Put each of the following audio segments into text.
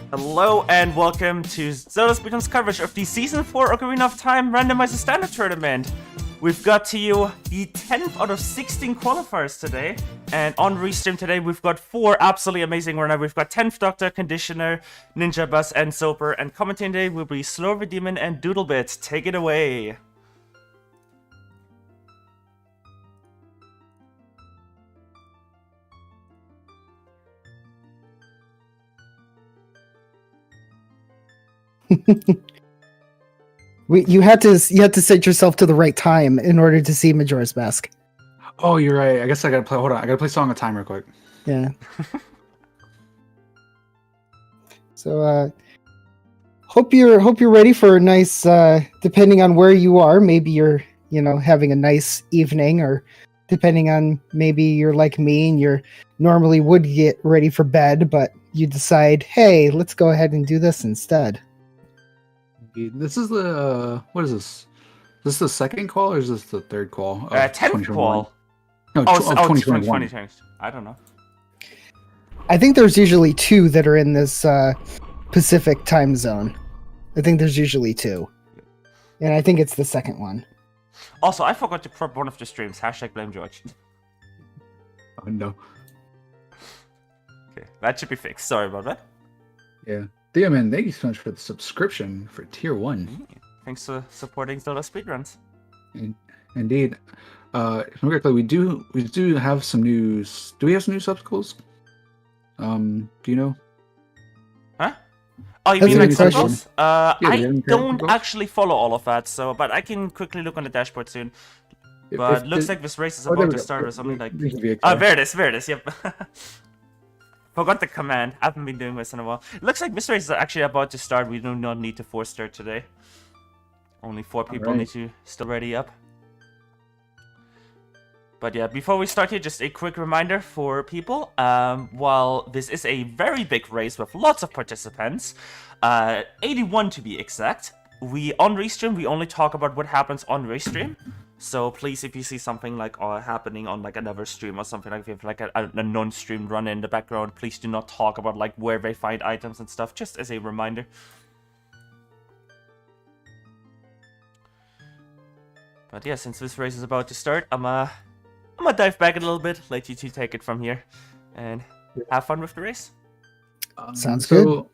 Hello and welcome to ZeldaSpeedRuns coverage of the Season 4 Ocarina of Time Randomizer Standard Tournament. We've got to you the 10th out of 16 qualifiers today, and on restream today we've got 4 absolutely amazing runners. We've got 10th Doctor, Conditioner, Ninja Bus, and Soper, and commentating today will be Slower Demon and Doodlebit. Take it away. You had to set yourself to the right time in order to see Majora's Mask. Oh, you're right. I guess I gotta play. Hold on, I gotta play Song of Time real quick. Yeah. So, hope you're ready for a nice. Depending on where you are, maybe you're having a nice evening, or depending on maybe you're like me and you're normally would get ready for bed, but you decide, hey, let's go ahead and do this instead. This is the what is this? Is this the second call or is this the third call? 10th call. No, Oh, 2021. 2020. I don't know. I think there's usually 2 that are in this Pacific time zone. I think there's usually 2. And I think it's the second one. Also, I forgot to prep one of the streams. #blame George. Oh no. Okay, that should be fixed. Sorry about that. Yeah. Theo, man, thank you so much for the subscription for Tier 1. Thanks for supporting ZeldaSpeedRuns. Indeed. If I'm correctly, we do have some news. Do we have some new subscrolls? Do you know? Huh? Oh, you That's mean a like good question. subgolls? I don't don't actually follow all of that, but I can quickly look on the dashboard soon. But looks like this race is about to start or something like... there it is, yep. Forgot the command. I haven't been doing this in a while. It looks like this race is actually about to start. We do not need to force start today. Only 4 people need to still ready up. But yeah, before we start here, just a quick reminder for people. While this is a very big race with lots of participants, 81 to be exact, on Restream, we only talk about what happens on Restream. So please, if you see something like happening on like another stream or something, like if you have like a non-streamed run in the background, please do not talk about like where they find items and stuff, just as a reminder. But yeah, since this race is about to start, I'm gonna dive back a little bit, let you two take it from here, and have fun with the race. Sounds good.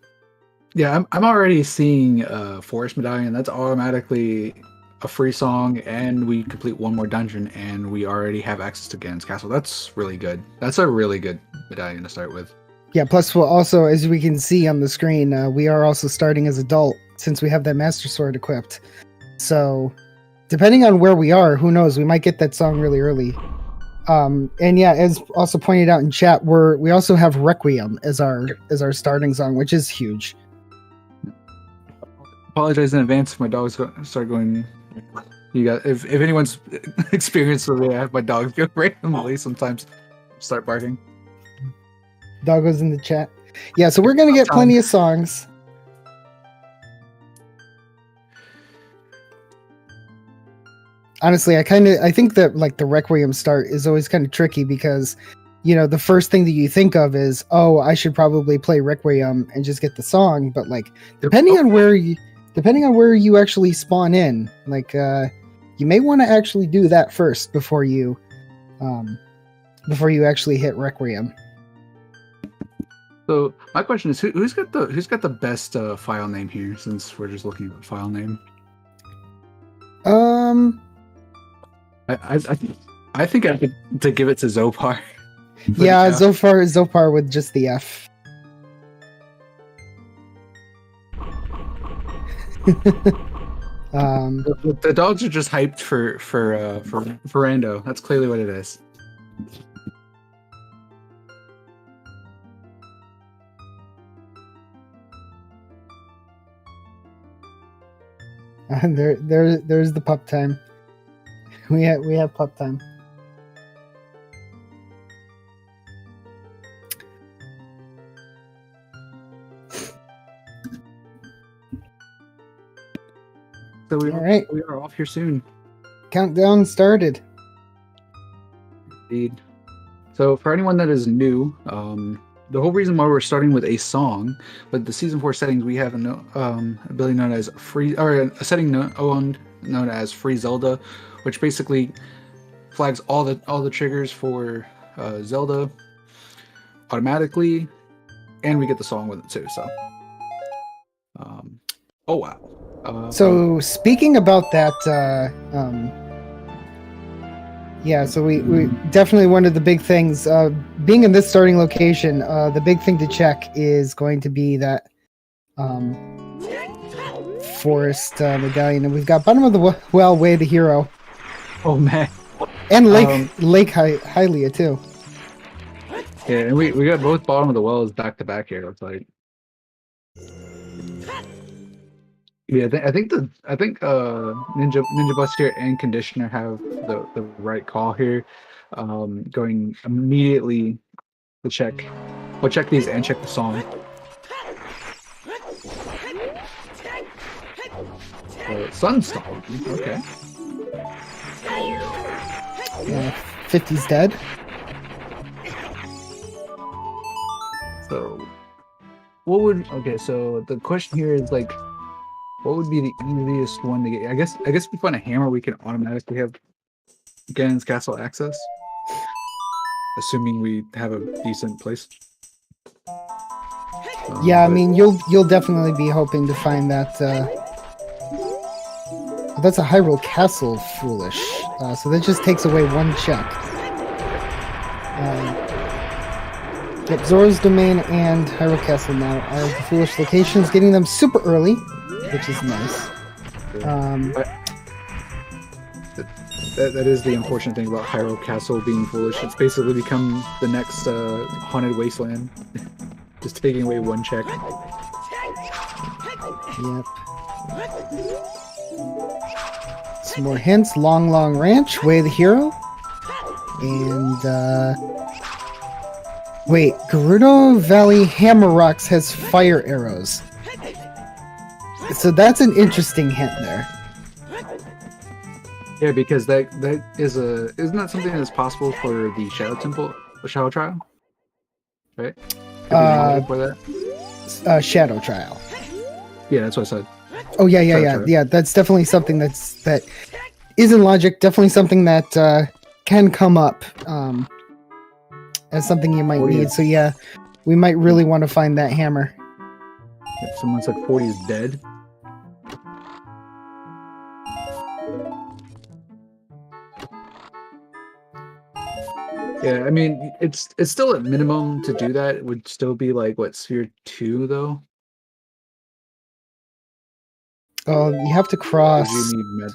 Yeah, I'm already seeing Forest Medallion. That's automatically a free song, and we complete one more dungeon, and we already have access to Ganon's Castle. That's really good. That's a really good medallion to start with. Yeah, plus we'll also, as we can see on the screen, we are also starting as adult since we have that Master Sword equipped. So, depending on where we are, who knows, we might get that song really early. And yeah, as also pointed out in chat, we also have Requiem as our starting song, which is huge. Apologize in advance if my dogs start going. You got if anyone's experienced with it, I have my dogs go randomly sometimes start barking. Doggo's in the chat. Yeah, so we're gonna get plenty of songs. Honestly, I think that like the Requiem start is always kind of tricky because, the first thing that you think of is, oh, I should probably play Requiem and just get the song. But like, depending on where you actually spawn in, like, you may want to actually do that first before you actually hit Requiem. So my question is, who's got the best file name here? Since we're just looking at file name. I think I could to give it to Zopar. Yeah, Zopar with just the F. The dogs are just hyped for Rando. That's clearly what it is. And there's the pup time. We have pup time. So we are off here soon. Countdown started. Indeed. So for anyone that is new, the whole reason why we're starting with a song, but the season 4 settings we have a ability known as free, or a setting known as free Zelda, which basically flags all the triggers for Zelda automatically, and we get the song with it too. So, oh wow. So speaking about that, yeah, so we definitely one of the big things, being in this starting location, the big thing to check is going to be that forest medallion, and we've got bottom of the well, way the hero, Oh man. and Lake Hylia too. Yeah, and we got both bottom of the wells back to back here. It's like, yeah, I think Ninja Buster and Conditioner have the right call here. Going immediately to check. We'll check these and check the song. Sunstorm. Okay. Yeah, 50's dead. So, what would so the question here is like, what would be the easiest one to get? I guess if we find a hammer, we can automatically have Ganon's Castle access, assuming we have a decent place. Yeah, I mean you'll definitely be hoping to find that. That's a Hyrule Castle, foolish. So that just takes away one check. Yep, Zora's Domain and Hyrule Castle now are the foolish locations, getting them super early, which is nice. That is the unfortunate thing about Hyrule Castle being foolish. It's basically become the next haunted wasteland, just taking away one check. Yep. Some more hints. Long Ranch, Way of the Hero. And, wait, Gerudo Valley Hammer Rocks has fire arrows. So that's an interesting hint there. Yeah, because that is isn't that something that's possible for the Shadow Temple, the Shadow Trial? Right? For that? Shadow Trial. Yeah, that's what I said. Oh yeah. That's definitely something that is in logic. Definitely something that can come up as something you might need. So yeah, we might really want to find that hammer. If someone said 40 is dead. Yeah, I mean it's still at minimum to do that. It would still be like what, Sphere 2 though? Oh, you have to cross. You need med.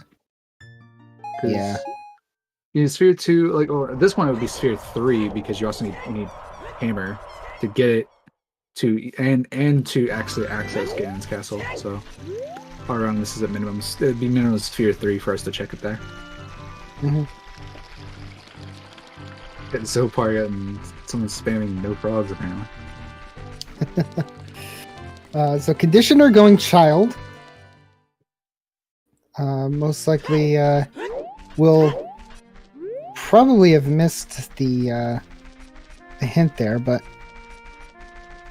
Yeah. You need Sphere 2, like, or this one it would be Sphere 3 because you also need Hammer to get it to and to actually access Ganon's Castle. So far around this is at minimum. It'd be minimum Sphere 3 for us to check it there. Mm-hmm. Getting so far yet, and someone's spamming no frogs apparently. So Conditioner going Child. Most likely will probably have missed the hint there, but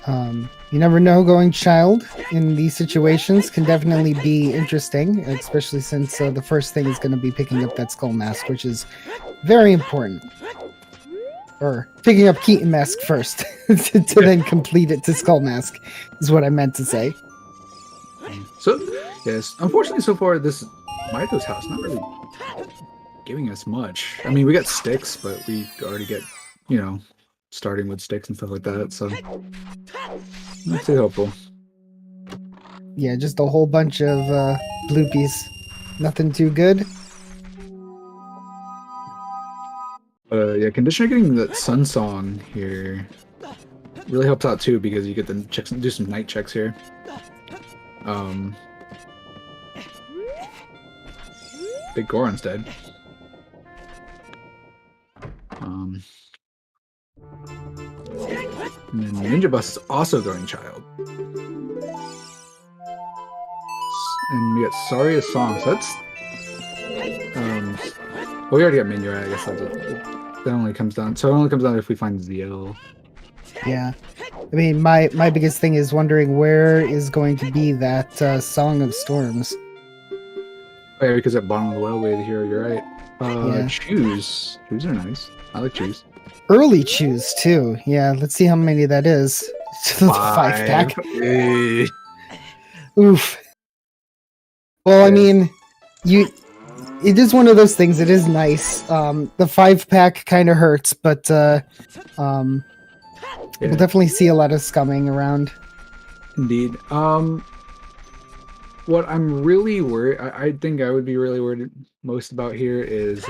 you never know. Going Child in these situations can definitely be interesting, especially since the first thing is going to be picking up that Skull Mask, which is very important. Or picking up Keaton Mask first to then complete it to Skull Mask is what I meant to say. So, yes, unfortunately so far this Maito's house not really giving us much. I mean, we got sticks, but we already get, starting with sticks and stuff like that, so not too helpful. Yeah, just a whole bunch of bloopies. Nothing too good. Yeah, Conditioner getting the Sun Song here really helps out too because you get to do some night checks here. Big Goron's dead. And then Ninja Bus is also going Child. And we got Saria's Song, so that's well, we already got Minuet, I guess that only comes down. So it only comes down if we find ZL. Yeah. I mean, my biggest thing is wondering where is going to be that Song of Storms. Oh, yeah, because at bottom of the well, way to hear, you're right. Yeah. Choose. Choose are nice. I like choose. Early choose too. Yeah, let's see how many that is. The 5-pack. Hey. Oof. Well, I Yeah. mean, it is one of those things. It is nice. The 5-pack kind of hurts, but Yeah. we'll definitely see a lot of scumming around. Indeed. What I'm really worried, I think I would be really worried most about here is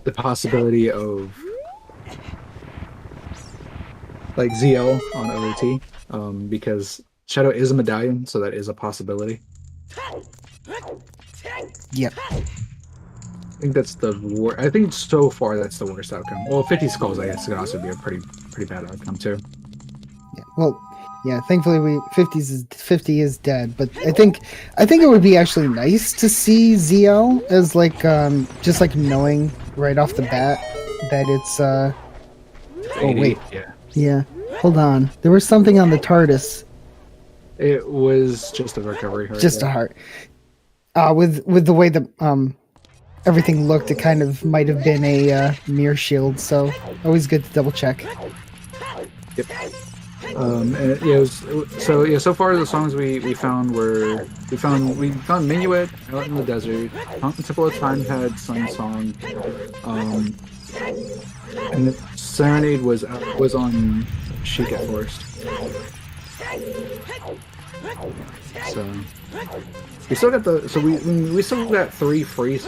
the possibility of like ZL on OoT, because Shadow is a medallion, so that is a possibility. Yep. I think that's the worst. I think so far that's the worst outcome. Well, 50 skulls, I guess, could also be a pretty bad outcome too. Yeah. Well, yeah. Thankfully, 50 is dead. But I think it would be actually nice to see ZL as like just like knowing right off the bat that it's Oh 80, wait. yeah. Yeah. Hold on. There was something on the TARDIS. It was just a recovery heart. Just a heart. With the way that everything looked, it kind of might have been a mirror shield. So always good to double check. Yep. And yeah, so far the songs we found were we found Minuet out in the desert. Temple of Time had Sun Song, and the Serenade was on Sheik at Forest. So we still got we still got 3 free,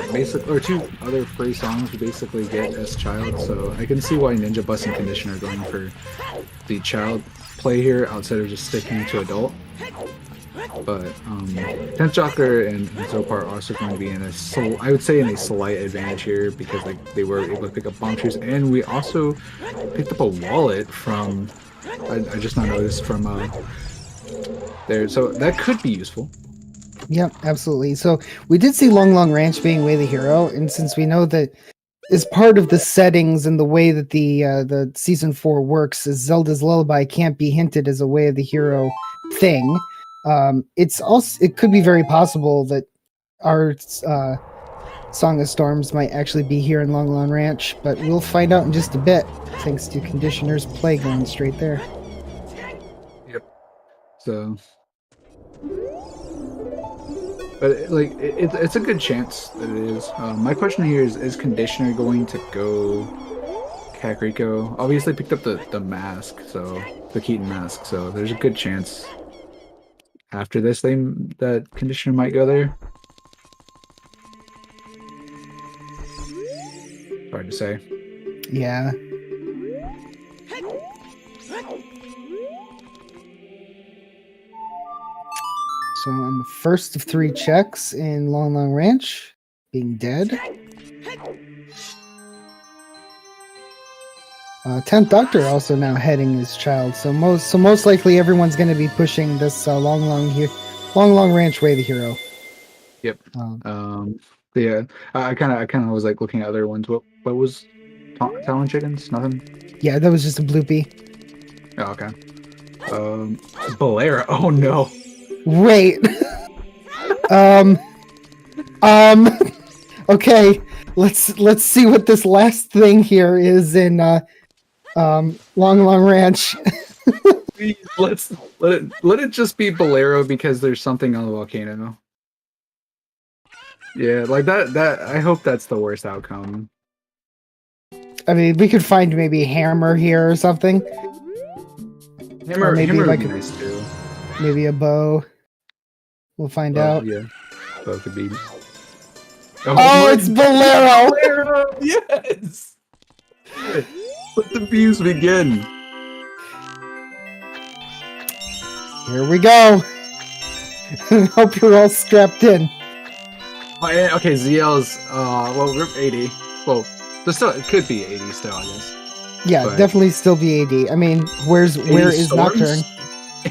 or 2 other free songs we basically get as child. So I can see why Ninja Bus and Condition are going for the child play here outside of just sticking to adult. But 10th Jocker and Zopar are also going to be in I would say in a slight advantage here because they were able to pick up bomb shoes, and we also picked up a wallet from I just not noticed from there, so that could be useful. Yep, absolutely. So we did see Long Ranch being Way the Hero, and since we know that as part of the settings and the way that the season 4 works, is Zelda's Lullaby can't be hinted as a Way of the Hero thing. It could be very possible that our Song of Storms might actually be here in Long Ranch, but we'll find out in just a bit, thanks to Conditioner's play going straight there. Yep. So, but it's a good chance that it is. My question here is Conditioner going to go Kakariko? Obviously picked up the mask, so the Keaton mask, so there's a good chance after this that Conditioner might go there. Hard to say. Yeah. So on the first of 3 checks in Long Ranch, being dead. 10th Doctor also now heading his child, so most likely everyone's going to be pushing this Long Ranch Way the Hero. Yep. Yeah. I kind of was like looking at other ones. What was Talon Chickens? Nothing. Yeah, that was just a bloopy. Oh, okay. Bolero. Oh no. Wait. Okay. Let's see what this last thing here is in Long Ranch. Please, let it just be Bolero because there's something on the volcano. Yeah, like that I hope that's the worst outcome. I mean, we could find maybe Hammer here or something. Hammer maybe would like be nice too. Maybe a bow. We'll find out. Yeah, bow could be. Oh, it's Bolero! Bolero! Yes! Let the views begin. Here we go. Hope you're all strapped in. Okay, ZL's well, rip 80. Well, it could be 80 still, I guess. Yeah, But- definitely still be AD. I mean, where 80 is storms? Nocturne?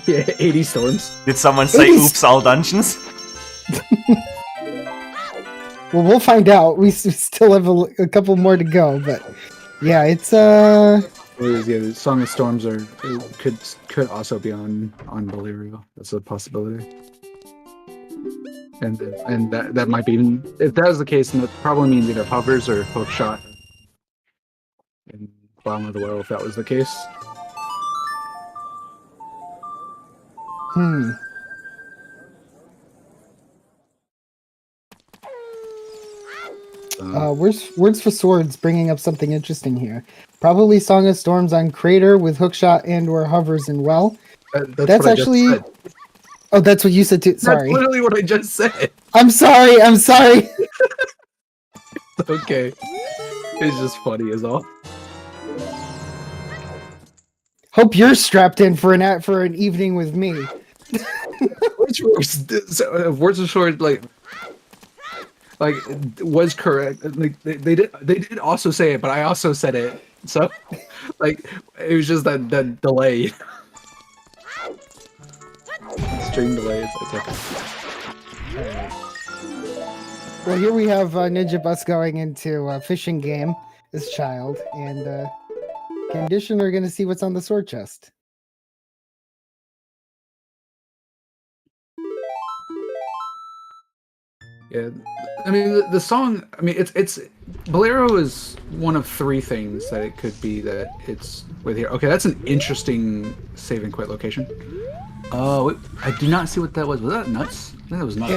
Yeah, 80 storms. Did someone say It is- oops all dungeons? Well, we'll find out. We still have a couple more to go, but yeah, it's Yeah, Yeah, the Song of Storms could also be on Bolero. That's a possibility. And that might be, if that is the case, then that probably means either hovers or hook shot in Bottom of the Well. If that was the case. Words for Swords bringing up something interesting here. Probably Song of Storms on Crater with hookshot and/or hovers in Well. That's actually. Oh, that's what you said too. Sorry. That's literally what I just said. I'm sorry. Okay. It's just funny as all. Hope you're strapped in for an evening with me. Words of Sword like was correct. Like they did also say it, but I also said it. So like it was just that delay. Stream delay. It's okay. Well, here we have Ninja Bus going into a fishing game. This child and Condition are going to see what's on the sword chest. Yeah, I mean the song. I mean it's Bolero is one of three things that it could be that it's with here. Okay, that's an interesting save and quit location. Oh, I do not see what that was. Was that nuts? I think that was nuts.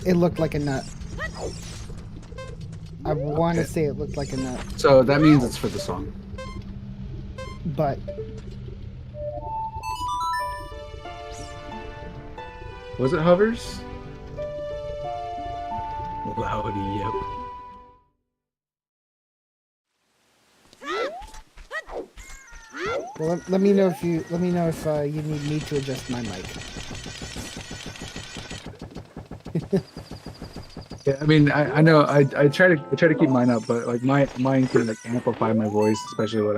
It looked like a nut. I want to say it looked like a nut. So that means it's for the song. But was it hovers? Loudy, yep. Well, let me know if you need me to adjust my mic. Yeah, I mean, I know I try to keep mine up, but like mine can like amplify my voice, especially when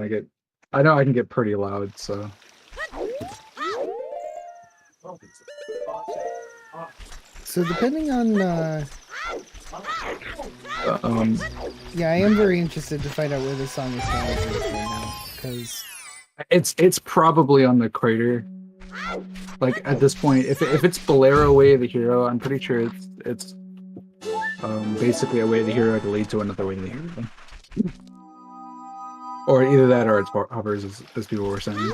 I know I can get pretty loud, so. So depending on yeah, I am very interested to find out where this song is going right now, because it's probably on the crater. Like at this point, if it's Bolero Way of the Hero, I'm pretty sure it's basically a way of the hero to lead to another way of the hero. Or either that or it's hovers, as people were saying.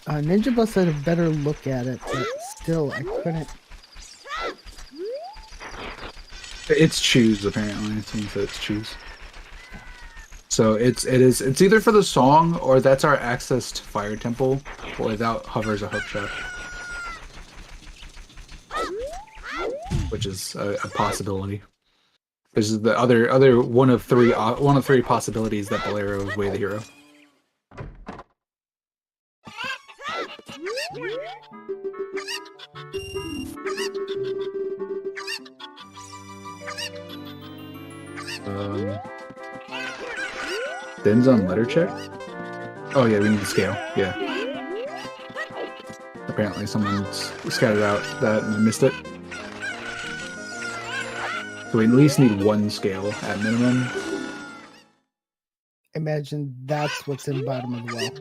Ninja Bus had a better look at it, but still, I couldn't. It's choose apparently. It seems that it's choose. So it's either for the song or that's our access to Fire Temple, or without hovers a hook shot, which is a possibility. This is the other one of three possibilities that Bolero is Way of the Hero. Den's on letter check? Oh yeah, we need to scale. Yeah. Apparently someone's scattered out that and missed it. So we at least need one scale at minimum. Imagine that's what's in bottom of the well.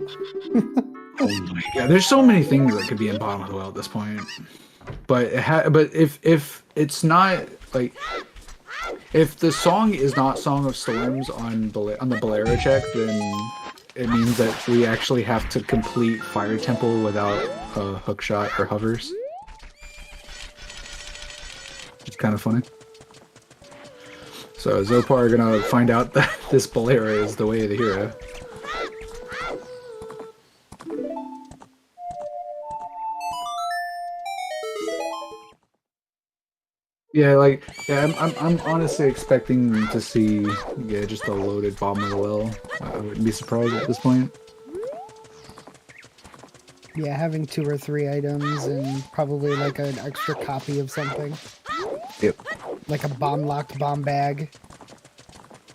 Oh my god, there's so many things that could be in bottom of the well at this point. But if it's not like, if the song is not Song of Storms on the Bolero check, then it means that we actually have to complete Fire Temple without a hook shot or hovers. It's kind of funny. So Zopar are gonna find out that this Bolero is the way of the hero. Yeah, I'm honestly expecting to see just a loaded bottom of the well. I wouldn't be surprised at this point. Yeah, having 2 or 3 items and probably like an extra copy of something. Yep. Like a bomb-locked bomb bag.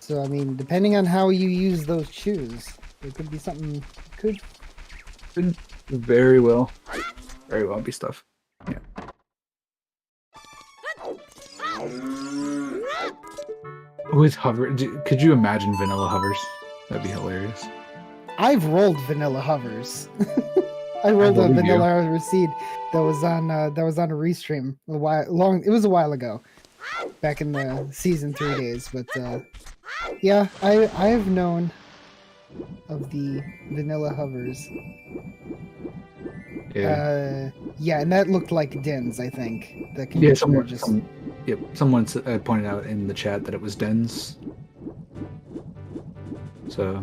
So, I mean, depending on how you use those shoes, it could be something... Could very well be stuff. Yeah. With hover, could you imagine vanilla hovers? That'd be hilarious. I've rolled vanilla hovers. I rolled a believe you. vanilla hover seed that was on a restream it was a while ago, back in the season 3 days. But yeah, I have known of the vanilla hovers. Yeah. Yeah, and that looked like Dins, I think. The Yeah, conditioner someone pointed out in the chat that it was Dens. So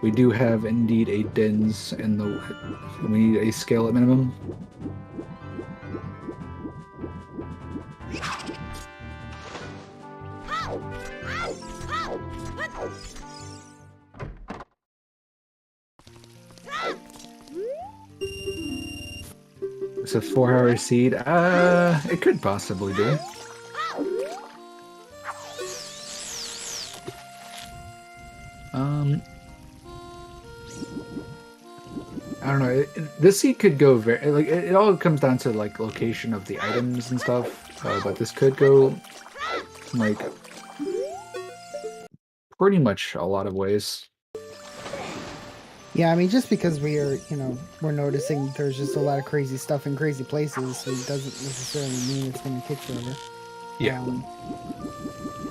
we do have indeed a Dens in the. We need a scale at minimum. It's a 4-hour seed. It could possibly be. I don't know. This seed could go very like it all comes down to like location of the items and stuff. But this could go like pretty much a lot of ways. Yeah, I mean, just because we're noticing there's just a lot of crazy stuff in crazy places, so it doesn't necessarily mean it's going to take forever. Yeah.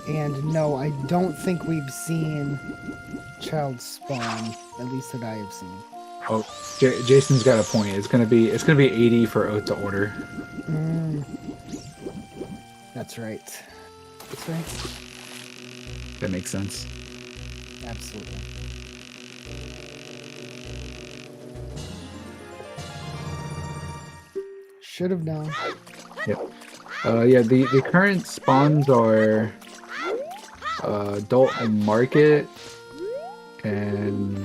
And no, I don't think we've seen child spawn, at least that I have seen. Oh, Jason's got a point. It's gonna be 80 for OoT to order. That's right. That's right. That makes sense. Absolutely. Should have known. Yep. Yeah, the current spawns are adult and market and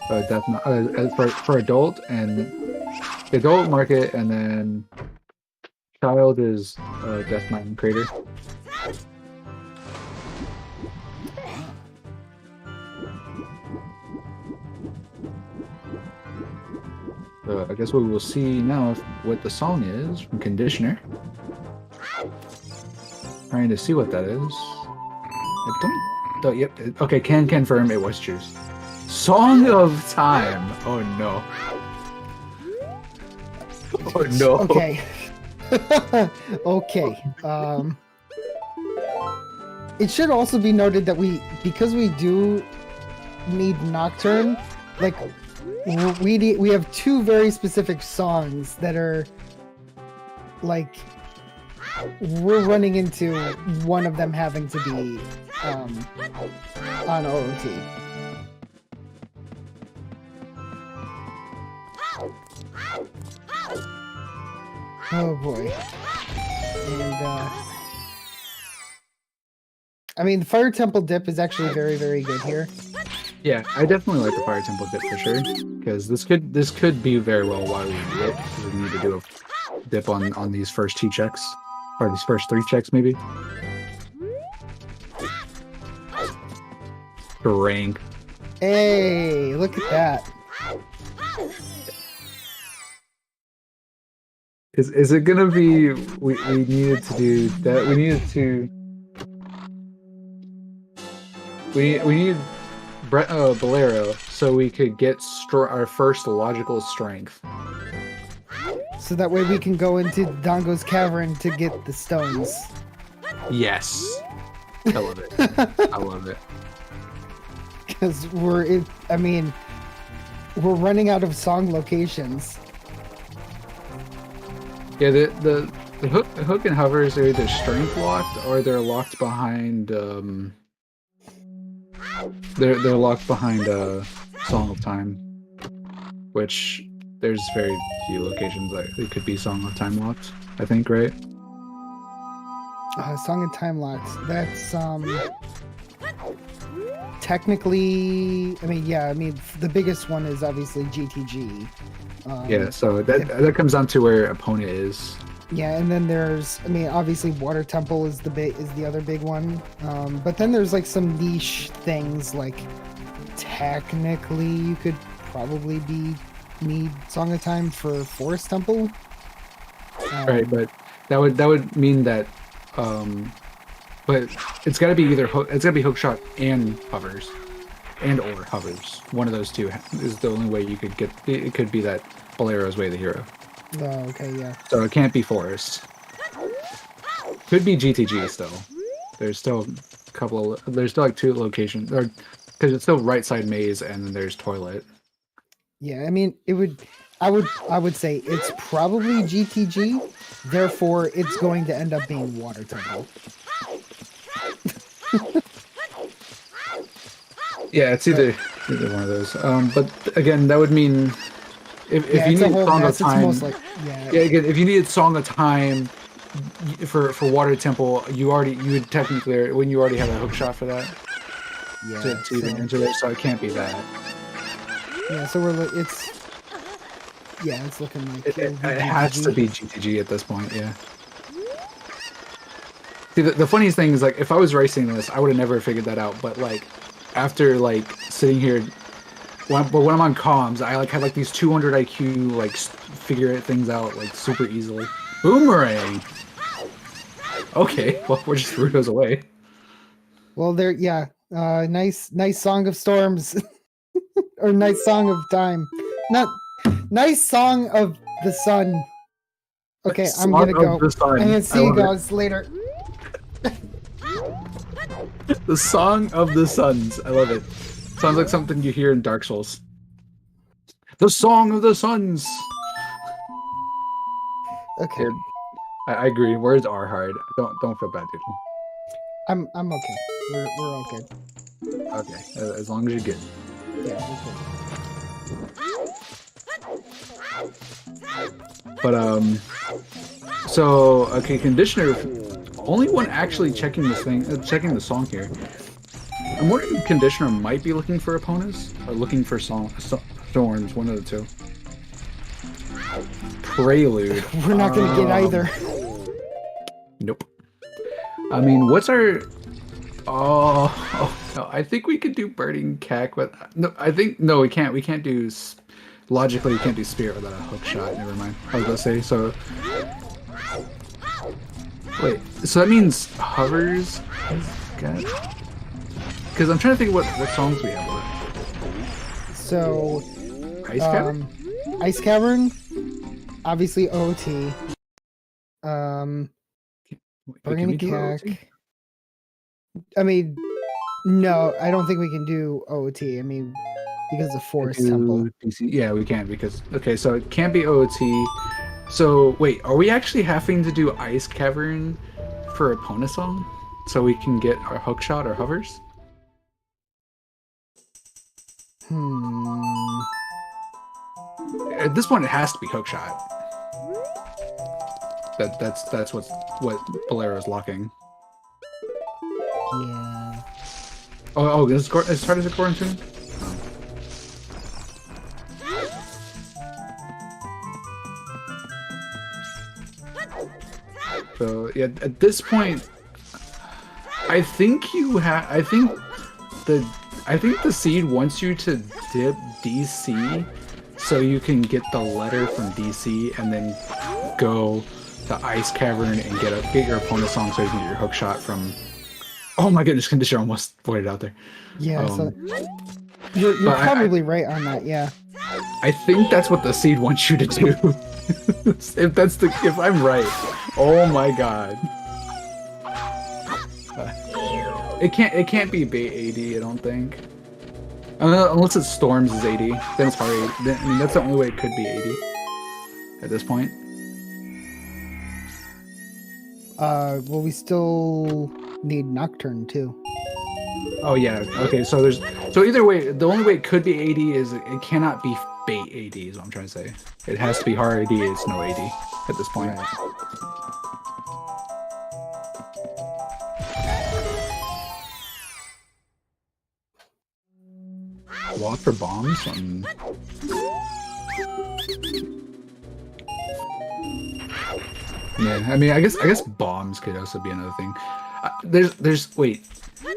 for adult and adult market, and then child is Death Mountain Crater. I guess we will see now what the song is from Conditioner. Trying to see what that is. I don't. Yep. Okay, can confirm it was Juice. Song of Time. Oh no. Oh no. Okay. Okay. It should also be noted that because we do need Nocturne, like we have two very specific songs that are like we're running into one of them having to be on OOT. Oh boy. And I mean, the Fire Temple dip is actually very, very good here. Yeah, I definitely like the Fire Temple dip for sure, because this could be very well why we do it, because we need to do a dip on these first 2 checks, or these first 3 checks maybe. Rank. Hey, look at that. Is it gonna be we needed to do that? We need Bolero so we could get our first logical strength. So that way we can go into Dongo's cavern to get the stones. Yes, I love it. I love it. Because we're running out of song locations. Yeah, the hook and hovers are either strength locked or they're locked behind they're locked behind Song of Time, which there's very few locations that it could be Song of Time locked, I think, right? Song of Time locked. That's technically, the biggest one is obviously GTG. Yeah, so that comes down to where opponent is. Yeah, and then there's, obviously Water Temple is the other big one. But then there's like some niche things, like technically you could probably need Song of Time for Forest Temple. Right, but that would mean that but it's got to be it's got to be hookshot and hovers, or hovers. One of those two is the only way you could get. It could be that Bolero's Way of the Hero. Oh, okay, yeah. So it can't be forest. Could be GTG still. There's still a couple. There's still like 2 locations, or because it's still right side maze, and then there's toilet. Yeah, I mean, it would. I would say it's probably GTG. Therefore, it's going to end up being water temple. Yeah, it's either one of those. But again, that would mean if you need Song of Time, again, if you needed Song of Time for Water Temple, you would technically when you already have a hook shot for that. Yeah, to even enter there, so it can't be that. Yeah, so it's looking like it has to be GTG at this point. Yeah. See, the funniest thing is, like, if I was racing this, I would have never figured that out. But like, after like sitting here, when I'm on comms, I like have like these 200 IQ, like figure things out like super easily. Boomerang. Okay, well we're just threw those away. Well, nice Song of Storms, or nice Song of Time, not nice Song of the Sun. Okay, I'm gonna go. And see you guys later. The Song of the Suns. I love it. Sounds like something you hear in Dark Souls. The Song of the Suns. Okay. Dude, I agree. Words are hard. Don't feel bad, dude. I'm okay. We're all good. Okay, as long as you're good. Yeah, we're good. But so okay, conditioner. Only one actually checking this thing, checking the song here. I'm wondering if conditioner might be looking for opponents or looking for storms. One of the two. Prelude. We're not gonna get either. Nope. I mean, what's our? Oh no! I think we could do burning cack, but no, I think no, we can't. We can't do. Logically, you can't do spirit without a hook shot. Never mind. I was gonna say so. Wait, so that means hovers? Because I'm trying to think what songs we have. So, Ice Cavern? Ice Cavern, obviously OoT. Burning Cack. I mean, no, I don't think we can do OoT. I mean, because of Forest Temple. DC. Yeah, we can because okay, so it can't be OoT. So wait, are we actually having to do Ice Cavern for a Pona song so we can get our hook shot or hovers? At this point, it has to be hook shot. That's what Bolero is locking. Yeah. Oh, is it started the quarantine? So yeah, at this point, I think the seed wants you to dip DC so you can get the letter from DC and then go to Ice Cavern and get your opponent's song so you can get your hook shot from. Oh my goodness, conditioner almost pointed out there. Yeah, so you're probably right on that. Yeah. I think that's what the seed wants you to do. if I'm right. Oh my god. It can't be bait 80, I don't think. Unless it's Storms is 80, then it's hard. I mean, that's the only way it could be 80 at this point. Well, we still need Nocturne too. Oh yeah. Okay. So either way, the only way it could be 80 is it cannot be bait 80. Is what I'm trying to say. It has to be hard 80. It's no 80 at this point. Right. Walk for bombs. Yeah, I mean, I guess bombs could also be another thing. Wait,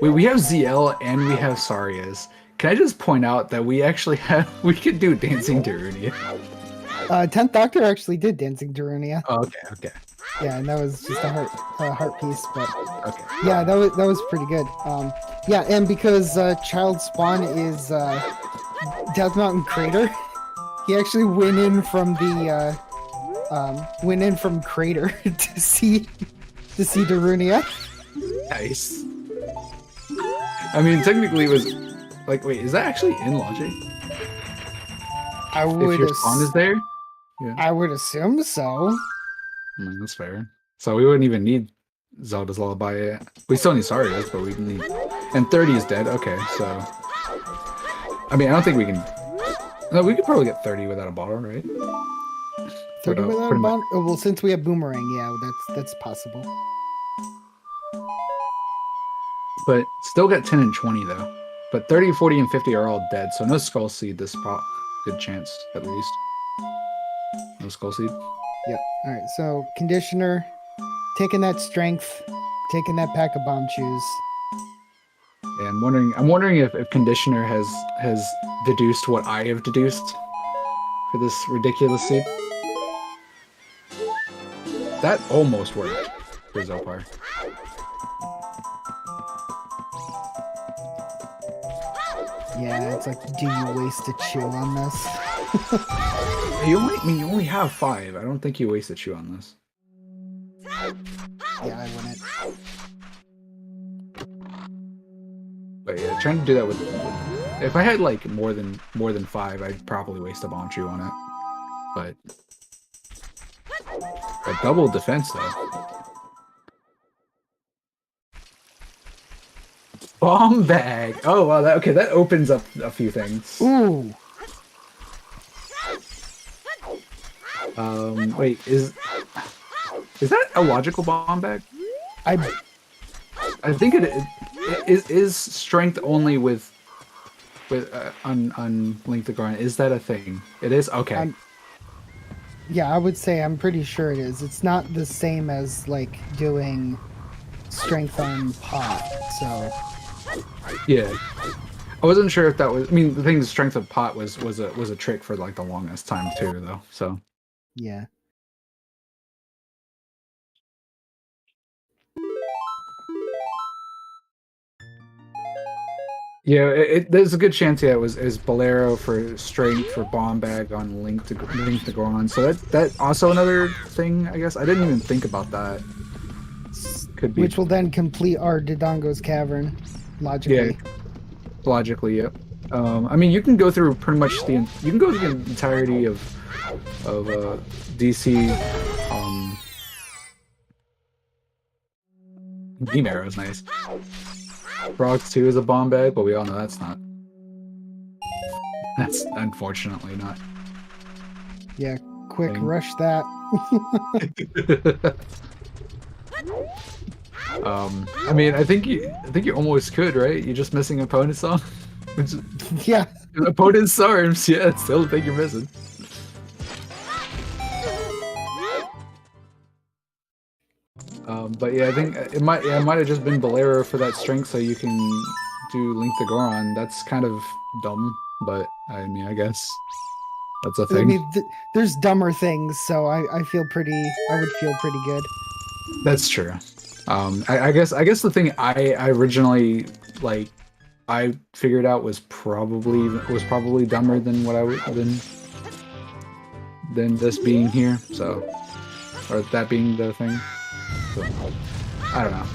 we have ZL and we have Sarias. Can I just point out that we could do Dancing Darunia? 10th Doctor actually did Dancing Darunia. Oh, okay. Yeah, and that was just a heart piece, but Okay. yeah, that was pretty good. Yeah, and because Child Spawn is Death Mountain Crater, he actually went in from Crater to see Darunia. Nice. I mean, technically, it was like, wait, is that actually in logic? I would If your spawn is there? Yeah. I would assume so. I mean, that's fair. So we wouldn't even need Zelda's Lullaby yet. We still need Saria's, but we need... And 30 is dead. Okay, so... I mean, I don't think we can... No, we could probably get 30 without a bottle, right? 30 without a bottle? Oh, well, since we have Boomerang, yeah, that's possible. But still got 10 and 20, though. But 30, 40, and 50 are all dead, so no Skull Seed this spot. Good chance, at least. No Skull Seed. Yep. Alright, so Conditioner, taking that Strength, taking that pack of Bomb Chews. Yeah, I'm wondering if Conditioner has deduced what I have deduced for this ridiculous seed. That almost worked for Zopar. Yeah, it's like, do you waste a chew on this? You only have 5. I don't think you waste a chew on this. Yeah, I wouldn't. But yeah, trying to do that with if I had like more than 5, I'd probably waste a bomb chew on it. But a double defense though. Bomb bag. Oh wow, that opens up a few things. Ooh. Wait, is that a logical bomb bag? I think it is strength only with on Link the Ground. Is that a thing? It is? Okay. Yeah, I would say I'm pretty sure it is. It's not the same as like doing strength on pot, so yeah. I wasn't sure if that was. I mean, the thing, the strength of pot was a trick for like the longest time too, though. So yeah. yeah, there's a good chance. Yeah, it is Bolero for strength for bomb bag on Link to go on. So that also another thing. I guess I didn't even think about that. Could be. Which will then complete our Dodongo's Cavern, logically. Yeah, logically, yep. I mean, you can go through pretty much the entirety of DC. Beam Arrow is nice. Frogs 2 is a bomb bag, but we all know that's not. That's unfortunately not. Yeah, quick rush that. I mean, I think you almost could, right? You're just missing opponent's song. Yeah. Opponent's arms, yeah, it's the only thing you're missing. But yeah, I think it might have just been Bolero for that strength, so you can do Link the Goron. That's kind of dumb, but I mean, I guess that's a thing. I mean, there's dumber things, so I would feel pretty good. That's true. I guess the thing I originally I figured out was probably dumber than what than this being here. So, or that being the thing. So, I don't know.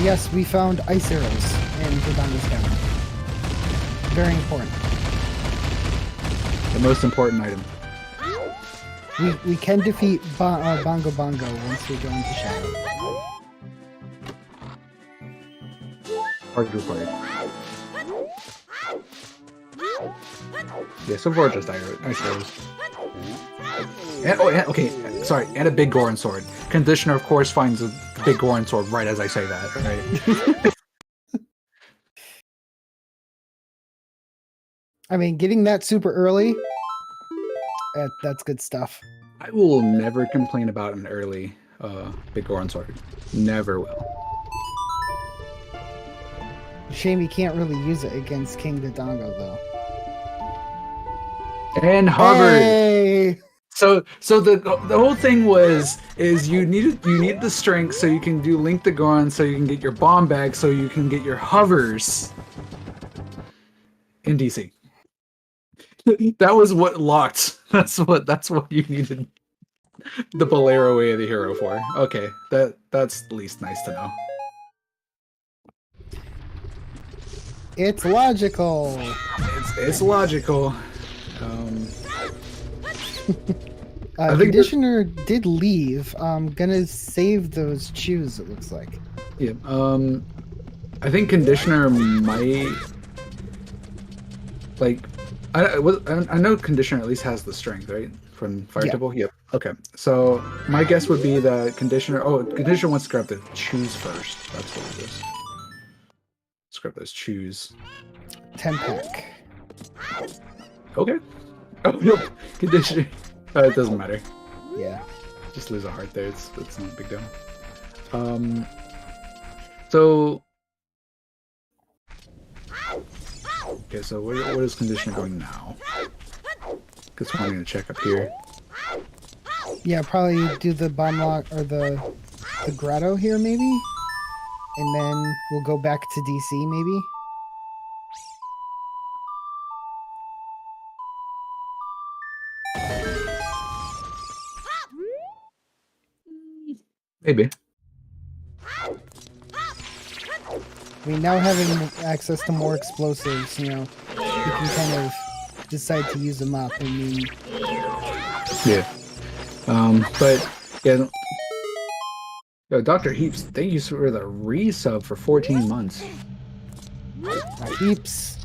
Yes, we found ice arrows in Dodongo's Cavern. Very important. The most important item. We can defeat Bongo Bongo once we go into Shadow. Hard required. Yeah, so far just ice arrows. And, okay, sorry, and a big Goron sword. Conditioner, of course, finds a big Goron sword right as I say that, right? I mean, getting that super early, that's good stuff. I will never complain about an early big Goron sword. Never will. Shame you can't really use it against King Dodongo, though. And hovered! Hey! So the whole thing is you need the strength so you can do Link to Goron, so you can get your bomb bag, so you can get your hovers in DC. That was what locked. That's what you needed the Bolero Way of the Hero for. Okay, that's at least nice to know. It's logical. It's logical. I think Conditioner did leave. Gonna save those chews, it looks like. Yeah. I think Conditioner might like. I know Conditioner at least has the strength, right? From Fire Temple? Yep. Okay. So my guess would be that Conditioner... Oh, Conditioner wants to grab the chews first. That's what it is. Let's grab those chews. 10-pack. Okay. Oh, no. Conditioner... it doesn't matter. Yeah. Just lose a heart there. It's not a big deal. So... Okay, so what is Conditioner going now? Because I'm going to check up here. Yeah, probably do the bomb lock or the grotto here, maybe? And then we'll go back to DC, maybe? Maybe. I mean, now having access to more explosives, you know, you can kind of decide to use them up. I mean... Yeah. But, yeah. Yo, Dr. Heaps, thank you for the resub for 14 months. Heaps.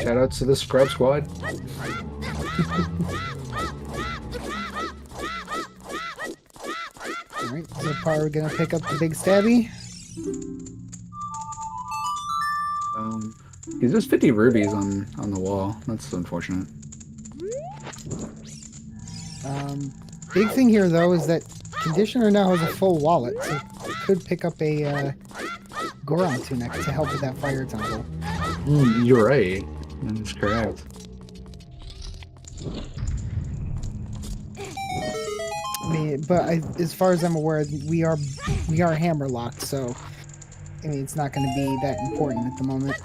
Shout out to the Scrub Squad. Alright, so probably gonna pick up the big stabby. There's just 50 rubies on the wall. That's unfortunate. Big thing here though is that Conditioner now has a full wallet, so could pick up a Goron tunic to help with that fire temple. You're right. That's correct. I mean, but as far as I'm aware, we are hammer locked, so I mean it's not going to be that important at the moment.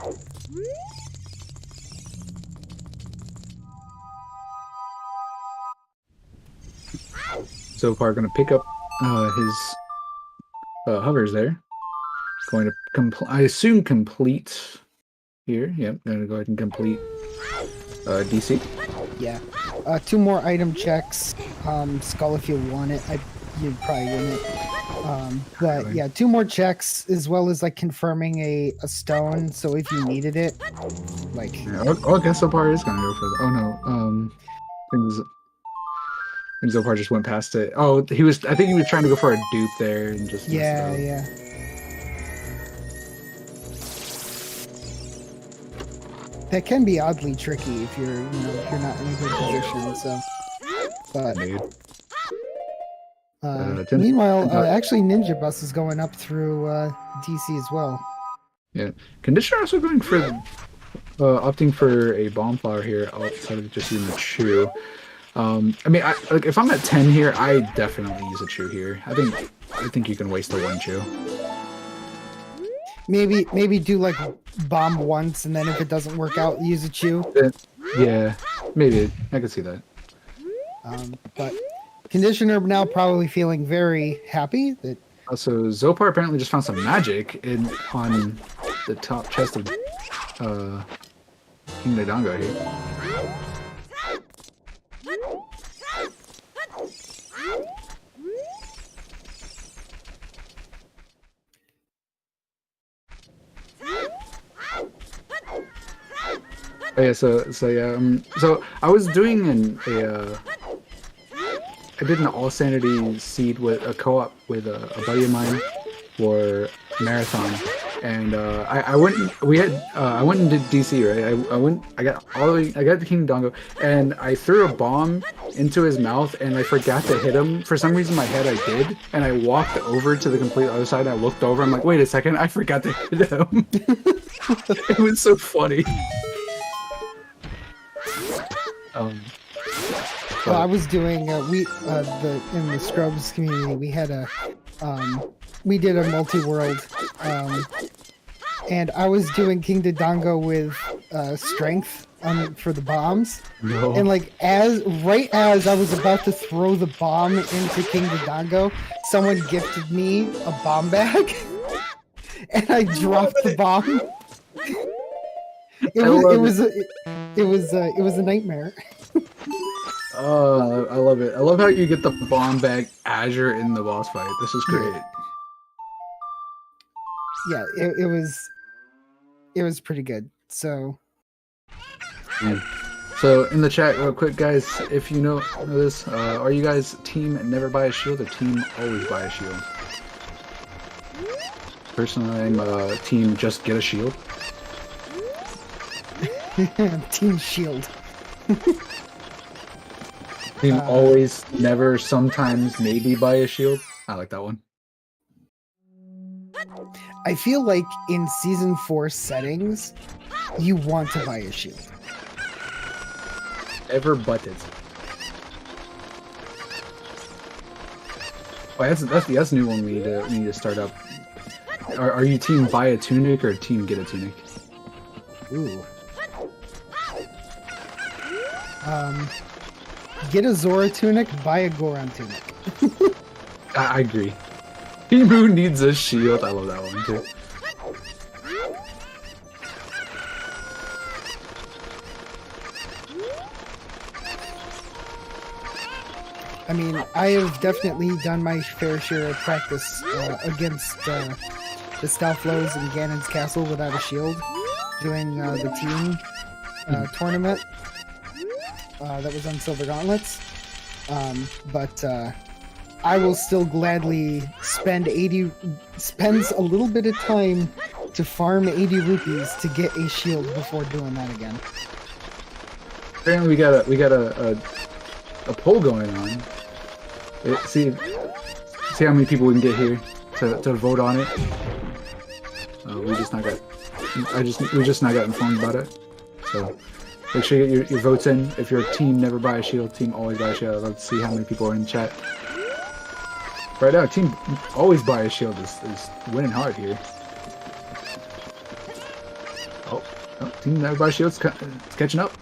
So far, going to pick up his hovers there. Going to I assume complete here. Yep, going to go ahead and complete DC. Yeah. 2 more item checks. Skull if you want it. You'd probably win it. But yeah, 2 more checks as well as like confirming a stone. So if you needed it, like. Yeah, I guess Zopar is gonna go for the. Oh no. I think Zopar just went past it. Oh, he was. I think he was trying to go for a dupe there and just. Yeah, yeah. That can be oddly tricky if you're, if you're not in a good position. So, but. Meanwhile, actually, Ninja Bus is going up through DC as well. Yeah, Conditioner also going for opting for a bomb flower here outside of just using the chew. I mean, like if I'm at 10 here, I definitely use a chew here. I think you can waste the 1 chew. Maybe do like bomb once, and then if it doesn't work out, use a chew. Yeah, maybe I could see that. But Conditioner now probably feeling very happy that. Also, Zopar apparently just found some magic on the top chest of King Dodongo here. Oh yeah, so I was doing I did an all sanity seed with a co-op with a buddy of mine for marathon, and I went and did DC, right? I got the King Dongo, and I threw a bomb into his mouth, and I forgot to hit him. For some reason in my head I did, and I walked over to the complete other side, and I looked over, I'm like, wait a second, I forgot to hit him. It was so funny. Well, I was doing in the Scrubs community we had we did a multi-world and I was doing King Dodongo with strength for the bombs. No. And like right as I was about to throw the bomb into King Dodongo, someone gifted me a bomb bag and I dropped the bomb. It was a nightmare. Oh, I love it. I love how you get the bomb bag as you're in the boss fight. This is great. Yeah, it was pretty good. So So in the chat, real quick, guys, if you know this, are you guys team never buy a shield or team always buy a shield? Personally, I'm team just get a shield. Team Shield. Team always, never, sometimes, maybe buy a shield. I like that one. I feel like in Season 4 settings, you want to buy a shield. Ever butted. Oh, that's a new one we need to start up. Are you team buy a tunic or team get a tunic? Ooh. Get a Zora tunic, buy a Goron tunic. I agree. Team who needs a shield. I love that one too. I mean, I have definitely done my fair share of practice against the Stalflows in Ganon's Castle without a shield, doing the team tournament that was on Silver Gauntlets. But I will still gladly spend a little bit of time to farm 80 rupees to get a shield before doing that again. Apparently, we got a poll going on. See how many people we can get here to vote on it. We just not got informed about it. So make sure you get your votes in. If you're a team never buy a shield, team always buy a shield. I'd love to see how many people are in the chat. Right now, team always buy a shield is winning hard here. Oh, team never buy a shield it's catching up.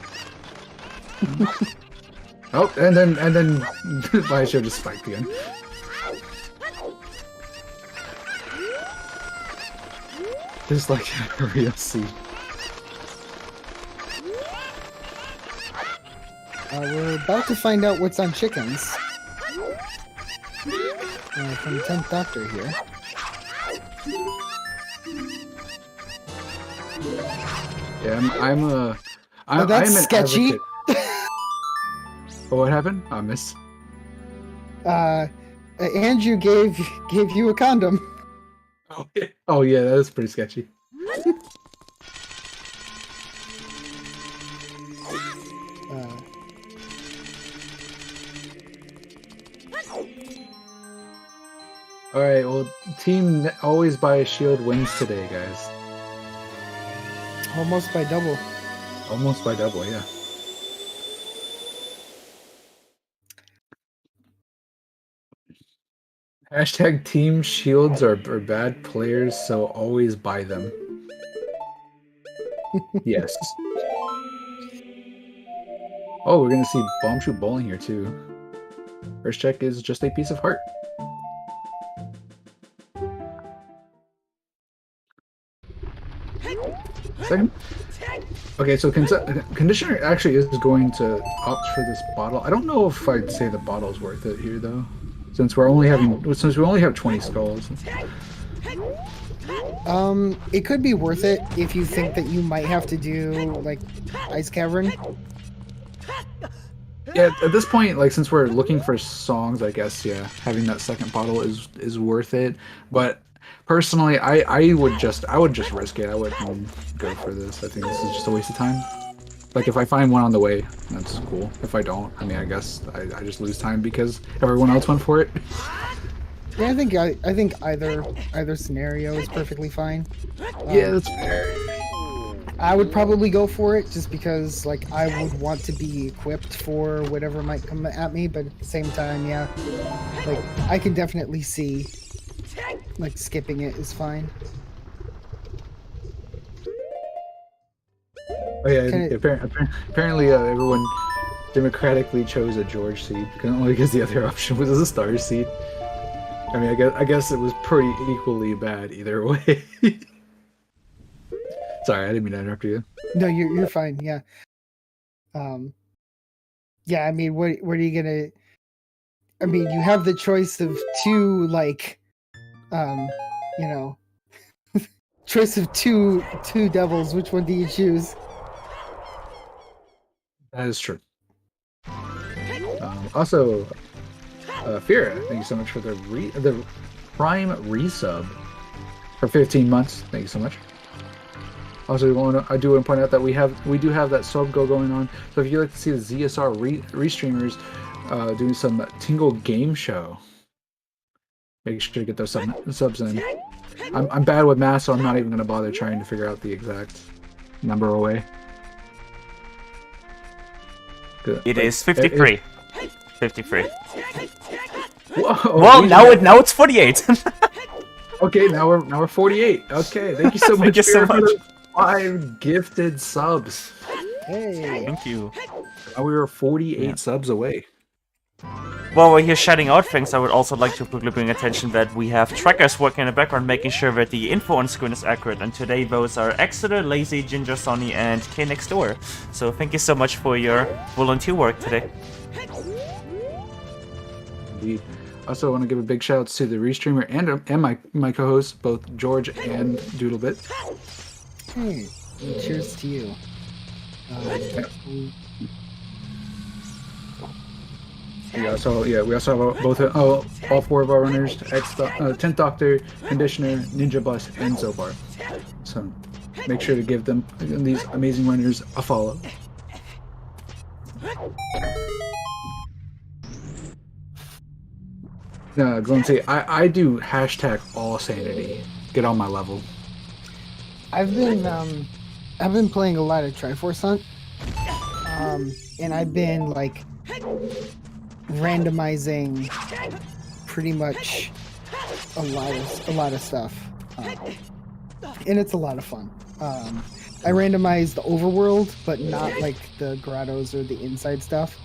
Oh, and then buy a shield just spiked again. Just like a real seed. We're about to find out what's on chickens. From the 10th Doctor here. Yeah, I'm that's I'm an sketchy. advocate. Oh, what happened? I missed. Andrew gave you a condom. Oh yeah, that is pretty sketchy. Alright, well, team always buy a shield wins today, guys. Almost by double. Almost by double, yeah. Hashtag team shields are bad players, so always buy them. Yes. Oh, we're gonna see Bomb Shoot Bowling here too. First check is just a piece of heart. Second. Okay, so Conditioner actually is going to opt for this bottle. I don't know if I'd say the bottle's worth it here though, since we only have 20 skulls. It could be worth it if you think that you might have to do like Ice Cavern. Yeah, at this point, like since we're looking for songs, I guess having that second bottle is worth it. But personally, I would just risk it. I wouldn't go for this. I think this is just a waste of time. Like if I find one on the way, that's cool. If I don't, I mean, I guess I just lose time because everyone else went for it. Yeah, I think either scenario is perfectly fine. Yeah, that's fair. I would probably go for it just because, like, I would want to be equipped for whatever might come at me, but at the same time, yeah, like, I can definitely see, like, skipping it is fine. Oh yeah, Kinda- apparently everyone democratically chose a George seed, only because the other option was a Star seed. I mean, I guess it was pretty equally bad either way. Sorry, I didn't mean to interrupt you. No, you're fine. Yeah. Yeah. I mean, what are you gonna? I mean, you have the choice of two, like, you know, choice of two devils. Which one do you choose? That is true. Also, Fira, thank you so much for the Prime resub for 15 months. Thank you so much. Also, I do want to point out that we do have that sub go going on. So if you'd like to see the ZSR restreamers doing some Tingle game show, make sure to get those subs in. I'm bad with math, so I'm not even going to bother trying to figure out the exact number away. It is 53. 53. Whoa, Well, now it's 48. Okay, now we're 48. Okay, thank you so much. Thank you so for much. the 5 gifted subs. Hey. Thank you. Now we were 48 subs away. While we're here shouting out things, I would also like to quickly bring attention that we have trackers working in the background, making sure that the info on screen is accurate. And today those are Exeter, Lazy, Ginger, Sonny, and K Next Door. So thank you so much for your volunteer work today. Indeed. Also, I want to give a big shout out to the restreamer and my co-hosts, both George and Doodlebit. Hey. Cheers to you. We also have both all 4 of our runners: 10th Doctor, Conditioner, Ninja Bus, and Zobar. So make sure to give them these amazing runners a follow. Go and say I do hashtag all sanity. Get on my level. I've been playing a lot of Triforce Hunt, and I've been like randomizing pretty much a lot of stuff, and it's a lot of fun. I randomized the overworld, but not like the grottos or the inside stuff.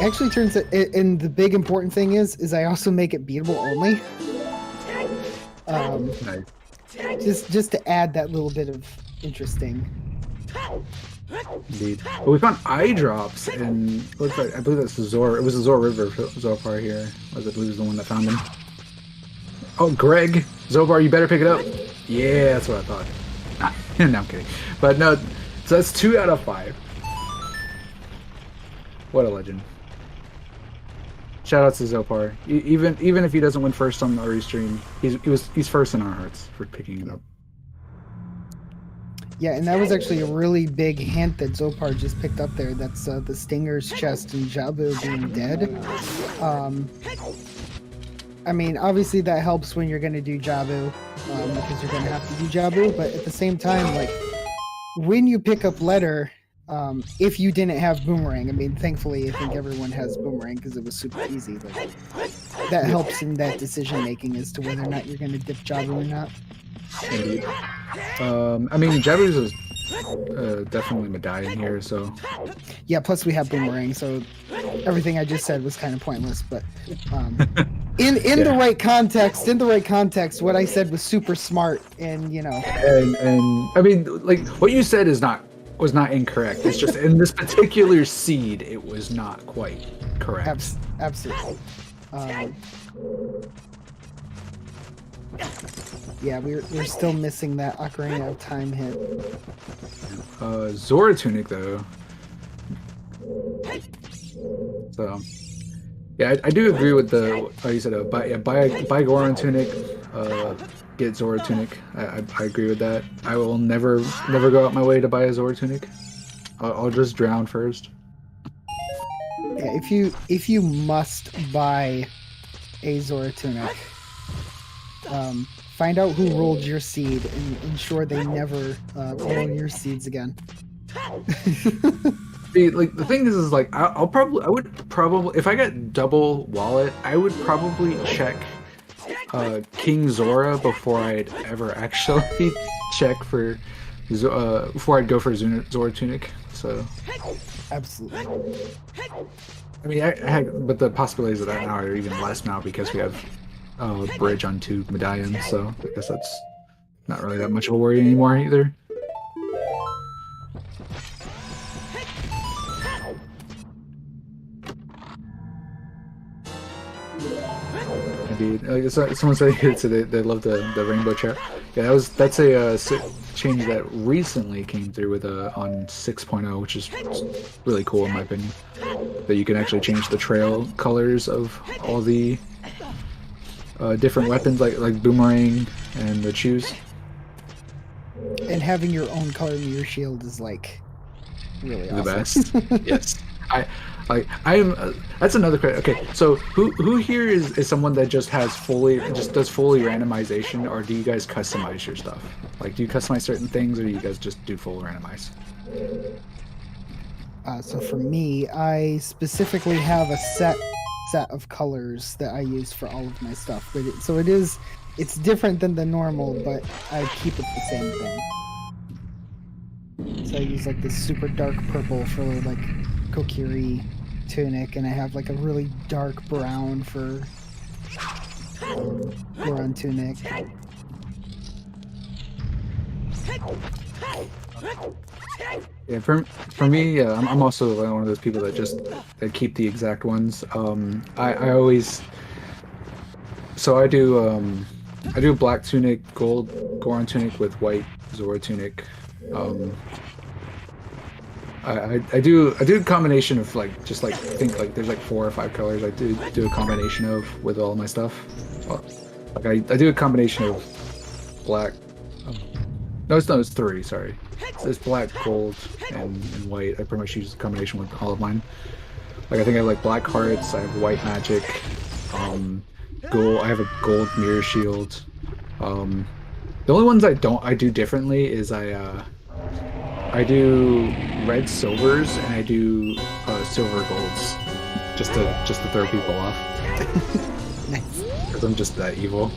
Actually turns it, and the big important thing is I also make it beatable only. Nice. Just to add that little bit of interesting. Indeed. Well, we found eye drops, and looks like I believe that's the Zor. It was the Zor River Zopar here. I believe is the one that found him. Oh, Greg Zobar, you better pick it up. Yeah, that's what I thought. No, I'm kidding. But no, so that's 2 out of 5. What a legend. Shout out to Zopar. Even if he doesn't win first on our restream, he's first in our hearts for picking it up. Yeah, and that was actually a really big hint that Zopar just picked up there. That's the Stinger's chest and Jabu being dead. I mean, obviously that helps when you're going to do Jabu, because you're going to have to do Jabu, but at the same time, like, when you pick up Letter, if you didn't have Boomerang, I mean, thankfully, I think everyone has Boomerang because it was super easy, but that helps in that decision making as to whether or not you're going to dip Jabu or not. Indeed. I mean, Jabu's is definitely medallion here, so. Yeah, plus we have Boomerang, so everything I just said was kind of pointless, but in the right context, what I said was super smart, and you know. And I mean, like, what you said was not incorrect. It's just in this particular seed, it was not quite correct. Absolutely. Yeah, we're still missing that Ocarina of Time hit. Zora Tunic though. So yeah, I do agree with the you said buy Goron Tunic, get Zora Tunic. I agree with that. I will never go out my way to buy a Zora Tunic. I'll just drown first. Yeah, if you must buy a Zora Tunic, Find out who rolled your seed and ensure they never roll your seeds again. Like the thing is like I would probably if I got double wallet, I would probably check King Zora before I'd ever actually check for before I'd go for Zora Tunic. So Absolutely. I mean, but the possibilities of that now are even less now because we have bridge on 2 medallions. So I guess that's not really that much of a worry anymore either. Indeed. Someone said they love the rainbow chat. Yeah, that's a change that recently came through with on 6.0, which is really cool in my opinion. That you can actually change the trail colors of all the different weapons, like boomerang and the shoes. And having your own color in your shield is like really The awesome. best. Yes. I'm that's another question. Okay, so who here is someone that just does fully randomization, or do you guys customize your stuff? Like, do you customize certain things, or do you guys just do full randomize? So for me, I specifically have a set of colors that I use for all of my stuff. But it's different than the normal, but I keep it the same thing. So I use like this super dark purple for like Kokiri tunic, and I have like a really dark brown for Goron tunic. Yeah, for me, I'm also one of those people that keep the exact ones. I always I do black tunic, gold Goron tunic with white Zora tunic. I do a combination of I think there's like 4 or 5 colors I do a combination of with all my stuff. Like I do a combination of black. No, it's 3. Sorry, it's black, gold, and white. I pretty much use a combination with all of mine. Like I think I have like black hearts. I have white magic. Gold. I have a gold mirror shield. The only ones I do differently is I do red silvers and I do silver golds, just to throw people off. Nice. Because I'm just that evil.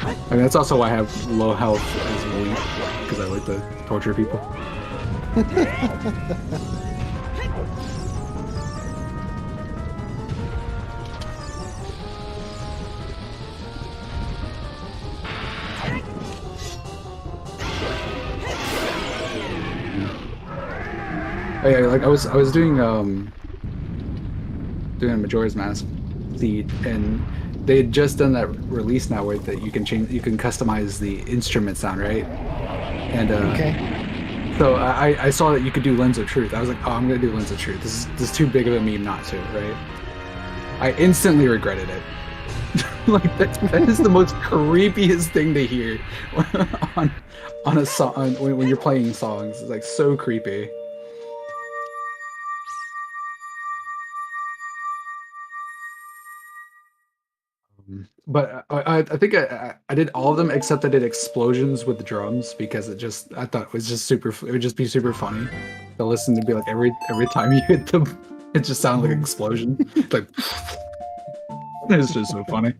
I mean, that's also why I have low health as elite, because I like to torture people. Oh yeah, like I was doing a Majora's Mask seed, and they had just done that release now where that you can customize the instrument sound, right? And Okay. so I saw that you could do Lens of Truth. I was like, oh, I'm gonna do Lens of Truth. This is too big of a meme not to, right? I instantly regretted it. Like that is the most creepiest thing to hear on a song when you're playing songs. It's like so creepy. But I think I did all of them except I did explosions with the drums because I thought it was just it would just be super funny to listen to be like every time you hit them, it just sounded like an explosion. Like it's just so funny.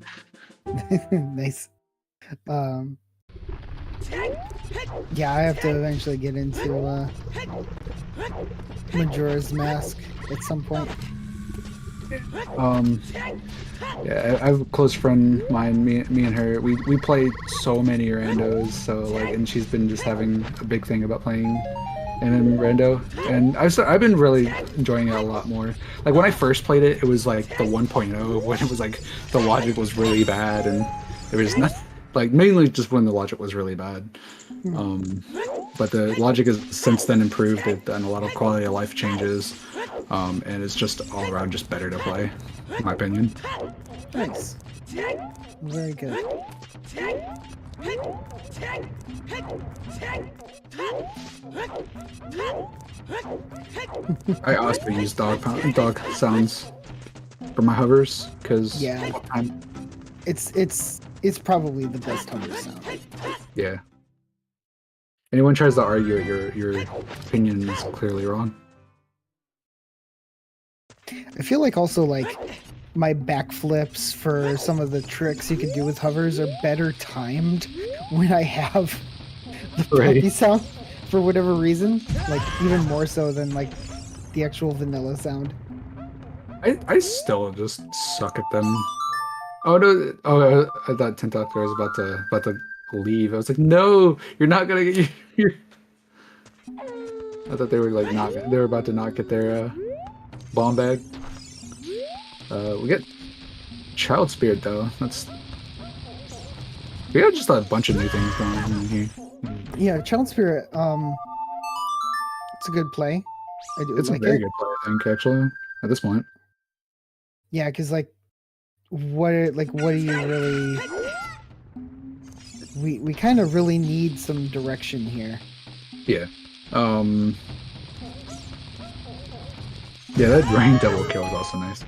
Nice. Yeah, I have to eventually get into Majora's Mask at some point. Yeah, I have a close friend of mine, me and her, we play so many randos, so like, and she's been just having a big thing about playing MM rando, and I've been really enjoying it a lot more. Like when I first played it, it was like the 1.0 when it was like the logic was really bad, and there was not like mainly just when the logic was really bad. But the logic has since then improved. They've done a lot of quality of life changes, and it's just all around just better to play, in my opinion. Nice. Very good. I also use dog sounds for my hovers because Yeah. It's it's probably the best hover sound. Yeah. Anyone tries to argue it, your opinion is clearly wrong. I feel like also like my backflips for some of the tricks you can do with hovers are better timed when I have the puppy sound for whatever reason. Like even more so than like the actual vanilla sound. I still just suck at them. Oh no! Oh, I thought Tentacle was about to leave. I was like, no, you're not gonna get your. I thought they were like not. They were about to not get their bomb bag. We get Child Spirit though. We got just a bunch of new things going on in here. Yeah, Child Spirit. It's a good play. I do It's like a very it. good play, I think, actually, at this point. Yeah, because like, what do you really? We kind of really need some direction here. Yeah. Yeah, that rain double kill is also nice.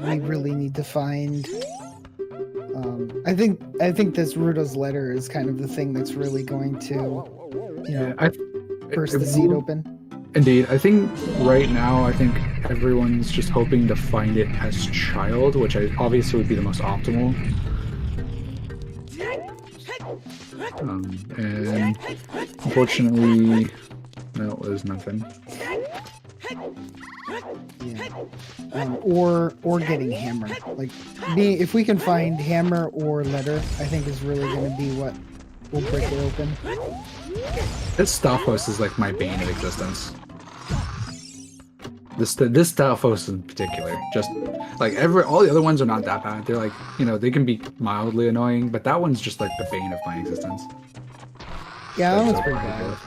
We really need to find. I think this Rudo's letter is kind of the thing that's really going to, burst the seed open. Indeed, I think right now, everyone's just hoping to find it as child, which obviously would be the most optimal. And unfortunately, no, there's nothing. Yeah. Or getting hammer. Like, if we can find hammer or letter, I think is really going to be what will break it open. This Stalfos is like my bane of existence. This Stalfos in particular, just like all the other ones are not that bad. They're like, they can be mildly annoying, but that one's just like the bane of my existence. Yeah, that one's pretty bad.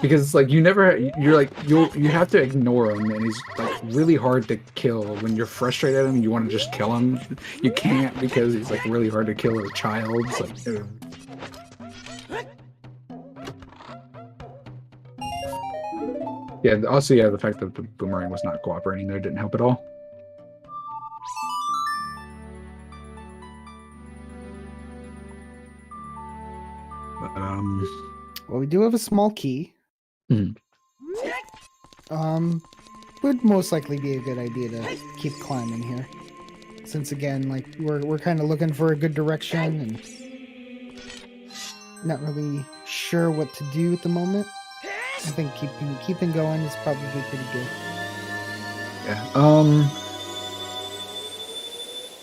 Because it's like you have to ignore him, and he's like really hard to kill. When you're frustrated at him, you want to just kill him. You can't because he's like really hard to kill as a child. It's like, ew. Yeah, also, the fact that the boomerang was not cooperating there didn't help at all. Well, we do have a small key. Mhm. Would most likely be a good idea to keep climbing here. Since again, like, we're kind of looking for a good direction and not really sure what to do at the moment. I think keeping going is probably pretty good. Yeah.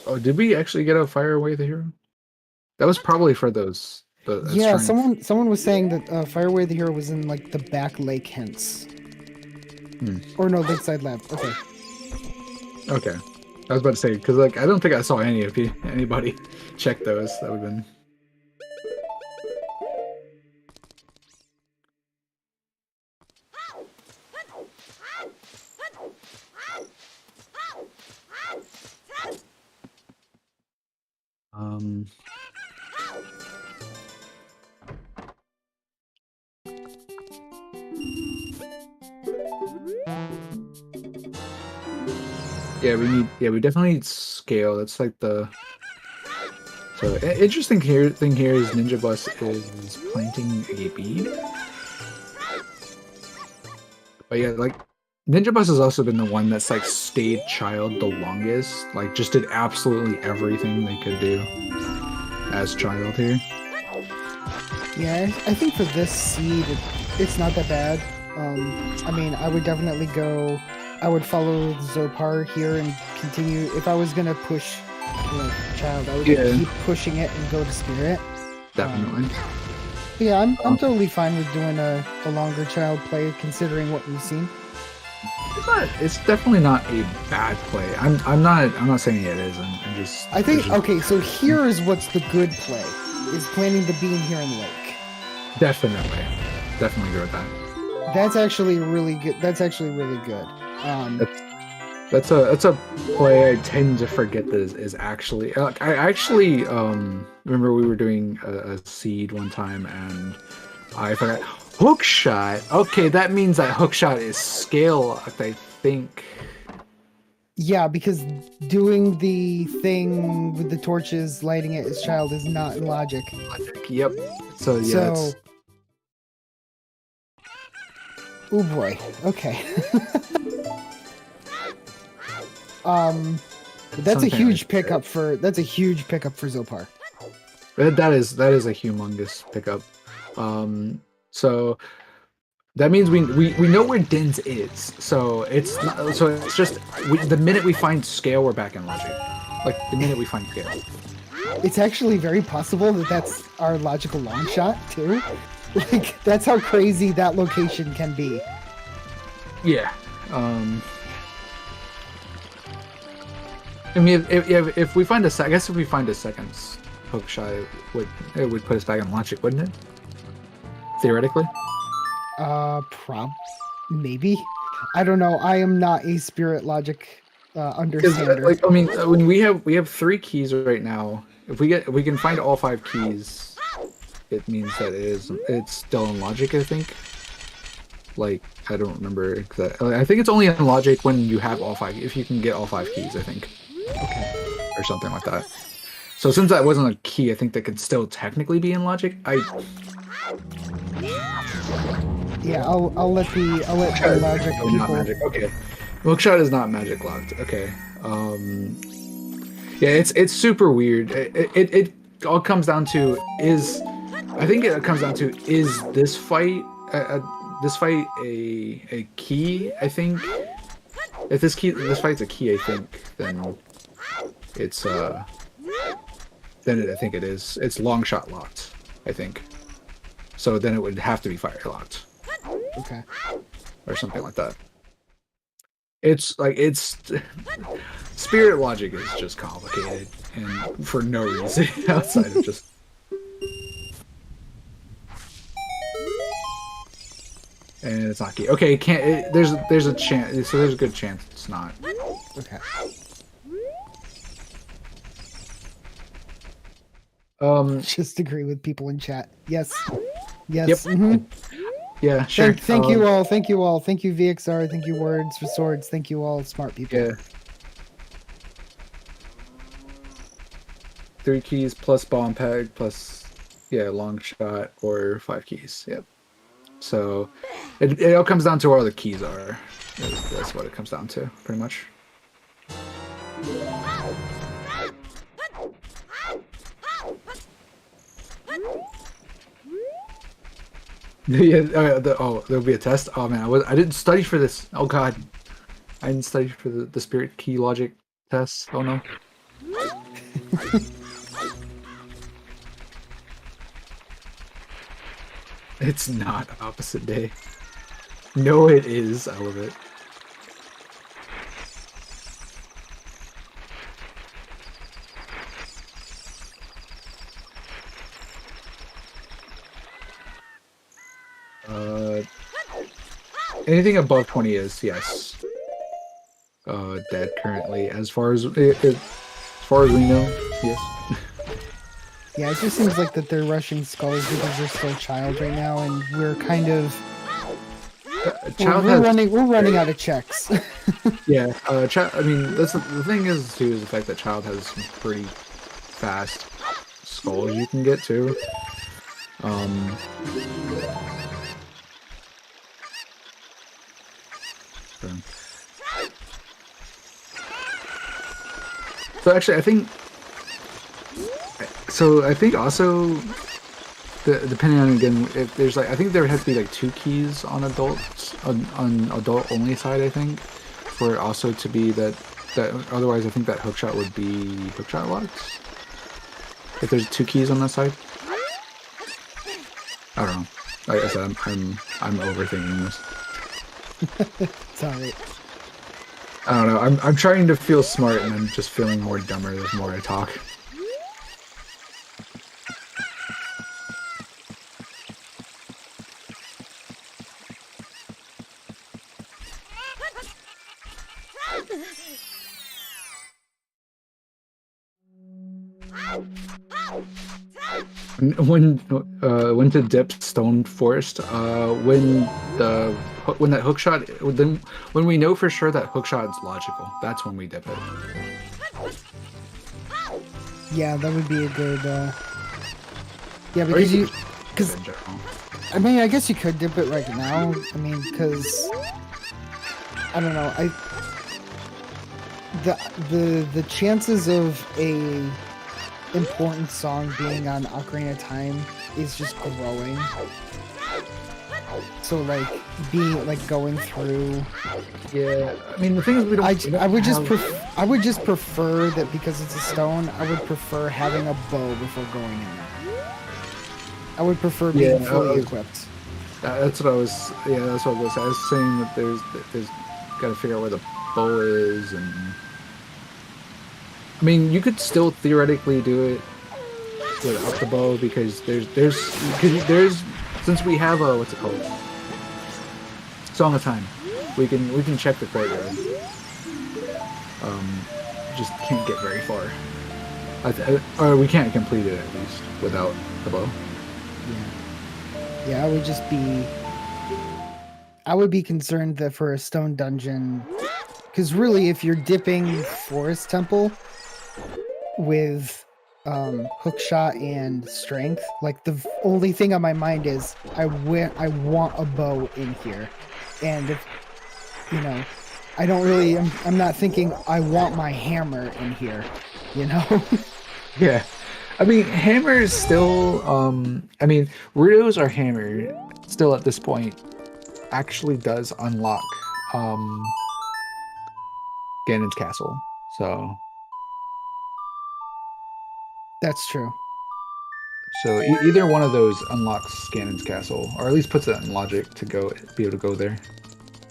Oh, did we actually get a Fire Away the Hero? That was probably for those. Yeah, someone was saying that Fire Away the Hero was in like the back lake hence. Or no, Lakeside Lab. Okay. Okay. I was about to say, because like I don't think I saw anybody check those. That would have been. We definitely need scale. That's like the. So interesting thing here is Ninja Bus is planting a bead. But yeah, like Ninja Bus has also been the one that's like stayed child the longest. Like just did absolutely everything they could do as child here. Yeah, I think for this seed, it's not that bad. I mean, I would definitely go. I would follow Zopar here and continue. If I was gonna push, child, I would keep pushing it and go to spirit. Definitely. Yeah, I'm totally fine with doing a longer child play, considering what we've seen. It's definitely not a bad play. I'm not saying it isn't. I think okay. So here is what's the good play: is planting the bean here in the lake. Definitely agree with that. That's actually really good. That's a play I tend to forget that is actually. I actually remember we were doing a seed one time and I forgot hook shot. Okay, that means that hook shot is scale. I think Yeah, because doing the thing with the torches, lighting it as child is not in logic. Yep. So yeah, So, oh boy. Okay. That's a something huge like pickup for Zopar. that is a humongous pickup. So that means we know where Din's is. So it's not, so it's just the minute we find scale, we're back in logic. Like the minute we find scale. It's actually very possible that that's our logical long shot too. Like that's how crazy that location can be. Yeah. I mean, if we find I guess if we find a second hook shot, it would put us back in logic, wouldn't it? Theoretically. Maybe. I don't know. I am not a spirit logic understander. Like, I mean, when we have 3 keys right now. If we can find all 5 keys, it means that it's still in logic, I think. Like, I don't remember exactly. I think it's only in logic when you have all 5. If you can get all 5 keys, I think. Okay. Or something like that. So since that wasn't a key, I think that could still technically be in logic. Yeah, I'll let the logic people. Not magic. Okay. Milkshot is not magic locked. Okay. Yeah, it's super weird. It all comes down to is this fight a key? I think if this fight's a key, I think then it's I think it is. It's long shot locked, I think. So then it would have to be fire locked. Okay. Or something like that. It's spirit logic is just complicated and for no reason outside of just and it's not key. Okay, there's a chance, so there's a good chance it's not. Okay. Just agree with people in chat. Yes. Yes. Yep. Mm-hmm. Yeah, sure. Thank you all. Thank you all. Thank you, VXR. Thank you, Words for Swords. Thank you all, smart people. Yeah. 3 keys plus bomb peg plus long shot or 5 keys. Yep. So it all comes down to where all the keys are. That's what it comes down to, pretty much. Yeah. There'll be a test. Oh man, I didn't study for this. Oh god, I didn't study for the spirit key logic test. Oh no. It's not opposite day. No, it is. I love it. Anything above 20 is yes. Dead currently, as far as we know, yes. Yeah, it just seems like that they're rushing skulls because they're still child right now, and we're kind of we're running out of checks. Yeah, I mean, that's the thing is too is the fact that child has some pretty fast skulls you can get to. So actually, I think also depending on again if there's I think there has to be 2 keys on adults on adult only side, I think, for it also to be that otherwise I think that hookshot would be hookshot locked if there's 2 keys on that side. I don't know. Like I said, I'm overthinking this. Sorry. I don't know. I'm trying to feel smart, and I'm just feeling more dumber the more I talk. when to dip Stone Forest, when that hook shot, then when we know for sure that hook shot is logical, that's when we dip it. Yeah, that would be a good. Yeah, because I mean, I guess you could dip it right now. I mean, because I don't know. The chances of a important song being on Ocarina of Time is just growing. So like going through. Yeah, I mean the thing is we don't. I would just prefer that because it's a stone. I would prefer having a bow before going in there. I would prefer being fully equipped. That's what I was. Yeah, that's what I was. I was saying that there's got to figure out where the bow is, and I mean you could still theoretically do it without the bow because there's since we have a what's it called, Song of Time, we can check the graveyard. Just can't get very far. Or we can't complete it at least without the bow. Yeah, I would be concerned that for a stone dungeon, because really, if you're dipping Forest Temple with hookshot and strength, like the only thing on my mind is I want a bow in here, and if I don't really, I'm not thinking I want my hammer in here, Yeah. I mean, hammer is still, I mean, Rudo's our hammer still at this point actually does unlock, Ganon's castle. So That's true. Either one of those unlocks Ganon's castle, or at least puts it in logic to be able to go there,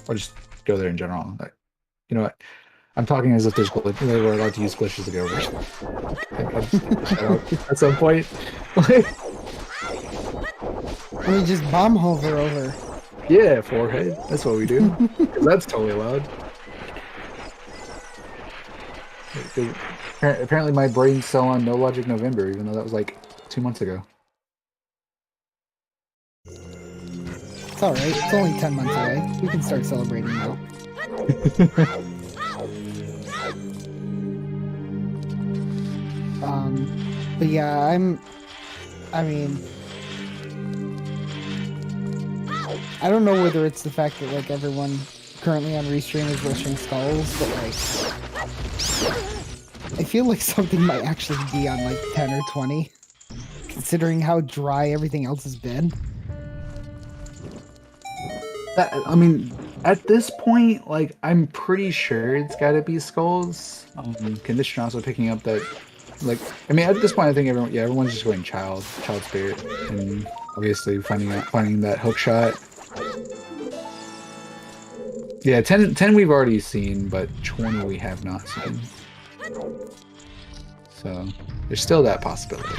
or just go there in general. Like, you know what? I'm talking as if we're allowed to use glitches to go over. At some point. I mean, just bomb hover over. Yeah, forehead. That's what we do. That's totally allowed. Apparently my brain's still on No Logic November, even though that was like 2 months ago. It's alright. It's only 10 months away. We can start celebrating now. But yeah, I mean, I don't know whether it's the fact that like everyone currently on Restream is rushing skulls, but like I feel like something might actually be on like 10 or 20, considering how dry everything else has been. I mean, at this point, like, I'm pretty sure it's gotta be skulls. Condition also picking up that, like, I mean, at this point, I think everyone's just going child spirit, and obviously finding that hook shot. Yeah, 10 we've already seen, but 20 we have not seen. So there's still that possibility.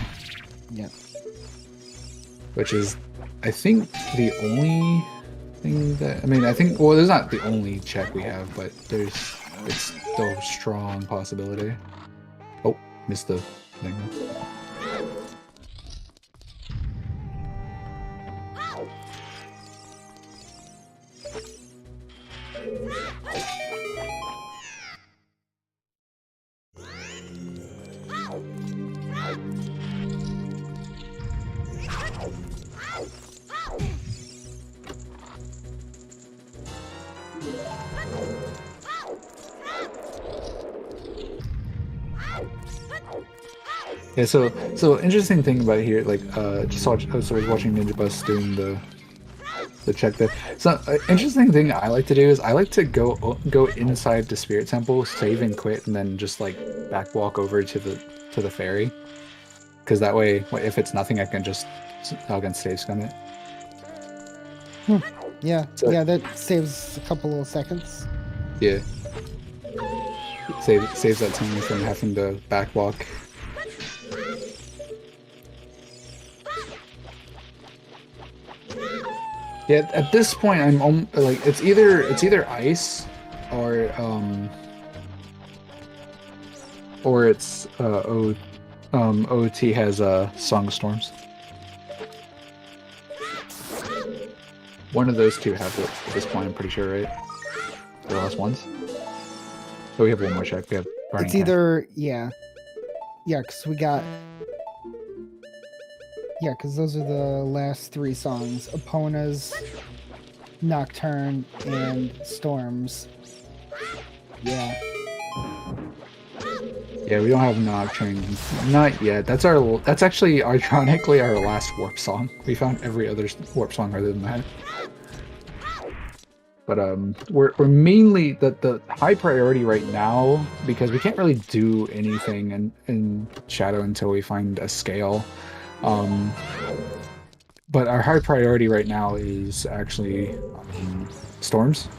Yeah. Which is, I think, the only thing that, I mean, well, there's not the only check we have, but it's still a strong possibility. Oh, missed the thing. Yeah, so interesting thing about here, like, I was watching Ninja Bus doing the check there. So, interesting thing I like to do is I like to go inside the Spirit Temple, save and quit, and then just like back walk over to the ferry, because that way, if it's nothing, I can save stun it. Yeah, yeah, that saves a couple little seconds. Yeah, saves that time from having to back walk. Yeah, at this point, I'm like it's either ice, or it's OoT has Song of Storms. One of those two have it at this point, I'm pretty sure, right? The last ones? So we have one more check. We have Burning It's Cat. either because we got because those are the last 3 songs: Epona's, Nocturne, and Storms. Yeah. Yeah, we don't have Nocturne. Not yet. That's actually ironically our last warp song. We found every other warp song other than that. But we're mainly the high priority right now, because we can't really do anything in Shadow until we find a scale. But our high priority right now is actually Storms,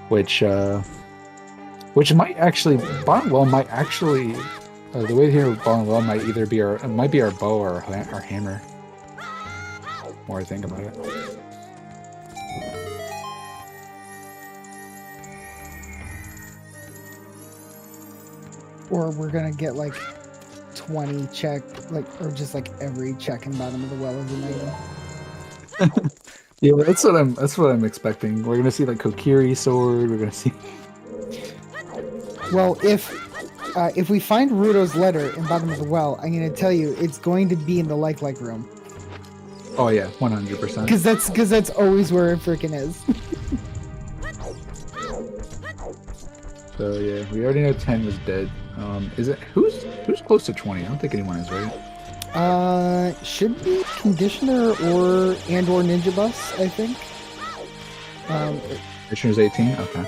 which might actually Bottom Well might actually the way here Bottom Well might either be our bow or our hammer. The more I think about it. Or we're gonna get like 20 check, or just like every check in Bottom of the Well is an item. Yeah, that's what I'm expecting. We're gonna see like Kokiri sword. We're gonna see. Well, if we find Rudo's letter in Bottom of the Well, I'm gonna tell you it's going to be in the like room. Oh yeah, 100%. Because that's always where it freaking is. So yeah, we already know 10 was dead. Is it who's close to 20? I don't think anyone is, right? Should be Conditioner or Ninja Bus, I think. Conditioner's 18. Okay.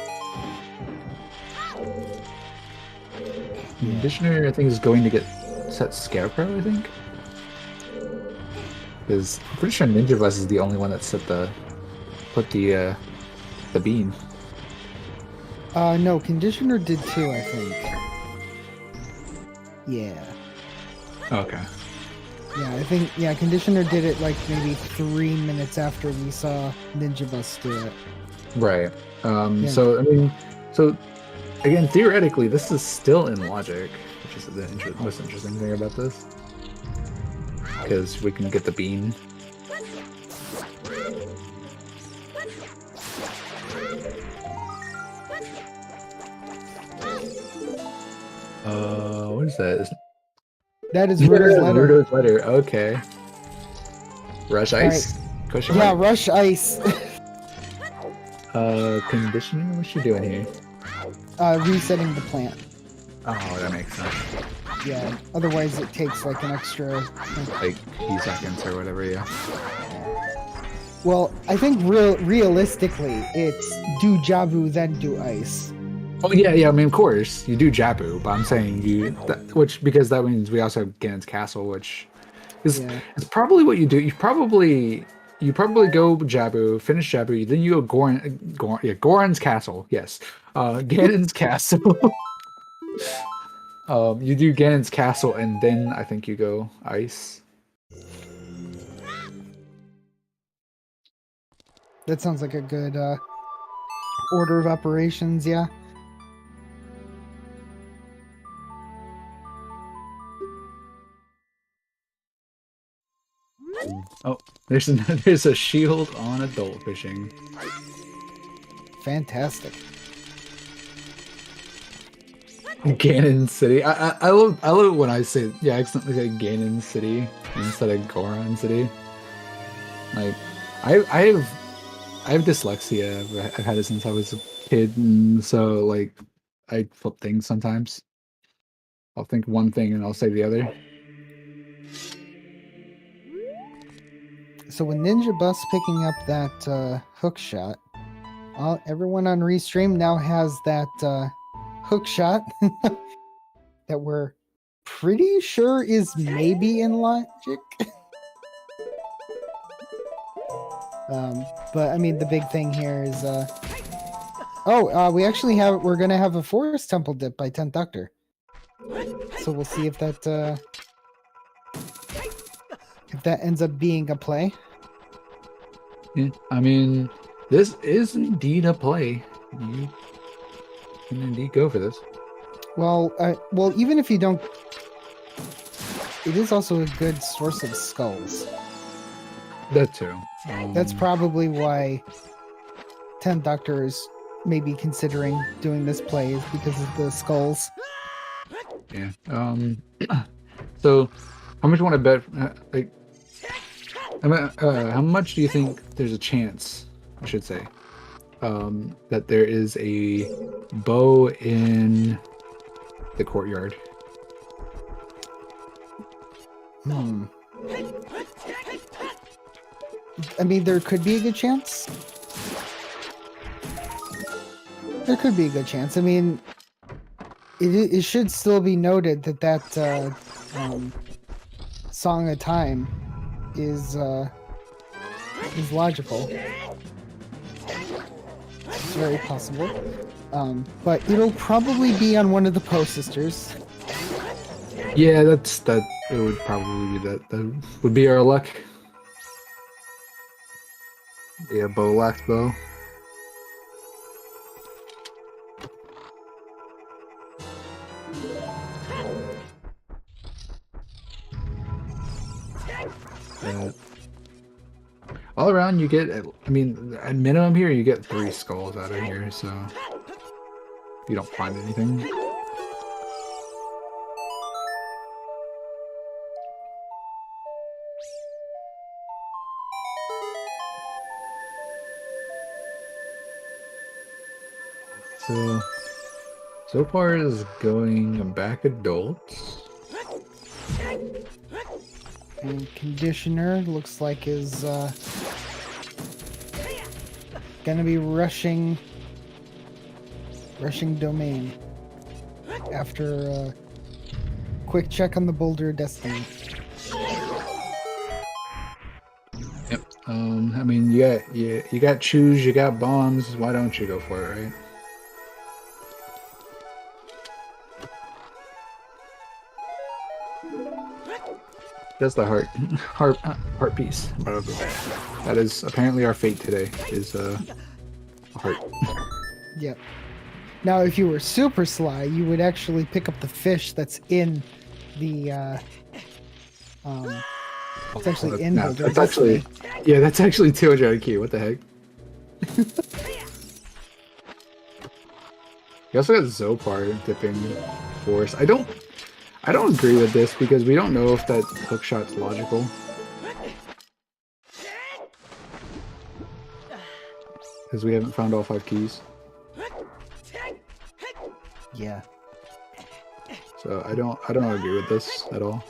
Conditioner, I think, is going to get set Scarecrow. I think, because I'm pretty sure Ninja Bus is the only one that put the bean. No, Conditioner did too, I think. Yeah. Okay. Yeah, I think, Conditioner did it like maybe 3 minutes after we saw Ninja Bus do it. Right. Yeah. So, I mean, again, theoretically, this is still in logic, which is the most interesting thing about this. Because we can get the bean. What is that? That is Rudo's letter. Rudo's letter, okay. Rush Ice? Right. Yeah, Rush Ice. Conditioner? What's she doing here? Resetting the plant. Oh, that makes sense. Yeah, otherwise it takes like an extra... Like, few seconds or whatever, yeah. Well, I think realistically, it's do Jabu, then do Ice. Oh yeah, I mean, of course, you do Jabu, but I'm saying because that means we also have Ganon's Castle, which is it's probably what you do. You probably go Jabu, finish Jabu, then you go Goron's Castle, yes. Ganon's Castle. You do Ganon's Castle, and then I think you go Ice. That sounds like a good order of operations, yeah. Oh, there's a shield on adult fishing. Fantastic. Ganon City. I love when I say I accidentally say Ganon City instead of Goron City. Like I have dyslexia. I've had it since I was a kid, and so like I flip things sometimes. I'll think one thing and I'll say the other. So with Ninja Bus picking up that hook shot, everyone on Restream now has that hook shot that we're pretty sure is maybe in logic. But I mean, the big thing here is we're gonna have a Forest Temple dip by 10th Doctor. So we'll see if that ends up being a play. Yeah, I mean, this is indeed a play. You can indeed go for this. Well, even if you don't, it is also a good source of skulls. That too. That's probably why 10th Doctor is maybe considering doing this play, is because of the skulls. Yeah. So, how much you want to bet? Like, how much do you think there's a chance, I should say, that there is a bow in the courtyard? I mean, there could be a good chance. There could be a good chance. I mean, it should still be noted that Song of Time is logical. It's very possible. But it'll probably be on one of the Poe sisters. Yeah, that. It would probably be that. That would be our luck. Yeah, bow, last bow. All around, you get, I mean, at minimum here, you get 3 skulls out of here, so if you don't find anything. So far is going back adults. And Conditioner looks like is gonna be rushing domain after a quick check on the Boulder of Destiny. Yep. I mean, you got choose, you got bombs. Why don't you go for it, right? That's the heart piece. That is apparently our fate today. Is a heart. Yep. Now, if you were super sly, you would actually pick up the fish that's in the. It's actually in No, Boulder. that's actually, yeah, that's actually 200 IQ. What the heck? You also got Zopar dipping force. I don't agree with this because we don't know if that hook shot's logical. Because we haven't found all 5 keys. Yeah. So I don't agree with this at all.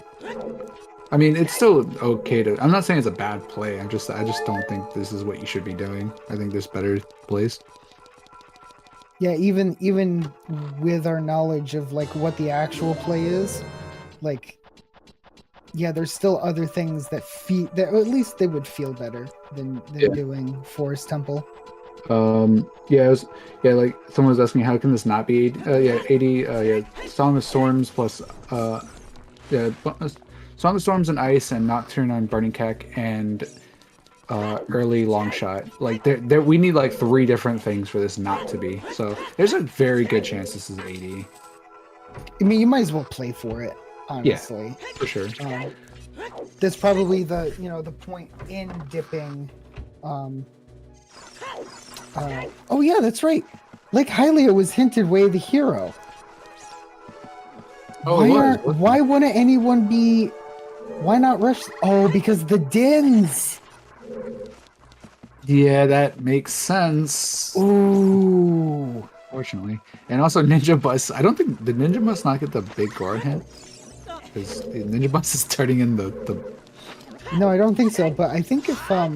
I mean, it's still okay to. I'm not saying it's a bad play. I just don't think this is what you should be doing. I think there's better plays. Yeah, even with our knowledge of like what the actual play is, like, yeah, there's still other things that that at least they would feel better than doing Forest Temple. Yeah, like someone was asking, how can this not be 80? Song of Storms plus Song of Storms and Ice and Nocturne on Burning Keck and early long shot. Like there we need like 3 different things for this not to be. So there's a very good chance this is 80. I mean, you might as well play for it, honestly. Yeah, for sure. That's probably the the point in dipping. Oh yeah, that's right. Like Hylia was hinted way the hero. Why wouldn't anyone be? Why not rush? Oh, because the dins. Yeah, that makes sense. Ooh. Fortunately. And also Ninja Bus. I don't think the Ninja Bus not get the big guard hit. Because the Ninja Bus is turning in the. No, I don't think so. But I think if I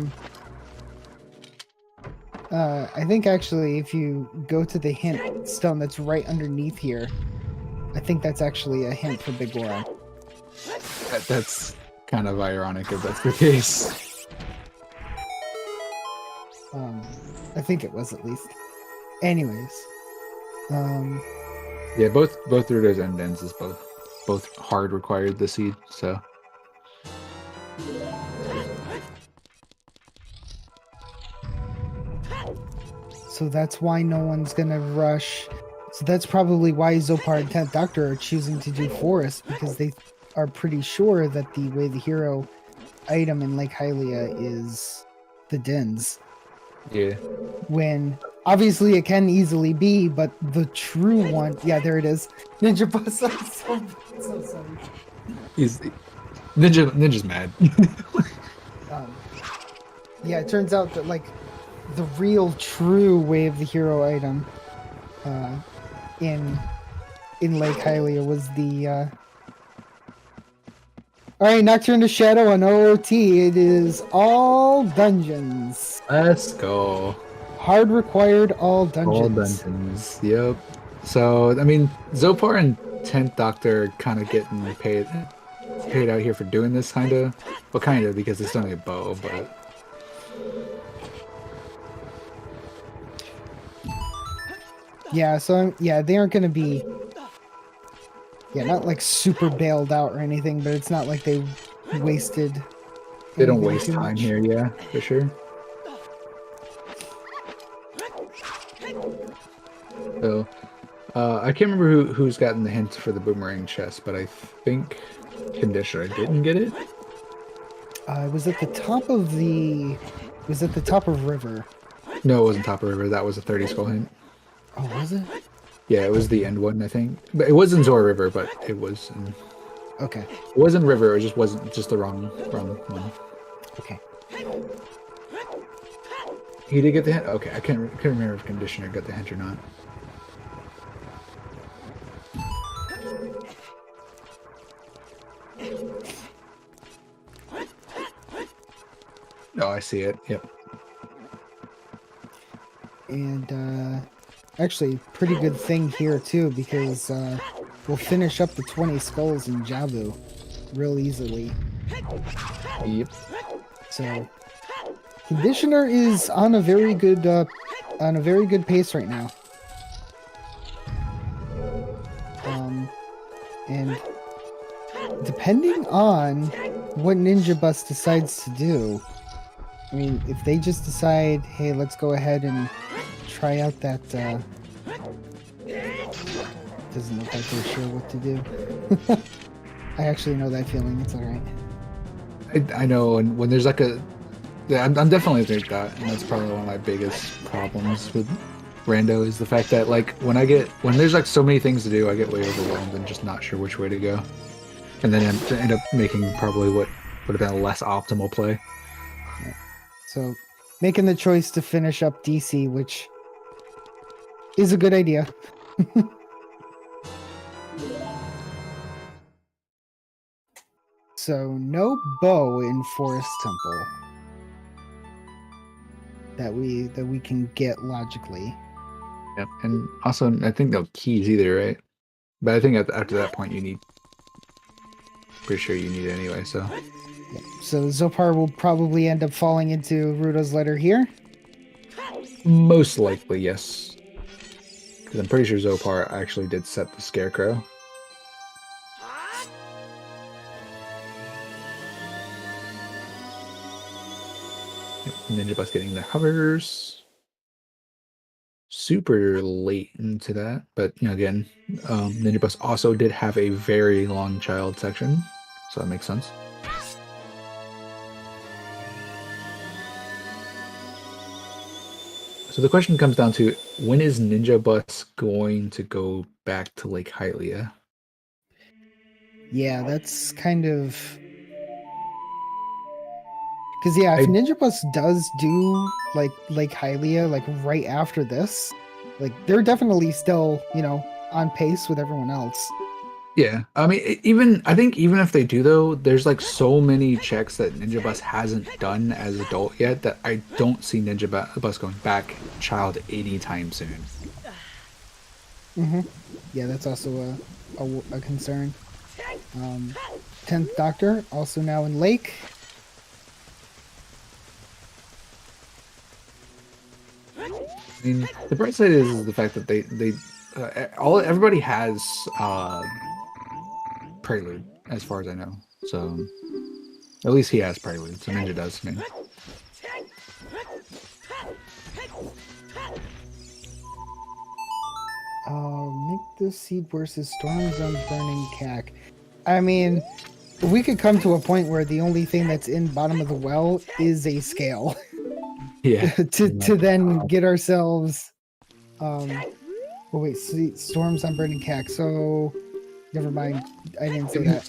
think actually if you go to the hint stone that's right underneath here, I think that's actually a hint for Big Goron. That's kind of ironic if that's the case. I think it was at least. Anyways. Yeah, both Rudos and Dens is both hard required the seed, so. So that's why no one's gonna rush. So that's probably why Zopar and 10th Doctor are choosing to do Forest, because they are pretty sure that the way the hero item in Lake Hylia is the dins. Yeah. When obviously it can easily be, but the true one, yeah, there it is. Ninja Bus. I'm so sorry. Ninja's mad. Yeah, it turns out that like the real true way of the hero item in Lake Hylia was the Alright, Nocturne to Shadow on OOT. It is all dungeons. Let's go. Hard required all dungeons. All dungeons. Yep. So I mean, Zopar and 10th Doctor kind of getting paid out here for doing this, kind of. Well, kind of, because it's only a bow, but. Yeah, so they aren't gonna be not like super bailed out or anything, but it's not like they wasted. They don't waste time here, yeah, for sure. So, I can't remember who's gotten the hint for the boomerang chest, but I think Conditioner didn't get it. It was at the top of the. It was at the top of River. No, it wasn't top of River. That was a 30 skull hint. Oh, was it? Yeah, it was the end one, I think. But it was in Zora River, but it was in... Okay. It was in River, it wasn't just the wrong one. Okay. He did get the hint? Okay, I can't remember if Conditioner got the hint or not. Oh, I see it. Yep. And actually, pretty good thing here too, because we'll finish up the 20 skulls in Javu real easily. Yep. So, Conditioner is on a very good pace right now. And depending on what Ninja Bus decides to do, I mean, if they just decide, hey, let's go ahead and try out that, doesn't look like they're sure what to do. I actually know that feeling, it's alright. I know, and when there's like I'm definitely like that, and that's probably one of my biggest problems with Rando is the fact that like when there's like so many things to do, I get way overwhelmed and just not sure which way to go, and then end up making probably what would have been a less optimal play. So, making the choice to finish up DC, which is a good idea. So, no bow in Forest Temple that we can get logically. Yep, and also I think no keys either, right? But I think after that point pretty sure you need it anyway, so. Yep. So Zopar will probably end up falling into Rudo's letter here. Most likely, yes. Because I'm pretty sure Zopar actually did set the Scarecrow. Yep, Ninja Bus getting the hovers. Super late into that, but you know, again, Ninja Bus also did have a very long child section, so that makes sense. So the question comes down to, when is Ninja Bus going to go back to Lake Hylia? Yeah, that's kind of... Because yeah, if Ninja Bus does do like Lake Hylia, like right after this, like they're definitely still, you know, on pace with everyone else. Yeah, I mean, I think even if they do though, there's like so many checks that Ninja Bus hasn't done as adult yet that I don't see Ninja Bus going back child anytime soon. Yeah, that's also a concern. 10th Doctor also now in Lake. I mean, the bright side is the fact that everybody has Prelude, as far as I know. So at least he has Prelude. So Ninja does. Man. Make the Seed versus Storms on Burning Cack. I mean, we could come to a point where the only thing that's in bottom of the well is a scale. Yeah. to then get ourselves. Oh wait, see, storms on burning cack. So never mind. I didn't say that.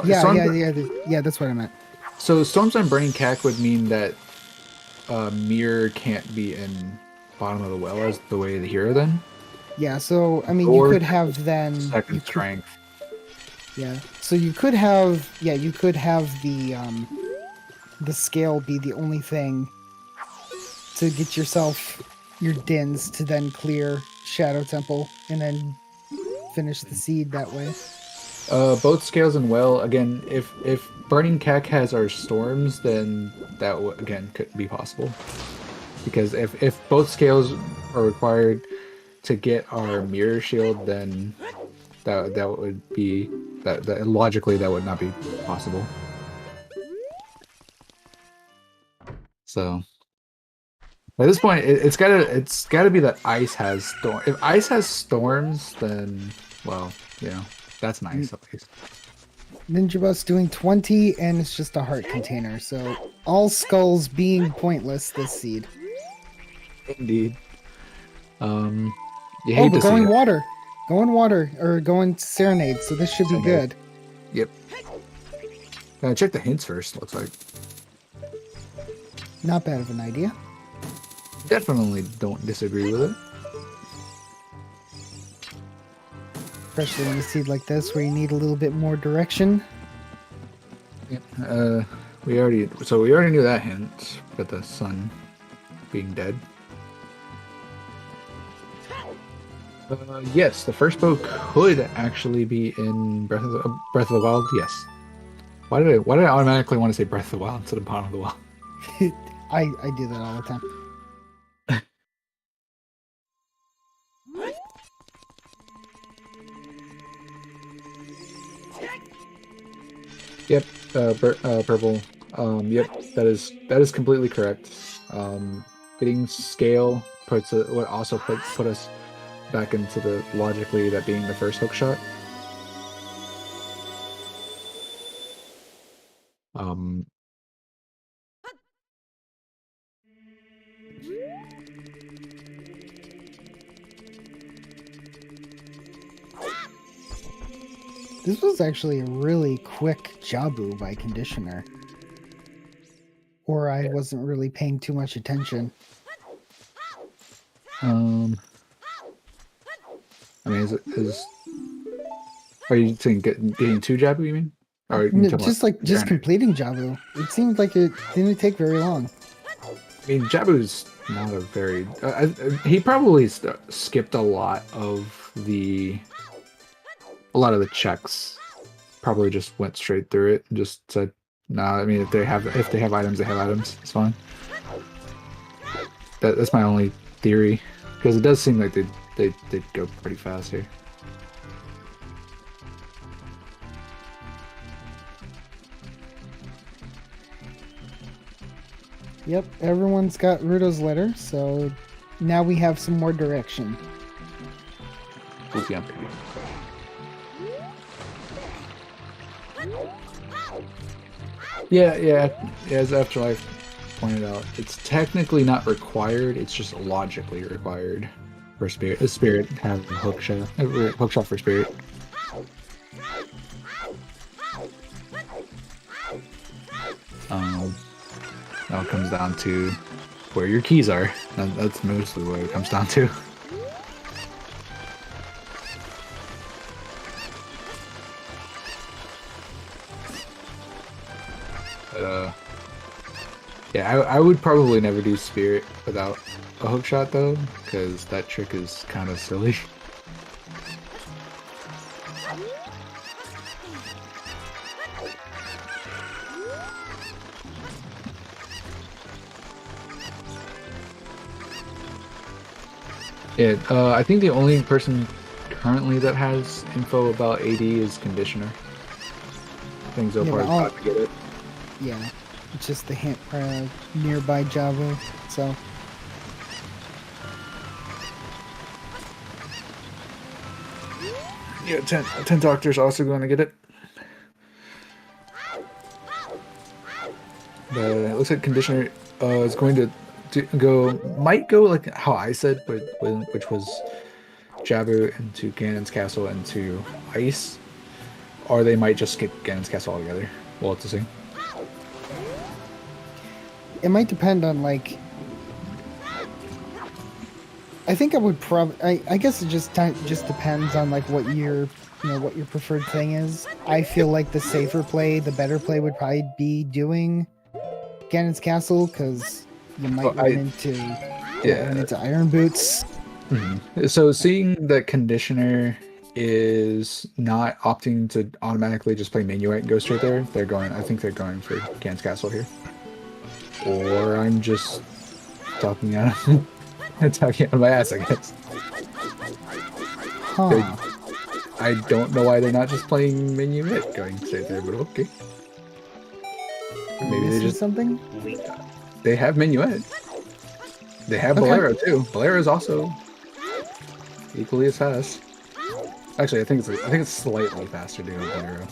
Yeah. That's what I meant. So storms on burning cack would mean that mirror can't be in bottom of the well as the way the hero then. Yeah. So I mean, you Or could have then second strength. Yeah. So you could have the scale be the only thing to get yourself your dins to then clear Shadow Temple and then finish the seed that way. Both scales and well, again, if burning cack has our storms, then that again couldn't be possible. Because if both scales are required to get our mirror shield, then that would be that logically that would not be possible. So at this point, it's gotta be that ice has storm. If ice has storms, then well, you know, that's nice at least. Ninja Bus doing 20, and it's just a heart container. So all skulls being pointless this seed. Indeed. You Oh, hate but to see going it. water, or going serenade. So this should be good. Yep. Check the hints first. Looks like Not bad of an idea. definitely don't disagree with it. Especially in a seed like this where you need a little bit more direction. Yep. We already knew that hint, but the sun being dead. Yes, the first bow could actually be in Breath of the Wild. Yes. Why did I automatically want to say Breath of the Wild instead of Bottom of the Wild? I do that all the time. Yep, purple. Yep, that is completely correct. Getting scale would also put us back into the logically that being the first hook shot. This was actually a really quick Jabu by Conditioner. Or I wasn't really paying too much attention. I mean, are you saying getting two Jabu, you mean? Or you just completing Jabu. It seemed like it didn't take very long. I mean, Jabu's not a very... he probably skipped a lot of the checks. Probably just went straight through it and just said, "Nah." I mean, if they have items, they have items. It's fine. That's my only theory, because it does seem like they go pretty fast here. Yep, everyone's got Ruto's letter, so now we have some more direction. Yeah, baby. Yeah, as Afterlife pointed out, it's technically not required, it's just logically required for Spirit have a hook shot for Spirit. Now it comes down to where your keys are. That's mostly what it comes down to. But, yeah, I would probably never do Spirit without a hook shot though, because that trick is kind of silly. Yeah, I think the only person currently that has info about AD is Conditioner. I think Zopar is about to get it. Yeah, it's just the hint nearby Java, so... Yeah, 10 Doctor's also going to get it. But it looks like Conditioner is going to might go like how I said, which was Jabu into Ganon's castle into ice, or they might just skip Ganon's castle altogether. We'll have to see. It might depend on like. I think I would I guess it just depends on like what your what your preferred thing is. I feel like the safer play, the better play would probably be doing Ganon's castle because you might run into iron boots. Mm-hmm. So seeing that Conditioner is not opting to automatically just play Minuet and go straight there, I think they're going for Ganon's castle here. Or I'm just talking out of my ass, I guess. Huh. I don't know why they're not just playing Minuet going straight there, but okay. Maybe they just something. They have Minuet. They have Bolero too. Bolero is also equally as fast. Actually, I think it's slightly faster to go Bolero.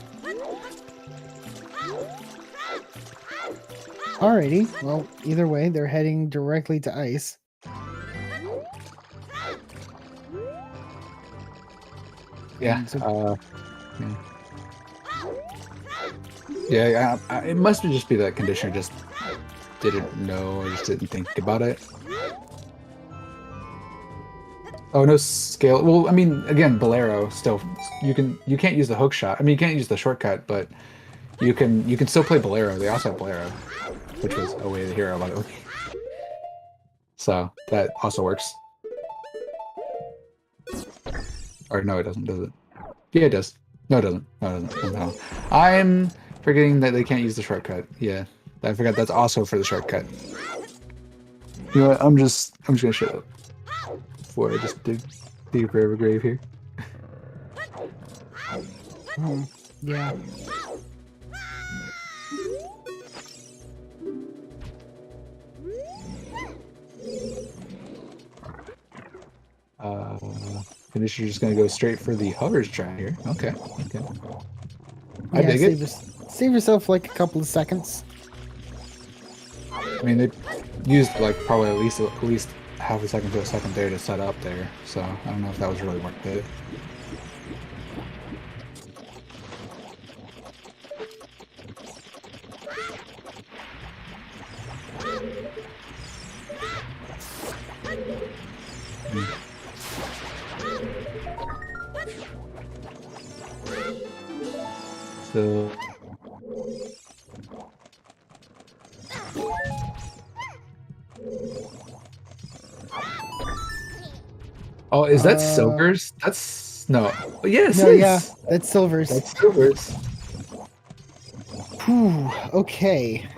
Alrighty. Well, either way, they're heading directly to ice. Yeah. It must just be that Conditioner just didn't know or just didn't think about it. Oh, no scale. Well, I mean, again, Bolero still you can't use the hook shot. I mean, you can't use the shortcut, but you can still play Bolero. They also have Bolero, which was a way to hear about it. So that also works. Or no, it doesn't, does it? Yeah, it does. No, it doesn't. No, it doesn't. No. I'm forgetting that they can't use the shortcut. Yeah, I forgot that's also for the shortcut. You know what? I'm just gonna shut up before I just dig a forever grave here. Yeah. Conditioner's just gonna go straight for the hovers try here. Okay. I Yeah, dig it. Save yourself like a couple of seconds. I mean, they used like probably at least half a second to a second there to set up there, so I don't know if that was really worth it. So oh, is that Silver's? That's no. Yes. No, yeah, that's Silver's. That's Silver's. Whew, okay.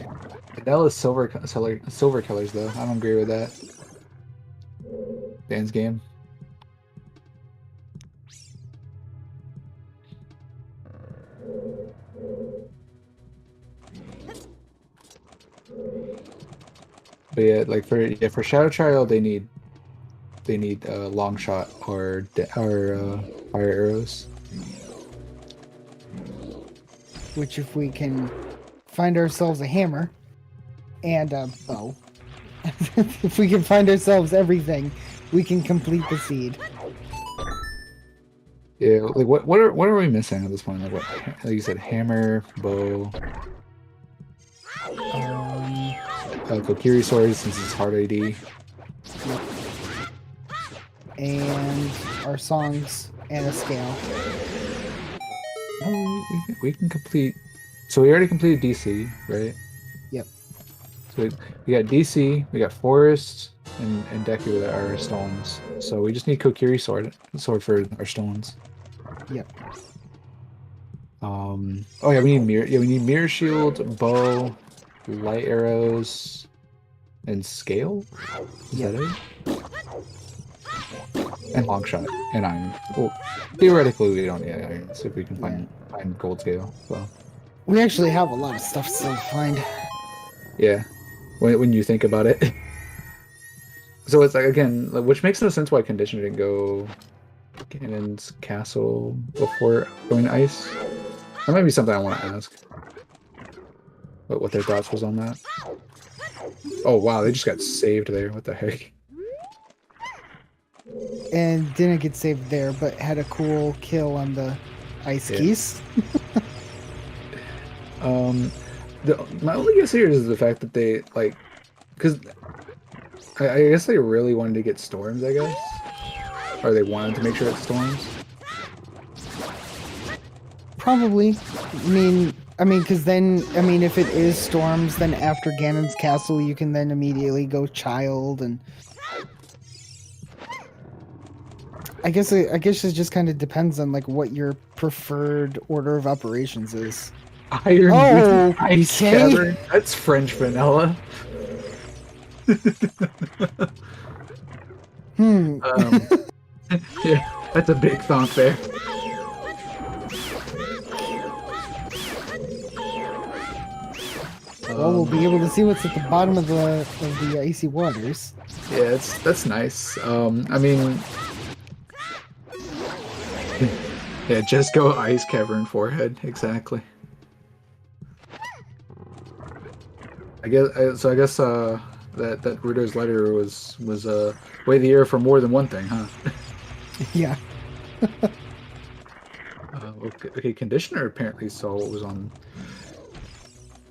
That was silver killers though. I don't agree with that. Dan's game. But yeah, like for Shadow Child, they need long shot or fire arrows. Which, if we can find ourselves a hammer and a bow, if we can find ourselves everything, we can complete the seed. Yeah, like what are we missing at this point? Like like you said, hammer, bow. Kokiri sword since it's hard AD. Yep. And our songs and a scale. We can complete. So we already completed DC, right? Yep. So we got DC, we got Forest, and Deku that are stones. So we just need Kokiri sword for our stones. Yep. Oh yeah, we need mirror. Yeah, we need mirror shield, bow, light arrows, and scale. Is that it? And long shot and iron. Well, theoretically we don't need iron. So if we can find gold scale, well. We actually have a lot of stuff still to find. Yeah, when you think about it. So it's like, again, which makes no sense why Conditioner didn't go Ganon's castle before going to ice. That might be something I want to ask. What their thoughts was on that. Oh wow, they just got saved there. What the heck? And didn't get saved there, but had a cool kill on the ice geese. My only guess here is the fact that they like, because I guess they really wanted to get storms, I guess, or they wanted to make sure it's storms. Probably. Because then, if it is storms, then after Ganon's castle, you can then immediately go child, and I guess it just kind of depends on like what your preferred order of operations is. Iron Ice okay. Cavern. That's French vanilla. Yeah, that's a big thump there. Well, we'll be able to see what's at the bottom of the icy waters. Yeah, that's nice. Yeah, just go ice cavern forehead, exactly. I guess that Rudo's letter was way of the year for more than one thing, huh? Yeah. Okay, Conditioner apparently saw what was on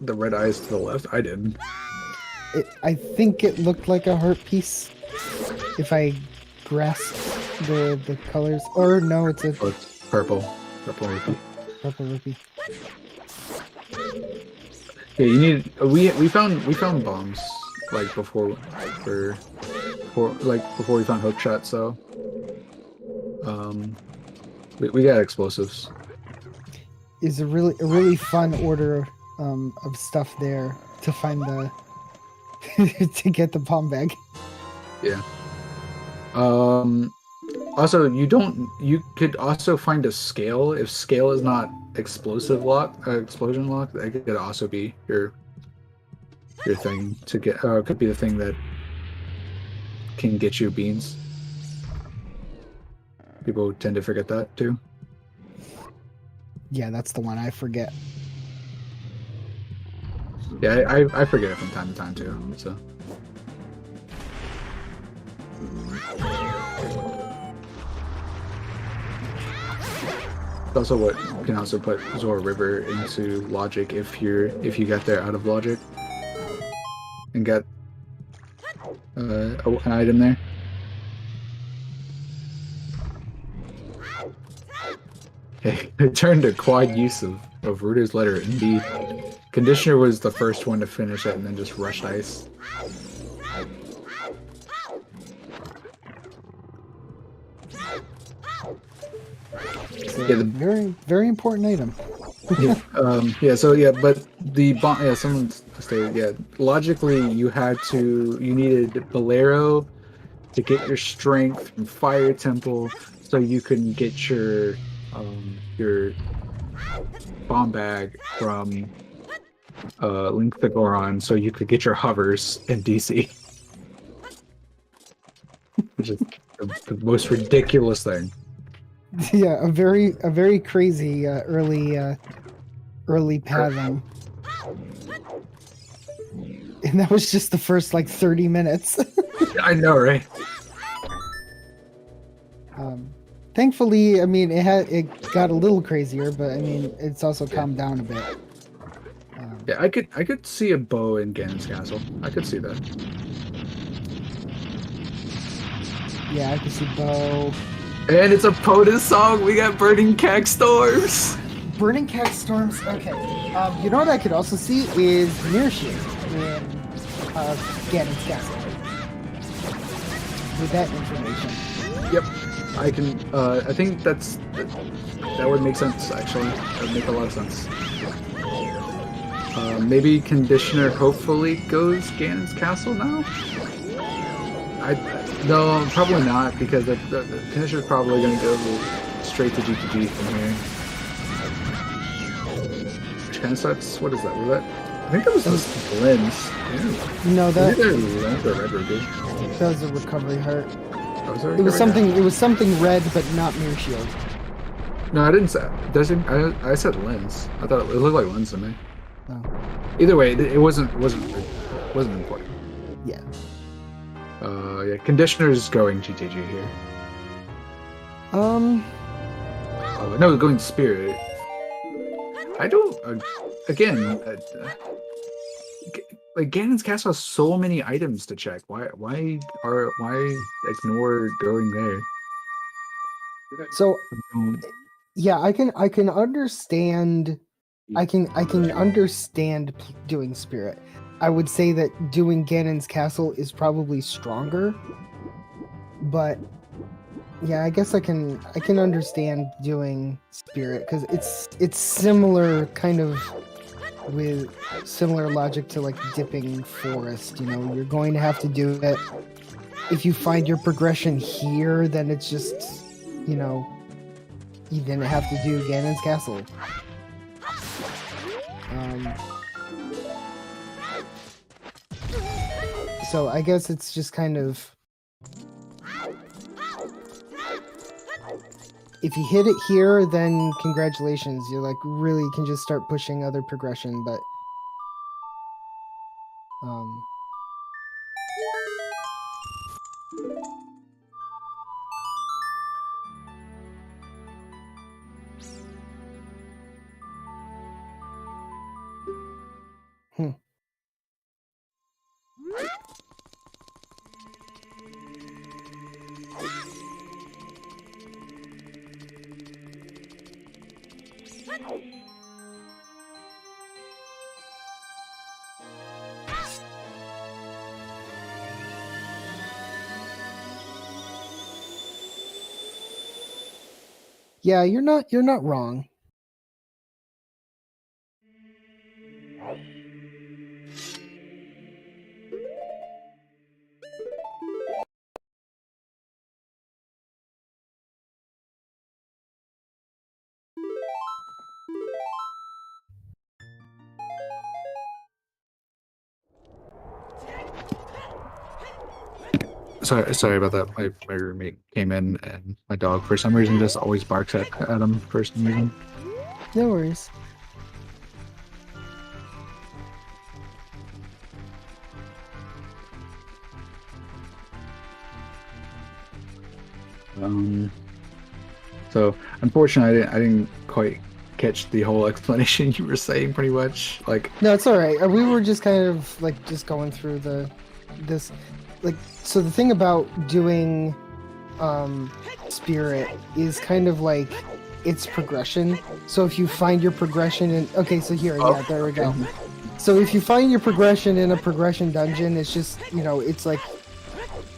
the red eyes to the left. I didn't. I think it looked like a heart piece, if I grasped the colors. Or no, it's a purple rupee. Purple rupee. Yeah, you need. We found bombs like before we found hook shot. So we got explosives. Is a really fun order of stuff there to find the to get the bomb bag. Yeah. Also, you could also find a scale. If scale is not explosion lock, that could also be your thing to get. Could be the thing that can get you beans. People tend to forget that too. Yeah, that's the one I forget. Yeah, I forget it from time to time too. So. Also, what you can also put Zora River into logic if you get there out of logic and get an item there. Okay, it turned a quad use of Ruder's letter. Indeed, Conditioner was the first one to finish it and then just rushed ice. Yeah, very, very important item. But the bomb. Yeah, someone stated. Yeah, logically, you needed Bolero to get your strength from Fire Temple, so you can get your bomb bag from Link the Goron, so you could get your hovers in DC, which is the most ridiculous thing. Yeah, a very crazy early pathing. And that was just the first like 30 minutes. I know, right? Thankfully, it got a little crazier, but it's also calmed down a bit. Yeah, I could see a bow in Ganon's castle. I could see that. Yeah, I could see bow. And it's a POTUS song. We got Burning Cack Storms. Burning Cack Storms. Okay. You know what I could also see is Mirror Shield in Ganon's castle. With that information. Yep. I can. I think that would make sense. Actually, that would make a lot of sense. Maybe Conditioner hopefully goes Ganon's castle now. No, probably not, because the Conditioner's probably going to go straight to GTG from here. Which kind of sucks. What is that? Was that? I think that was just lens. Yeah. No, that. Lens or red ruby. That was a recovery heart. Oh, it was something. It was something red, but not Mirror Shield. No, I didn't say. I said lens. I thought it looked like lens to me. Oh. Either way, it wasn't important. Yeah. Yeah, Conditioner's going GTG here. Oh, no, going Spirit. I don't. Again, like Ganon's Castle has so many items to check. Why ignore going there? So yeah, I can understand. I can understand doing Spirit. I would say that doing Ganon's Castle is probably stronger, but yeah, I guess I can understand doing Spirit because it's similar kind of with similar logic to like dipping Forest. You know, you're going to have to do it. If you find your progression here, then it's just, you know, you didn't have to do Ganon's Castle. So I guess it's just kind of, if you hit it here, then congratulations, you like really can just start pushing other progression, but yeah, you're not wrong. Sorry about that. My roommate came in, and my dog, for some reason, just always barks at him for some reason. No worries. So unfortunately, I didn't quite catch the whole explanation you were saying. Pretty much, like, No, it's all right. We were just kind of like just going through this, like, so the thing about doing Spirit is kind of like its progression. So if you find your progression in, okay, so here, yeah, there we go. So if you find your progression in a progression dungeon, it's just, you know, it's like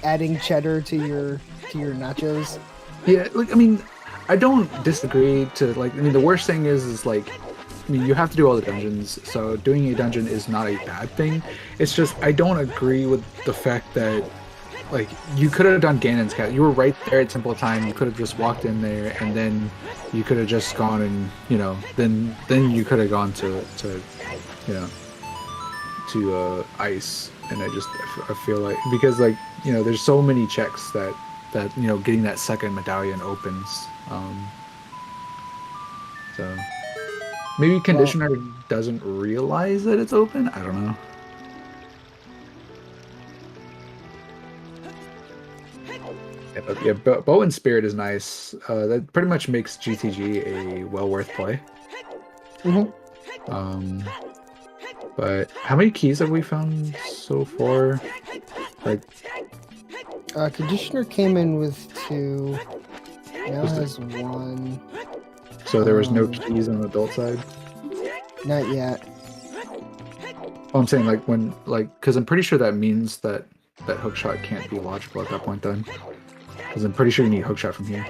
adding cheddar to your nachos. yeah, like, I mean, I don't disagree to, like, I mean, the worst thing is like, I mean, you have to do all the dungeons, so doing a dungeon is not a bad thing. It's just, I don't agree with the fact that, like, you could have done Ganon's Castle. You were right there at Temple of Time. You could have just walked in there, and then you could have just gone and, you know, then you could have gone to you know, to Ice. And I feel like, because, like, you know, there's so many checks that you know, getting that second medallion opens. So maybe Conditioner doesn't realize that it's open. I don't know. Yeah, Bow and Spirit is nice. That pretty much makes GTG a well worth play. But how many keys have we found so far? Like, Conditioner came in with 2. Now has 1. So there was no keys on the adult side? Not yet. Oh, I'm saying, like, when, like, because I'm pretty sure that means that hookshot can't be logical at that point then. Because I'm pretty sure you need hookshot from here.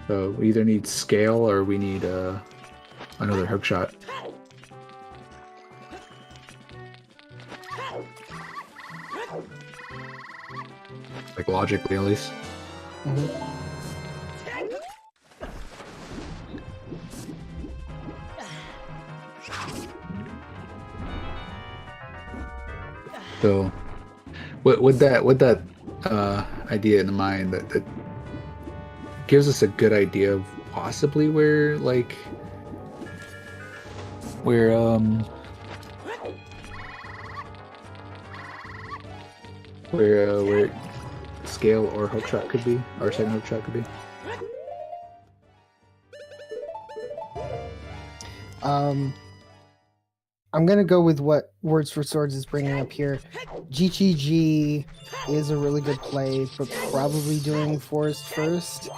So we either need scale or we need another hookshot. Like, logically, at least. So, with that idea in mind, that gives us a good idea of possibly where where scale or hookshot could be, or second hookshot could be. I'm gonna go with what Words for Swords is bringing up here. GTG is a really good play, but probably doing Forest first.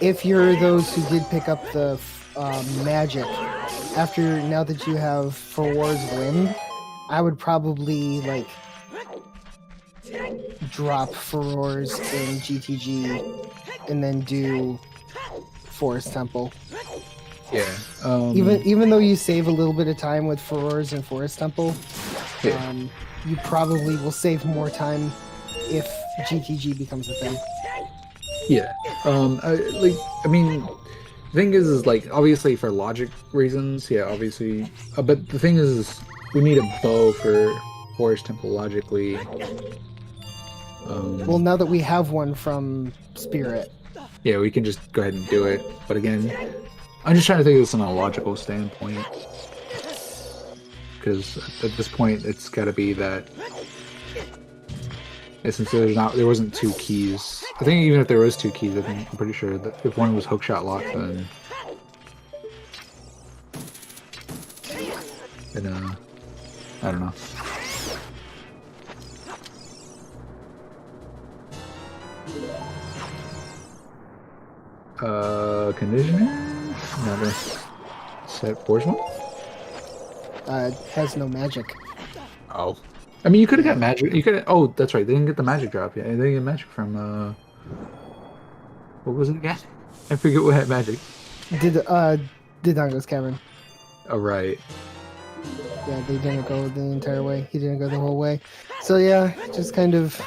If you're those who did pick up the magic, now that you have Furor's Wind, I would probably like drop Furor's in GTG and then do Forest Temple. Yeah. Even though you save a little bit of time with Furor's and Forest Temple, Yeah. you probably will save more time if GTG becomes a thing. Yeah. I mean, the thing is like, obviously for logic reasons, yeah, obviously. But the thing is, we need a bow for Forest Temple logically. Well, now that we have one from Spirit. Yeah, we can just go ahead and do it. But again, I'm just trying to think of this from a logical standpoint. Because at this point, it's got to be that. And since there wasn't two keys. I think even if there was two keys, I'm pretty sure that if one was hookshot locked, then I don't know. Conditioner? Never set force one? Has no magic. Oh. I mean, you could have got magic. You could. Oh, that's right. They didn't get the magic drop yet. They didn't get magic from. What was it again? I forget what had magic. Dodongo's Cavern. Oh, right. Yeah, they didn't go the entire way. He didn't go the whole way. So yeah, just kind of.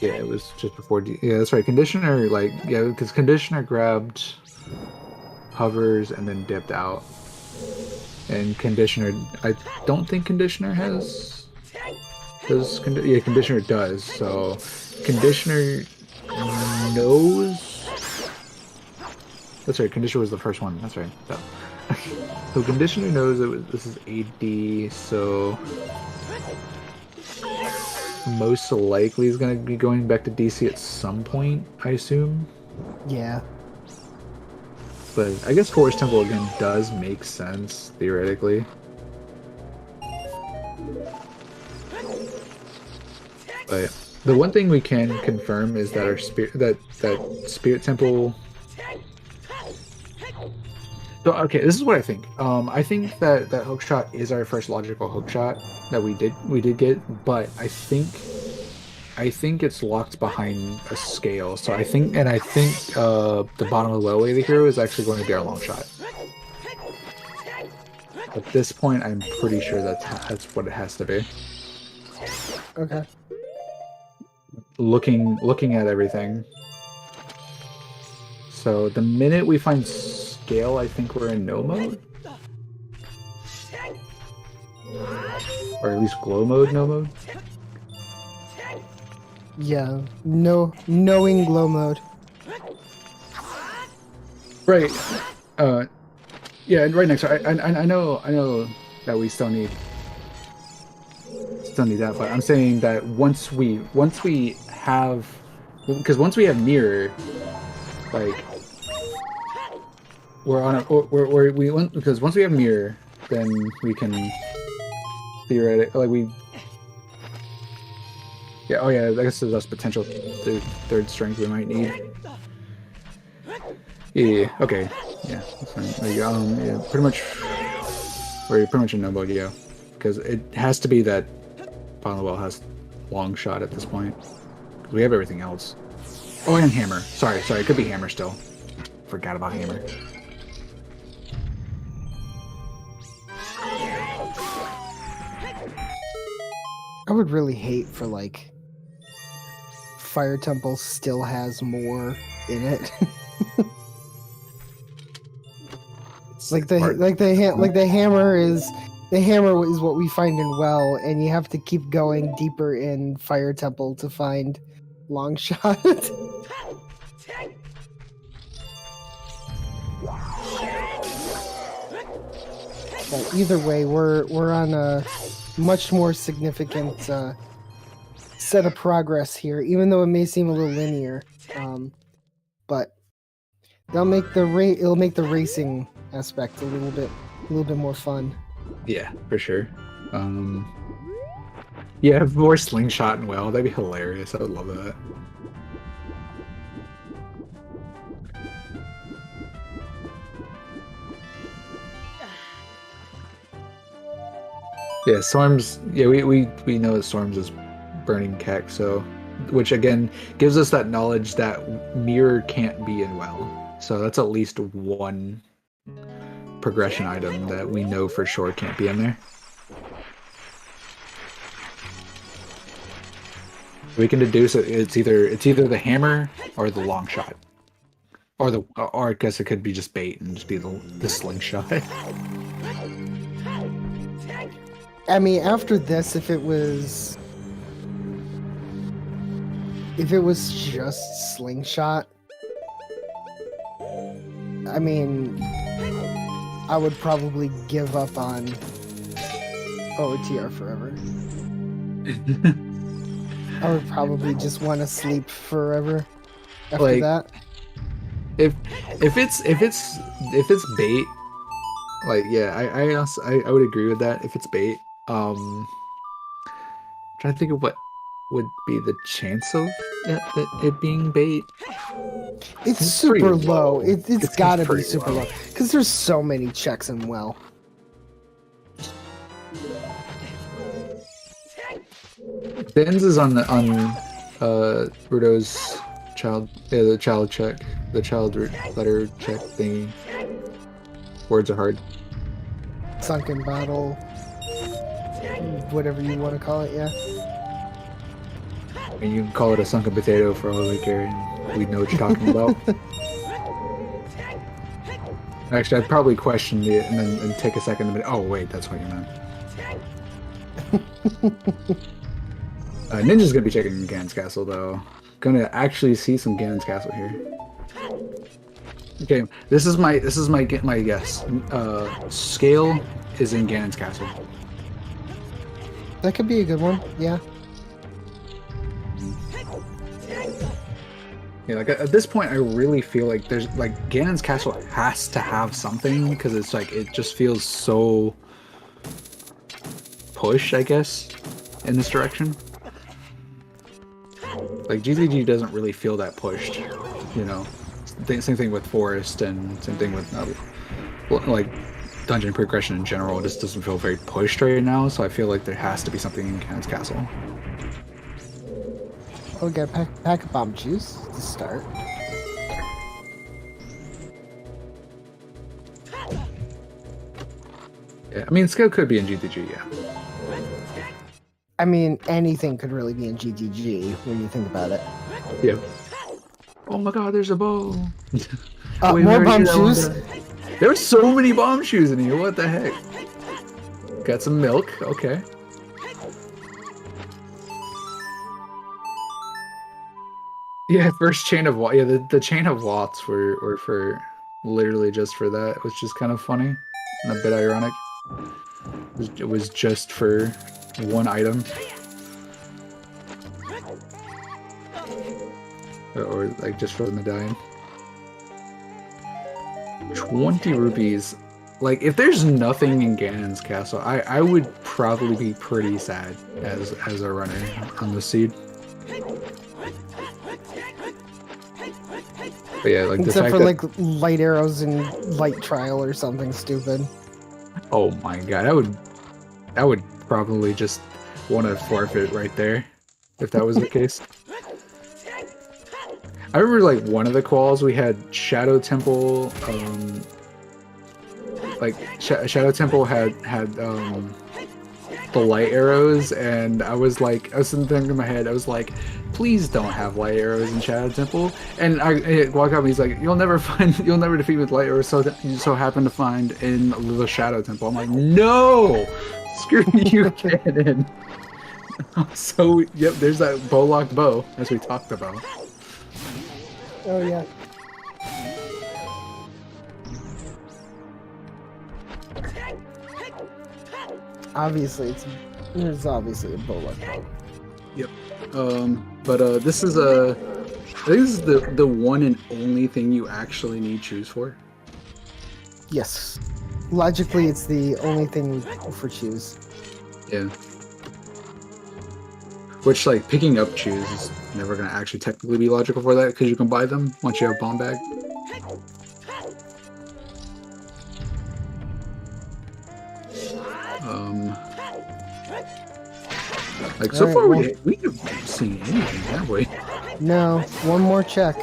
Yeah, it was just before. Yeah, that's right. Conditioner, like, yeah, because Conditioner grabbed hovers and then dipped out. And Conditioner, I don't think Conditioner has. Yeah, Conditioner does. So Conditioner knows. That's right. Conditioner was the first one. That's right. So Conditioner knows that this is AD. So most likely is going to be going back to DC at some point, I assume. Yeah. But I guess Forest Temple again does make sense theoretically. But the one thing we can confirm is that our Spirit Temple. So okay, this is what I think. I think that hookshot is our first logical hookshot that we did get, but I think it's locked behind a scale. So I think the bottom of the well way of the hero is actually going to be our long shot. At this point, I'm pretty sure that's what it has to be. Okay. Looking at everything. So the minute we find scale, I think we're in no mode, or at least glow mode, no mode. Yeah, knowing glow mode. Right. Yeah, and right next. I know that we still need that, but I'm saying that once we have, because once we have mirror, like because once we have mirror, then we can theoretically Yeah, oh yeah, I guess there's potential third strength we might need. Yeah, okay. Yeah, that's fine. Like, yeah, pretty much, we're pretty much in no mode, yeah. Because it has to be that Bottom of the Well has long shot at this point. Because we have everything else. Oh, and hammer. Sorry, it could be hammer still. Forgot about hammer. I would really hate for like Fire Temple still has more in it. Like the hammer is what we find in Well, and you have to keep going deeper in Fire Temple to find Long Shot. But either way, we're on a much more significant set of progress here, even though it may seem a little linear. But it'll make the racing aspect a little bit more fun. Yeah, for sure. Yeah, more slingshot and Well, that'd be hilarious. I would love that. Yeah, Storms. Yeah, we know that Storms is burning Keck, so which again gives us that knowledge that Mirror can't be in Well. So that's at least one progression item that we know for sure can't be in there. We can deduce it. It's either the hammer or the long shot, or I guess it could be just bait and just be the slingshot. I mean, after this, if it was just slingshot, I mean, I would probably give up on OOTR forever. I would probably just want to sleep forever after that. If it's bait, like yeah, I would agree with that. If it's bait, trying to think of what would be the chance of it being bait. It's super low. It's gotta be super low because there's so many checks in Well. Ben's is on Rudo's the child check, the child letter check thingy. Words are hard. Sunken bottle, whatever you want to call it, yeah. And you can call it a sunken potato for all we care, and we know what you're talking about. Actually, I'd probably question it and then take a second and be, oh wait, that's what you meant. Ninja's gonna be checking Ganon's Castle though. Gonna actually see some Ganon's Castle here. Okay, this is my guess. Scale is in Ganon's Castle. That could be a good one, yeah. Yeah, like at this point, I really feel like there's like Ganon's Castle has to have something because it's like it just feels so push, I guess, in this direction. Like GTG doesn't really feel that pushed, you know. Same thing with Forest and same thing with like dungeon progression in general. It just doesn't feel very pushed right now. So I feel like there has to be something in Ganon's Castle. We'll get a pack of bomb juice to start. Yeah, I mean, scale could be in GTG, yeah. I mean, anything could really be in GTG when you think about it. Yeah. Oh my god, there's a bow. Wait, more bomb shoes? There's so many bomb shoes in here, what the heck? Got some milk, okay. Yeah, first chain of Waltz. Yeah, the chain of Waltz were for literally just for that, which is kind of funny and a bit ironic. It was just for one item. Or like just for the medallion. 20 rupees. Like if there's nothing in Ganon's Castle, I would probably be pretty sad as a runner on the seed. But yeah, like except for like light arrows and light trial or something stupid. Oh my god, I would probably just want to forfeit right there if that was the case. I remember like one of the quals we had Shadow Temple, like Shadow Temple had the light arrows, and I was sitting there in my head, I was like, please don't have light arrows in Shadow Temple. And Wakami's like, you'll never defeat with light arrows. So you so happen to find in the Shadow Temple. I'm like, no, screw you, Cannon. So yep, there's that bow locked bow as we talked about. Oh yeah. Obviously, there's obviously a bow like that. Yep. But this is I think this is the one and only thing you actually need shoes for. Yes. Logically, it's the only thing for choose. Yeah. Which, like, picking up shoes is never gonna actually technically be logical for that because you can buy them once you have bomb bag. Like, so far we haven't seen anything, have we? No, one more check.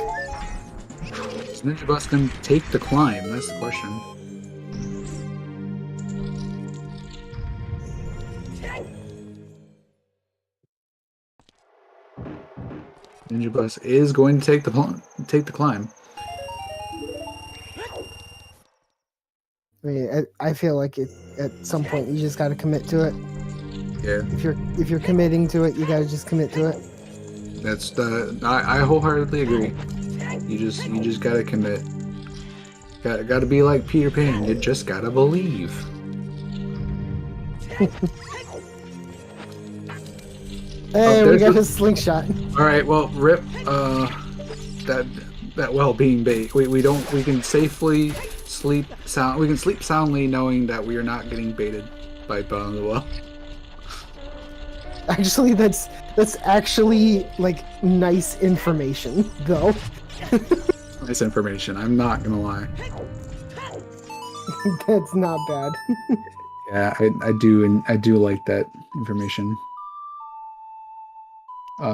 Is Ninja Bus gonna take the climb? That's the question. Ninja Bus is going to take the climb. I mean, I feel like at some point you just got to commit to it. Yeah. If you're committing to it, you got to just commit to it. That's I wholeheartedly agree. You just gotta commit. Gotta be like Peter Pan. You just gotta believe. Hey, we got a slingshot. All right, well, rip that well-being bait. We can safely sleep sound. We can sleep soundly knowing that we are not getting baited by bottom of the well. Actually, that's actually like nice information, though. Nice information. I'm not gonna lie. That's not bad. Yeah, I do like that information.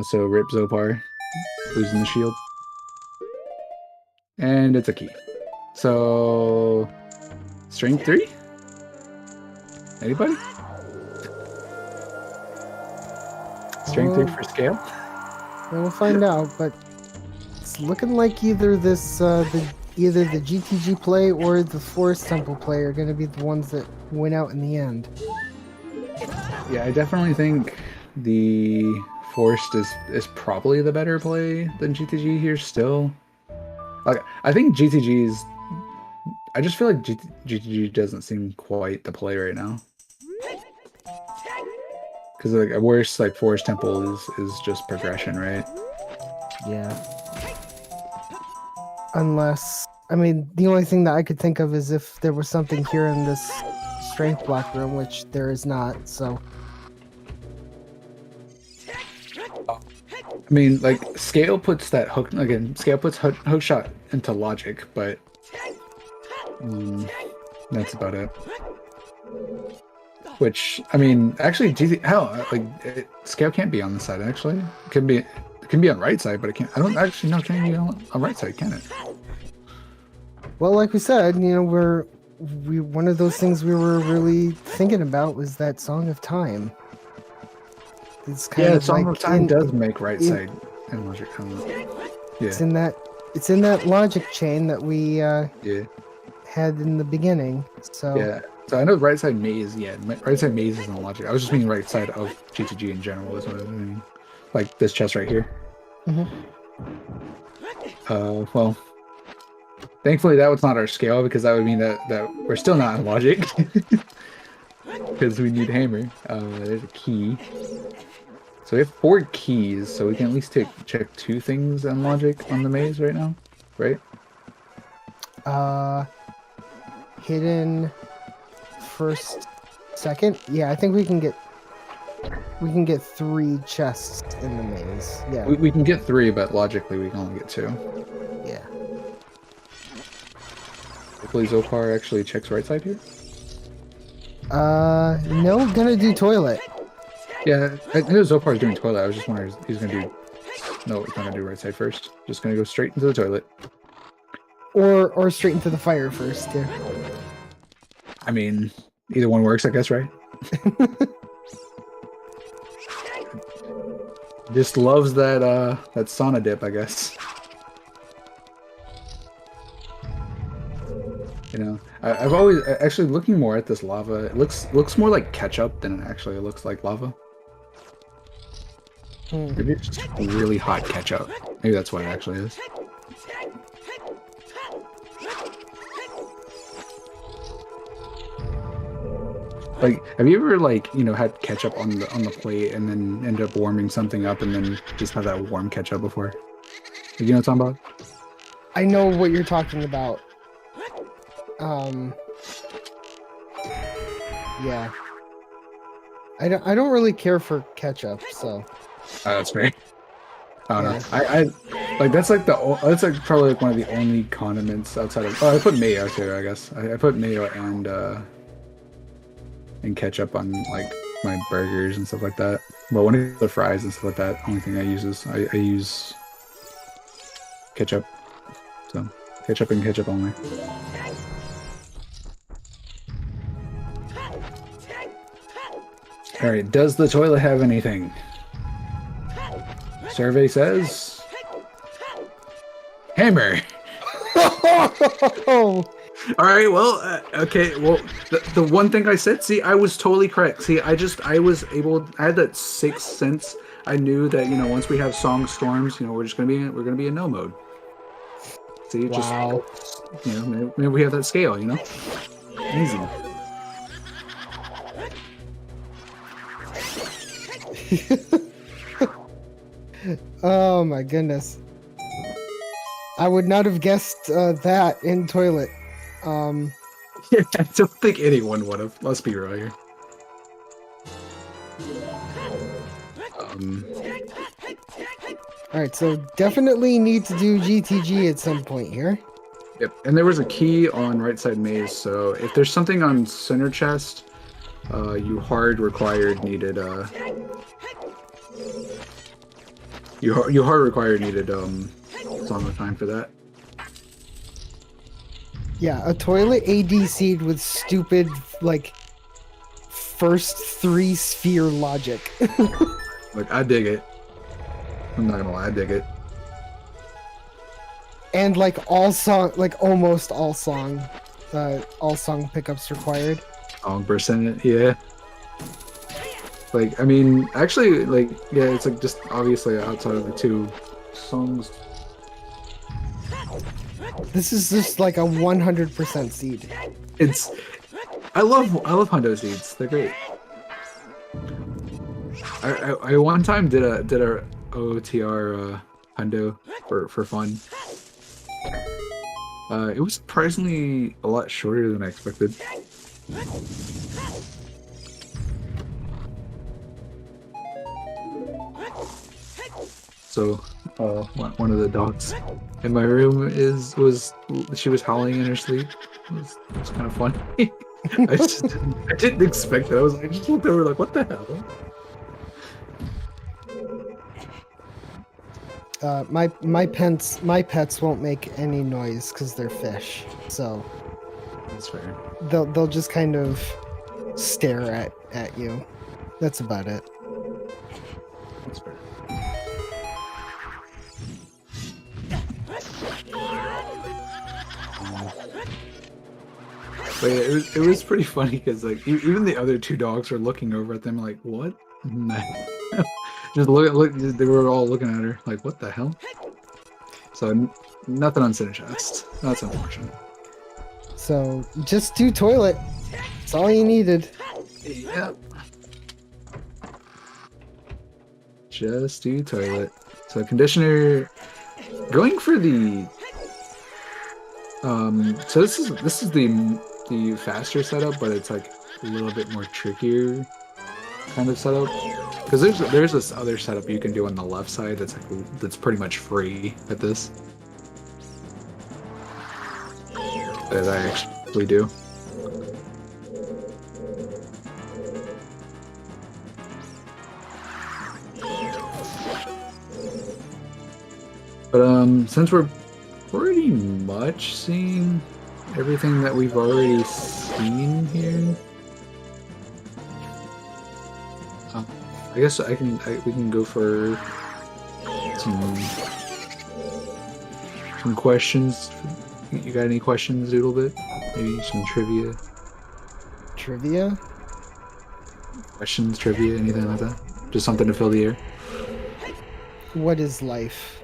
So rip Zopar, losing the shield, and it's a key. So strength 3. Anybody? Strength 3 for scale? We'll find out, but it's looking like either the GTG play or the Forest Temple play are going to be the ones that win out in the end. Yeah, I definitely think the Forest is probably the better play than GTG here still. Like, I think GTG is... I just feel like GTG doesn't seem quite the play right now. Because like a worse like Forest Temple is just progression, right? Yeah. Unless, I mean, the only thing that I could think of is if there was something here in this strength block room, which there is not. So. I mean, like Scale puts that hook again. Scale puts hook shot into logic, but that's about it. Which, I mean, actually, Scale can't be on this side. Actually, it can be on right side, but it can't. I don't actually know. Can it be on right side? Can it? Well, like we said, you know, one of those things we were really thinking about was that Song of Time. It's kind of Song like of Time does make right side and logic. Yeah. It's in that logic chain that we had in the beginning. So yeah. So I know right side maze, right side maze is in logic. I was just meaning right side of GTG in general is what I was meaning. Like this chest right here. Well, thankfully that was not our scale because that would mean that we're still not in logic. Because we need hammer. There's a key. So we have 4 keys, so we can at least check 2 things on logic on the maze right now, right? Hidden first, second. Yeah, I think we can get 3 chests in the maze. Yeah. We can get 3, but logically we can only get 2. Yeah. Hopefully Zopar actually checks right side here. No, gonna do toilet. Yeah, I know Zopar's doing toilet. I was just wondering if he's gonna do. No, he's not gonna do right side first. Just gonna go straight into the toilet. Or straight into the fire first. Yeah. I mean, either one works, I guess, right? Just loves that that sauna dip, I guess. You know, I've always actually looking more at this lava. It looks more like ketchup than it actually looks like lava. Maybe it's just really hot ketchup. Maybe that's what it actually is. Like, have you ever like, you know, had ketchup on the plate and then ended up warming something up and then just have that warm ketchup before? You know what I'm talking about? I know what you're talking about. Yeah. I don't really care for ketchup, so. Oh, that's fair. I don't know. I like that's like that's like probably like one of the only condiments outside of. Oh, I put mayo too. I guess I put mayo and ketchup on like my burgers and stuff like that. But when it the fries and stuff like that, only thing I use is I use ketchup. So ketchup and ketchup only. All right. Does the toilet have anything? Survey says hammer. All right. Well, okay. Well, the one thing I said, see, I was totally correct. See, I had that sixth sense. I knew that, you know, once we have song storms, you know, we're gonna be in no mode. See, Wow. just, you know, maybe we have that scale, you know, easy. Oh my goodness. I would not have guessed that in toilet. Yeah, I don't think anyone would have. Let's be real here. Alright, so definitely need to do GTG at some point here. Yep, and there was a key on right side maze, so if there's something on center chest, you hard required needed you hard required needed Song of Time for that. Yeah, a toilet ADC'd with stupid, like, first 3 sphere logic. Like, I dig it. I'm not gonna lie, I dig it. And like almost all song pickups required. Song percent, yeah. Like, I mean, actually, like, yeah, it's like just obviously outside of the 2 songs. This is just like a 100% seed. I love hundo seeds. They're great. I one time did a OTR hundo for fun. It was surprisingly a lot shorter than I expected. So, one of the dogs in my room was howling in her sleep. It was kind of funny. I didn't expect that. I just looked over like, what the hell? My pets won't make any noise because they're fish. So That's fair. they'll just kind of stare at you. That's about it. That's fair. But yeah, it was pretty funny because like even the other 2 dogs were looking over at them like, what? Just look. They were all looking at her like, what the hell? So nothing on center chest. That's unfortunate. So just do toilet. That's all you needed. Yep. Just do toilet. So conditioner, going for the. So this is the faster setup, but it's like a little bit more trickier kind of setup. Because there's this other setup you can do on the left side that's pretty much free at this. That I actually do. But since we're pretty much seeing everything that we've already seen here, I guess we can go for some questions. You got any questions, Doodlebit? Maybe some trivia? Trivia? Questions, trivia, anything like that? Just something to fill the air? What is life?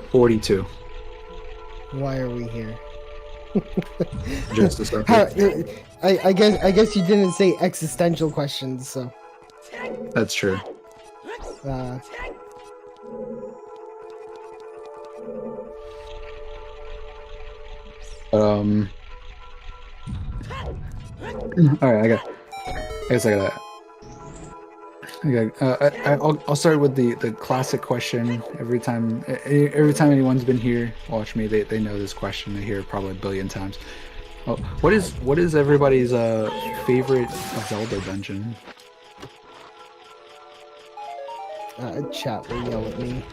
42. Why are we here? Just to start with. I guess you didn't say existential questions, so. That's true. All right, I'll start with the classic question. Every time anyone's been here, watch me. They know this question. They hear it probably a billion times. Oh, what is everybody's favorite Zelda dungeon? Chat will yell at me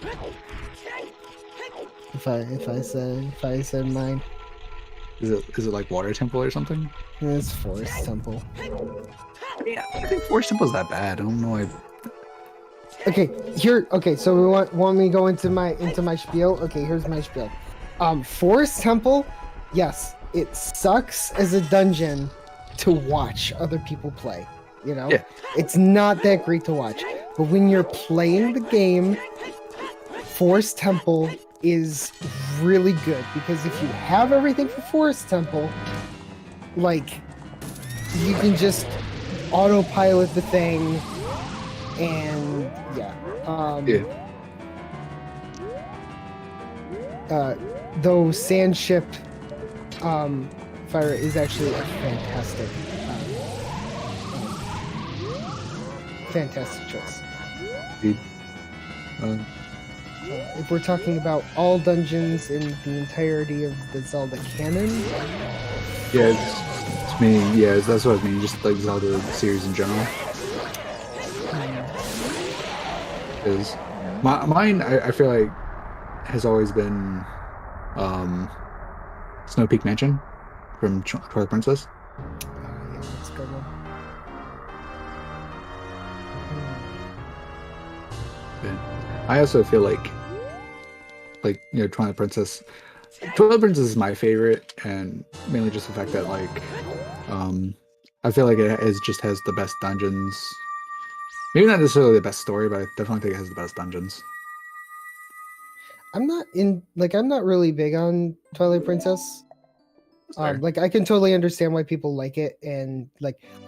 if I said mine. Is it like Water Temple or something? It's Forest Temple. Yeah, I think Forest Temple's that bad. I don't know. Okay, so we want me to go into my spiel? Okay, here's my spiel. Forest Temple, yes, it sucks as a dungeon to watch other people play. You know? Yeah. It's not that great to watch. But when you're playing the game, Forest Temple is really good, because if you have everything for Forest Temple, like, you can just autopilot the thing, and yeah. Though Sandship Fire is actually a fantastic choice. If we're talking about all dungeons in the entirety of the Zelda canon, yeah, it's me. Yeah, that's what I mean. Just like Zelda series in general. Because mine, I feel like, has always been Snow Peak Mansion from Twilight Princess. Yeah, that's a good one. I also feel like Twilight Princess. Twilight Princess is my favorite, and mainly just the fact that I feel like it just has the best dungeons. Maybe not necessarily the best story, but I definitely think it has the best dungeons. I'm not really big on Twilight Princess. I can totally understand why people like it, and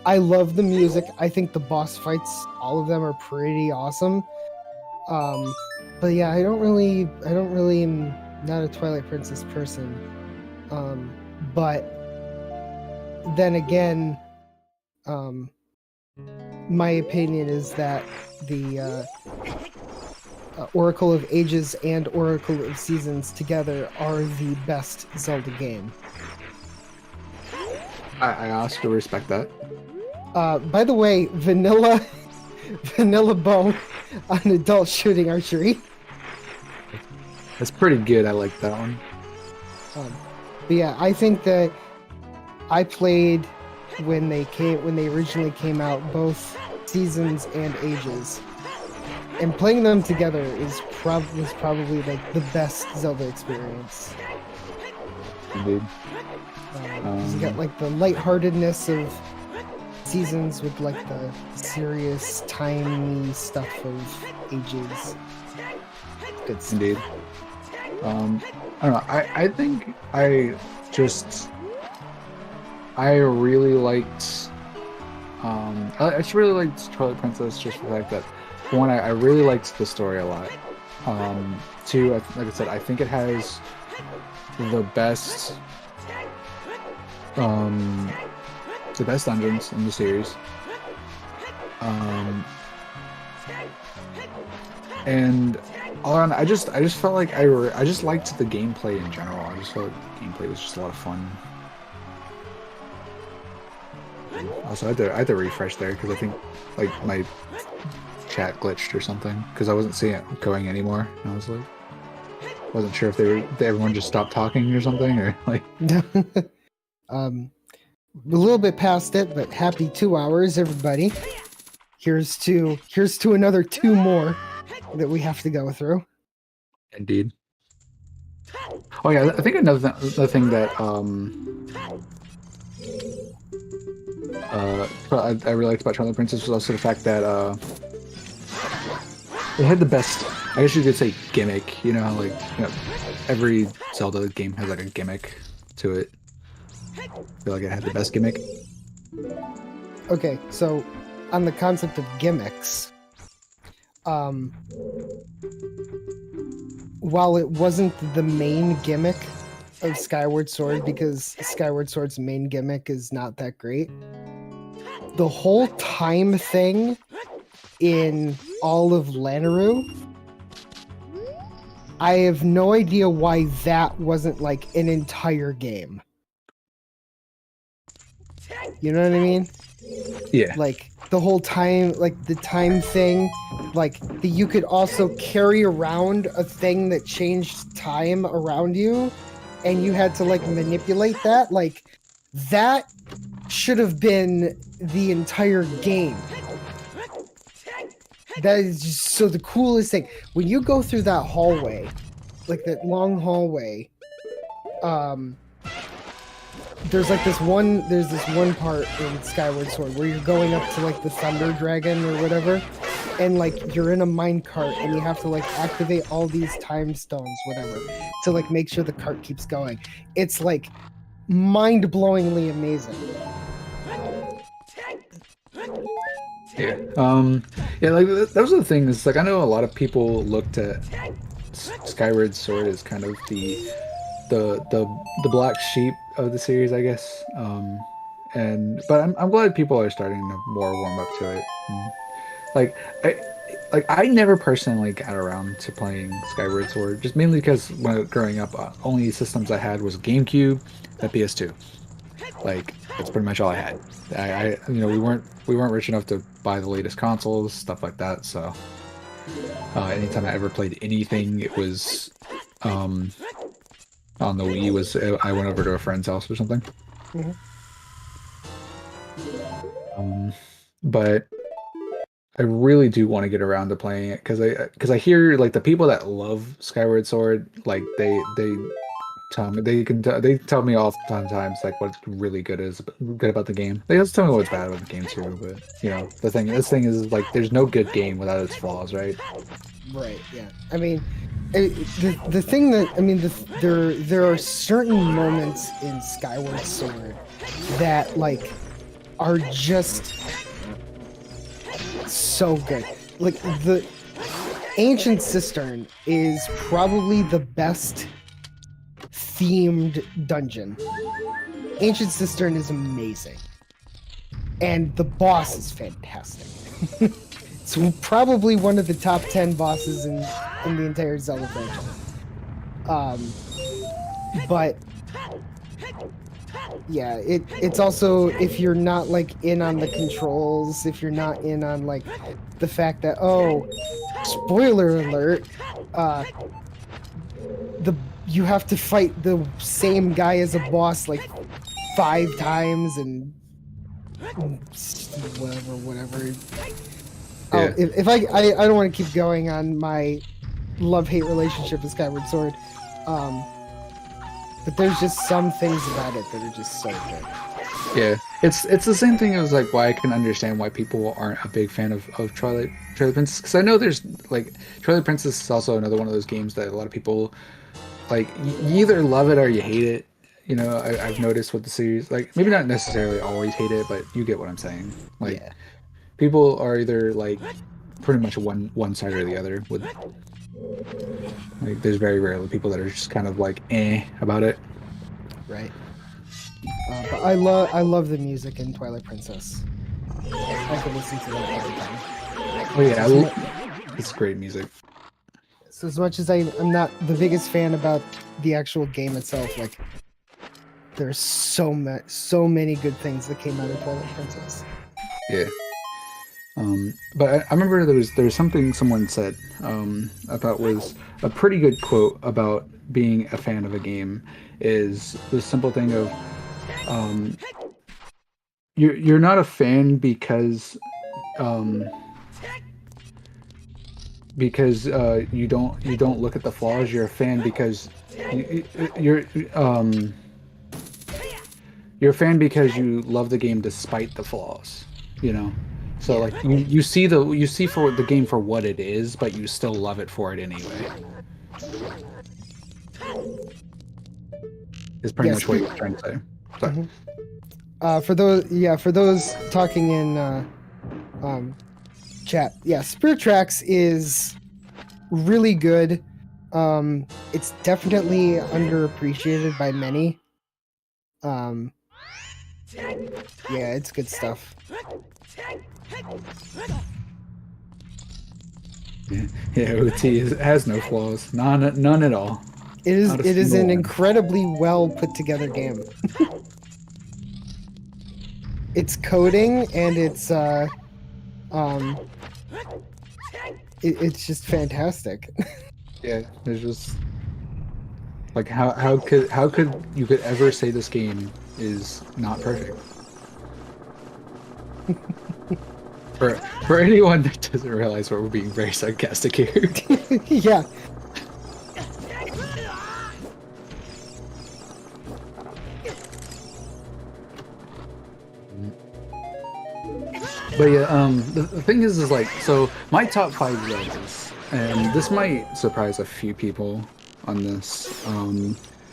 I love the music. I think the boss fights, all of them, are pretty awesome. But yeah, I don't really am not a Twilight Princess person. But then again, my opinion is that the Oracle of Ages and Oracle of Seasons together are the best Zelda game. I also respect that. By the way, Vanilla Bone on adult shooting archery. That's pretty good. I like that one. But yeah, I think that I played when they originally came out, both Seasons and Ages, and playing them together was probably like the best Zelda experience. Indeed. You got like the lightheartedness of Seasons with like the serious, timey stuff of Ages. Good stuff. Indeed. I don't know. I think I really liked. I just really liked Twilight Princess, just for the fact that, one, I really liked the story a lot. Two, like I said, I think it has the best dungeons in the series. And all around, I just felt like I just liked the gameplay in general. I just felt like the gameplay was just a lot of fun. Also, I had to refresh there because I think like my chat glitched or something because I wasn't seeing it going anymore. And I was like, wasn't sure if everyone just stopped talking or something, or like. A little bit past it, but happy 2 hours, everybody. Here's to another 2 more. that we have to go through. Indeed. Oh yeah, I think another thing that I really liked about Twilight Princess was also the fact that it had the best, I guess you could say, gimmick. You know how every Zelda game has like a gimmick to it. I feel like it had the best gimmick. Okay, so on the concept of gimmicks, while it wasn't the main gimmick of Skyward Sword, because Skyward Sword's main gimmick is not that great, the whole time thing in all of Lanayru, I have no idea why that wasn't like an entire game. You know what I mean? Yeah. Like the whole time, like the time thing, like you could also carry around a thing that changed time around you, and you had to like manipulate that. Like that should have been the entire game. That is just so the coolest thing. When you go through that hallway, like that long hallway, there's this one part in Skyward Sword where you're going up to like the Thunder Dragon or whatever, and like you're in a mine cart and you have to like activate all these time stones, whatever, to like make sure the cart keeps going. It's like mind-blowingly amazing. Yeah. Yeah, like those are the things. Like I know a lot of people looked at Skyward Sword as kind of the black sheep of the series, I guess. But I'm glad people are starting to more warm up to it. I never personally got around to playing Skyward Sword, just mainly because when growing up, only systems I had was GameCube and PS2. Like that's pretty much all I had. We weren't rich enough to buy the latest consoles, stuff like that. So anytime I ever played anything, it was on the Wii. I went over to a friend's house or something. Mm-hmm. But I really do want to get around to playing it because I hear like the people that love Skyward Sword, like they tell me they tell me oftentimes like what's really good about the game. They also tell me what's bad about the game too. But this thing is like there's no good game without its flaws, right? Right. Yeah. I mean, the thing that there are certain moments in Skyward Sword that like are just so good. Like the Ancient Cistern is probably the best themed dungeon. Ancient Cistern is amazing, and the boss is fantastic. It's probably one of the top 10 bosses in the entire Zelda franchise. But yeah, it's also, if you're not like in on the controls, if you're not in on like the fact that, oh, spoiler alert, you have to fight the same guy as a boss like 5 times and whatever. Yeah. Oh, if I don't want to keep going on my love-hate relationship with Skyward Sword, but there's just some things about it that are just so good. Yeah, it's the same thing as like why I can understand why people aren't a big fan of Twilight Princess, because I know there's like Twilight Princess is also another one of those games that a lot of people like you either love it or you hate it. You know, I've noticed with the series, like maybe not necessarily always hate it, but you get what I'm saying. Like Yeah. people are either like pretty much one side or the other. With like, there's very rarely people that are just kind of like about it. Right. But I love the music in Twilight Princess. I could listen to that all the time. Oh yeah, it's great music. So as much as I'm not the biggest fan about the actual game itself, like there's so many good things that came out of Twilight Princess. Yeah. But I remember there was something someone said I thought was a pretty good quote about being a fan of a game is the simple thing of you're not a fan because because you don't look at the flaws. You're a fan because you're you're a fan because you love the game despite the flaws, you know. So like you see for the game for what it is, but you still love it for it anyway. Is pretty much what you're trying to say. Sorry. For those talking in chat, Spirit Tracks is really good. It's definitely underappreciated by many. Yeah, it's good stuff. Yeah, OT has no flaws, none at all. It is an incredibly well put together game. Its coding and its it's just fantastic. Yeah, there's just like how could you ever say this game is not perfect? For anyone that doesn't realize we're being very sarcastic here. Yeah. But yeah, the thing is like, so my top 5 Zeldas, and this might surprise a few people on this.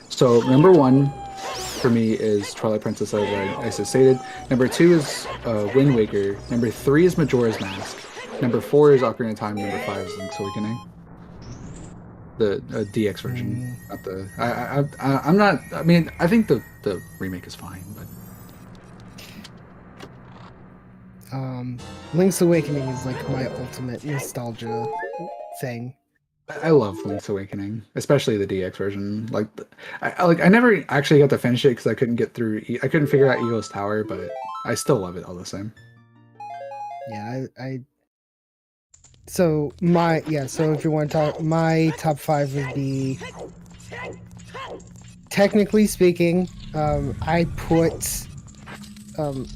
So number 1 for me is Twilight Princess, as I stated. Number 2 is Wind Waker. Number 3 is Majora's Mask. Number 4 is Ocarina of Time. Number 5 is Link's Awakening. The DX version, not the. I'm not. I mean, I think the remake is fine, but. Link's Awakening is like my ultimate nostalgia thing. I love Link's Awakening, especially the DX version. Like, I never actually got to finish it because I couldn't get through. I couldn't figure out Eagle's Tower, but I still love it all the same. Yeah, So if you want to talk, my top 5 would be. Technically speaking, I put.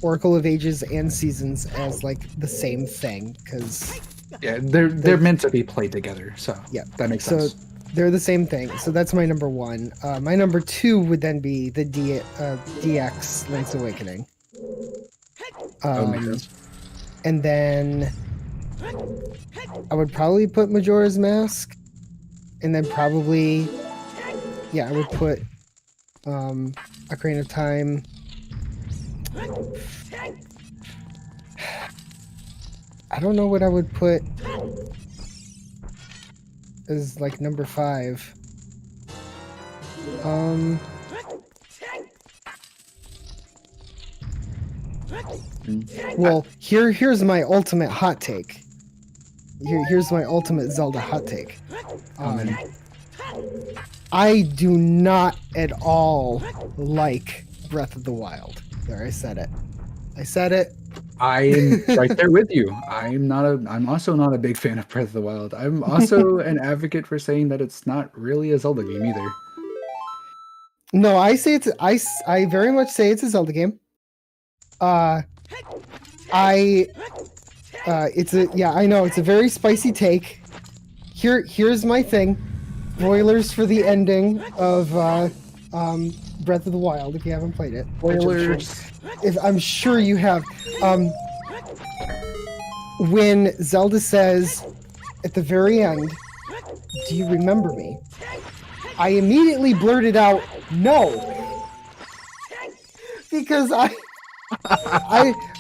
Oracle of Ages and Seasons as like the same thing because they're meant to be played together, so yeah, that makes sense. So they're the same thing. So that's my number 1. My number 2 would then be the DX Link's Awakening. And then I would probably put Majora's Mask, and then probably I would put Ocarina of Time. I don't know what I would put as like number 5. Well, here's my ultimate hot take. Here's my ultimate Zelda hot take. I do not at all like Breath of the Wild. There, I said it. I'm right there with you. I'm also not a big fan of Breath of the Wild. I'm also an advocate for saying that it's not really a Zelda game either. No, I very much say it's a Zelda game. I know it's a very spicy take. Here's my thing. Spoilers for the ending of Breath of the Wild if you haven't played it. Spoilers. I'm sure you have. When Zelda says at the very end, "Do you remember me?" I immediately blurted out, "No," because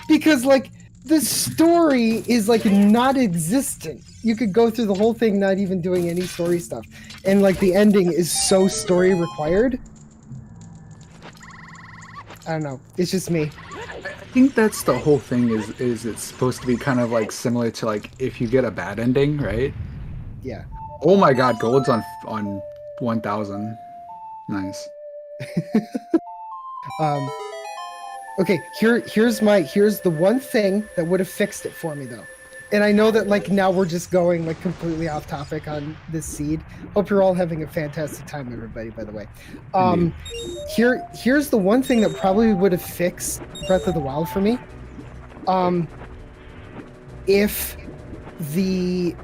because like the story is like non-existent. You could go through the whole thing not even doing any story stuff, and like the ending is so story required. I don't know. It's just me. I think that's the whole thing. Is it's supposed to be kind of like similar to like if you get a bad ending, right? Yeah. Oh my God, gold's on 1,000. Nice. Okay. Here's the one thing that would have fixed it for me though. And I know that like now we're just going like completely off topic on this seed. Hope you're all having a fantastic time, everybody, by the way. Here's the one thing that probably would have fixed Breath of the Wild for me. If the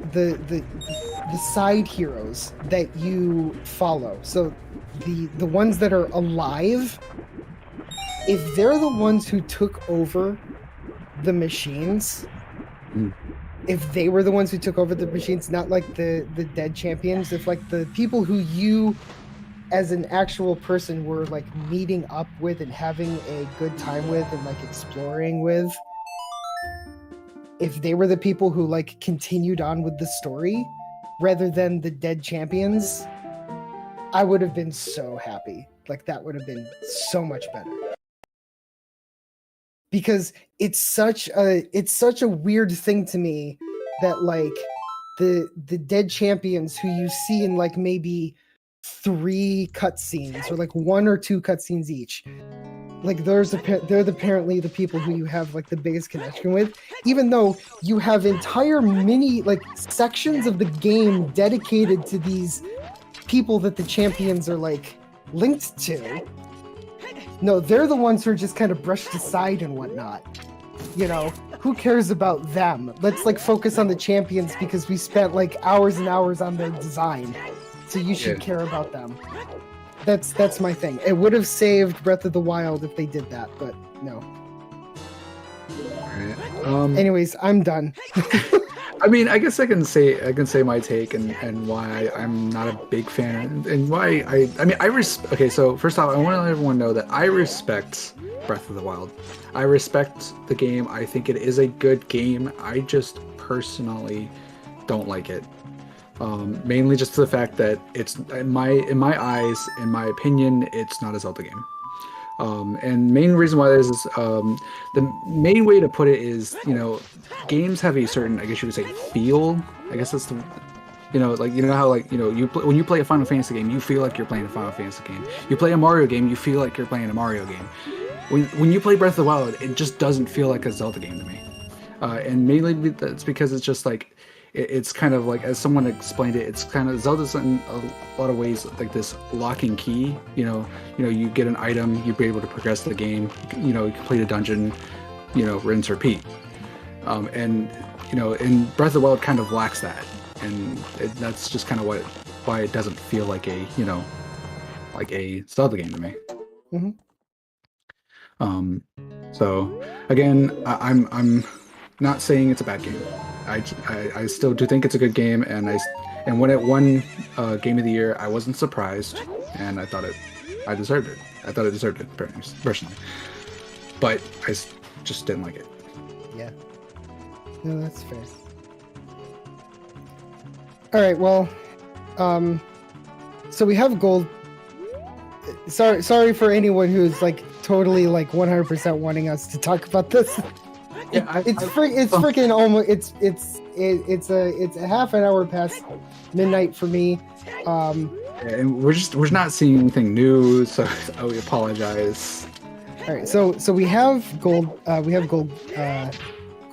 side heroes that you follow. So the ones that are alive, if they're the ones who took over the machines, if they were the ones who took over the machines, not like the dead champions, if like the people who you as an actual person were like meeting up with and having a good time with and like exploring with, if they were the people who like continued on with the story rather than the dead champions, I would have been so happy. Like that would have been so much better. Because it's such a weird thing to me that like the dead champions who you see in like maybe 3 cutscenes or like 1 or 2 cutscenes each, like they're apparently the people who you have like the biggest connection with, even though you have entire mini like sections of the game dedicated to these people that the champions are like linked to. No, they're the ones who are just kind of brushed aside and whatnot. You know, who cares about them? Let's like focus on the champions because we spent like hours and hours on their design. So you should care about them. That's my thing. It would have saved Breath of the Wild if they did that, but no. Alright. Anyways, I'm done. I mean, I guess I can say my take and why I'm not a big fan and why okay, so first off, I want to let everyone know that I respect Breath of the Wild. I respect the game. I think it is a good game. I just personally don't like it. Mainly just to the fact that it's in my eyes, in my opinion, it's not a Zelda game. And main reason why there's this, the main way to put it is, you know, games have a certain, I guess you would say, feel. I guess that's the, you know, like, you know how, like, you know, when you play a Final Fantasy game, you feel like you're playing a Final Fantasy game. You play a Mario game, you feel like you're playing a Mario game. When you play Breath of the Wild, it just doesn't feel like a Zelda game to me. And mainly that's because it's just like, it's kind of like, as someone explained it, it's kind of Zelda's in a lot of ways like this lock and key. You know, you get an item, you'll be able to progress the game. You know, complete a dungeon. You know, rinse, repeat. And you know, in Breath of the Wild, kind of lacks that, and that's just kind of why it doesn't feel like a, you know, like a Zelda game to me. Mm-hmm. So again, I'm not saying it's a bad game. I still do think it's a good game, and when it won Game of the Year, I wasn't surprised, and I thought I deserved it. I thought it deserved it personally, but I just didn't like it. Yeah. No, that's fair. All right. Well, so we have gold. Sorry for anyone who's like totally like 100% wanting us to talk about this. Yeah, it's freaking almost it's a half an hour past midnight for me. And we're not seeing anything new, so we apologize. All right, so we have gold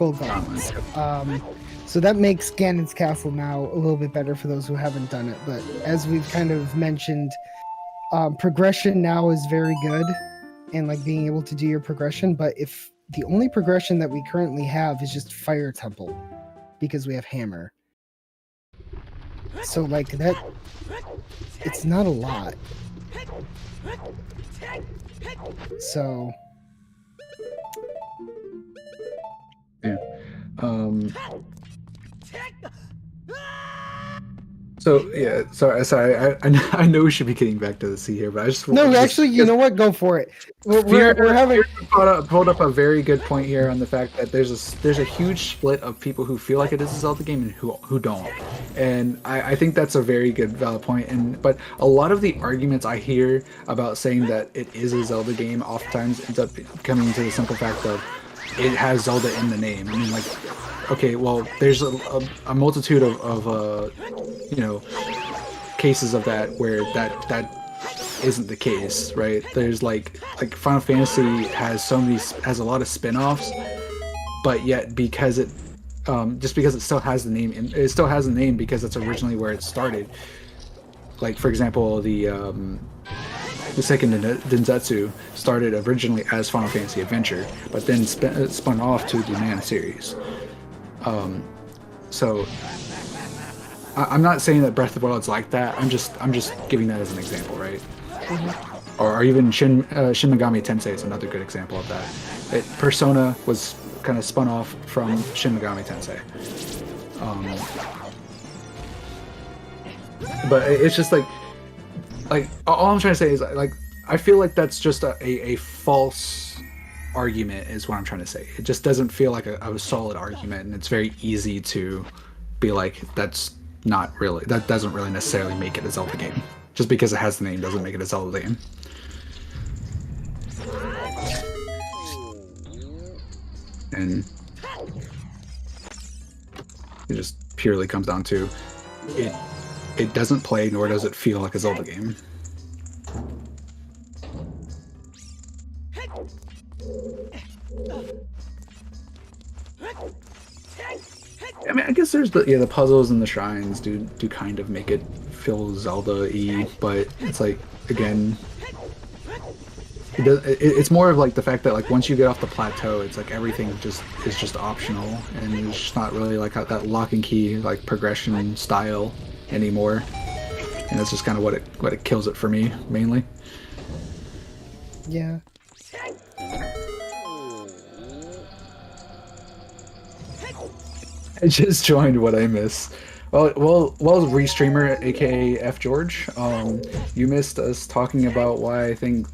gauntlets. So that makes Ganon's Castle now a little bit better for those who haven't done it. But as we've kind of mentioned, progression now is very good, and like being able to do your progression. But if the only progression that we currently have is just Fire Temple, because we have Hammer. So like that, it's not a lot. So yeah. So yeah, sorry. I know we should be getting back to the sea here, but I just actually, you know what? Go for it. We're having pulled up a very good point here on the fact that there's a huge split of people who feel like it is a Zelda game and who don't, and I think that's a very good valid point. But a lot of the arguments I hear about saying that it is a Zelda game oftentimes ends up coming to the simple fact of it has Zelda in the name. I mean, like, okay, well, there's a multitude of you know, cases of that where that isn't the case, right? There's like Final Fantasy has a lot of spin-offs, but yet because it just because it still has the name, it still has the name because that's originally where it started. Like, for example, the second Densetsu started originally as Final Fantasy Adventure, but then spun off to the Mana series. So I'm not saying that Breath of the Wild's like that. I'm just giving that as an example, right? Or even Shin Megami Tensei is another good example of that. Persona was kind of spun off from Shin Megami Tensei. But it's just like all I'm trying to say is like I feel like that's just a false argument is what I'm trying to say. It just doesn't feel like a solid argument, and it's very easy to be like that doesn't really necessarily make it a Zelda game. Just because it has the name doesn't make it a Zelda game. And it just purely comes down to it doesn't play nor does it feel like a Zelda game. I mean, I guess there's the puzzles and the shrines do kind of make it feel Zelda-y, but it's like, again, it's more of like the fact that like once you get off the plateau, it's like everything is just optional, and it's just not really like that lock and key like progression style anymore, and that's just kind of what it kills it for me mainly. Yeah. I just joined what I miss. Well, Restreamer, aka F George, you missed us talking about why I think,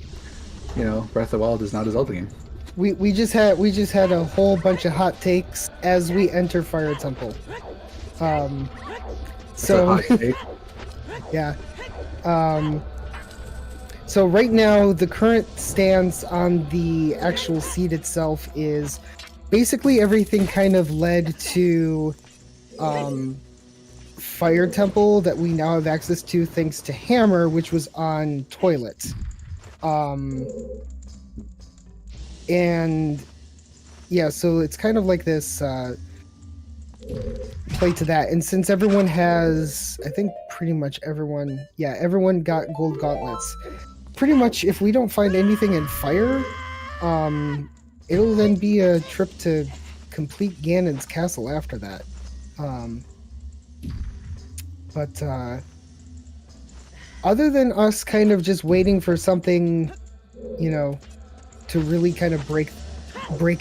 Breath of the Wild is not a Zelda game. We just had a whole bunch of hot takes as we enter Fire Temple. So yeah. So right now the current stance on the actual seed itself is basically everything kind of led to Fire Temple that we now have access to thanks to Hammer, which was on Toilet. And yeah, so it's kind of like this play to that. And since everyone has, I think pretty much everyone got gold gauntlets. Pretty much if we don't find anything in fire, it'll then be a trip to complete Ganon's castle after that. But other than us kind of just waiting for something, to really kind of break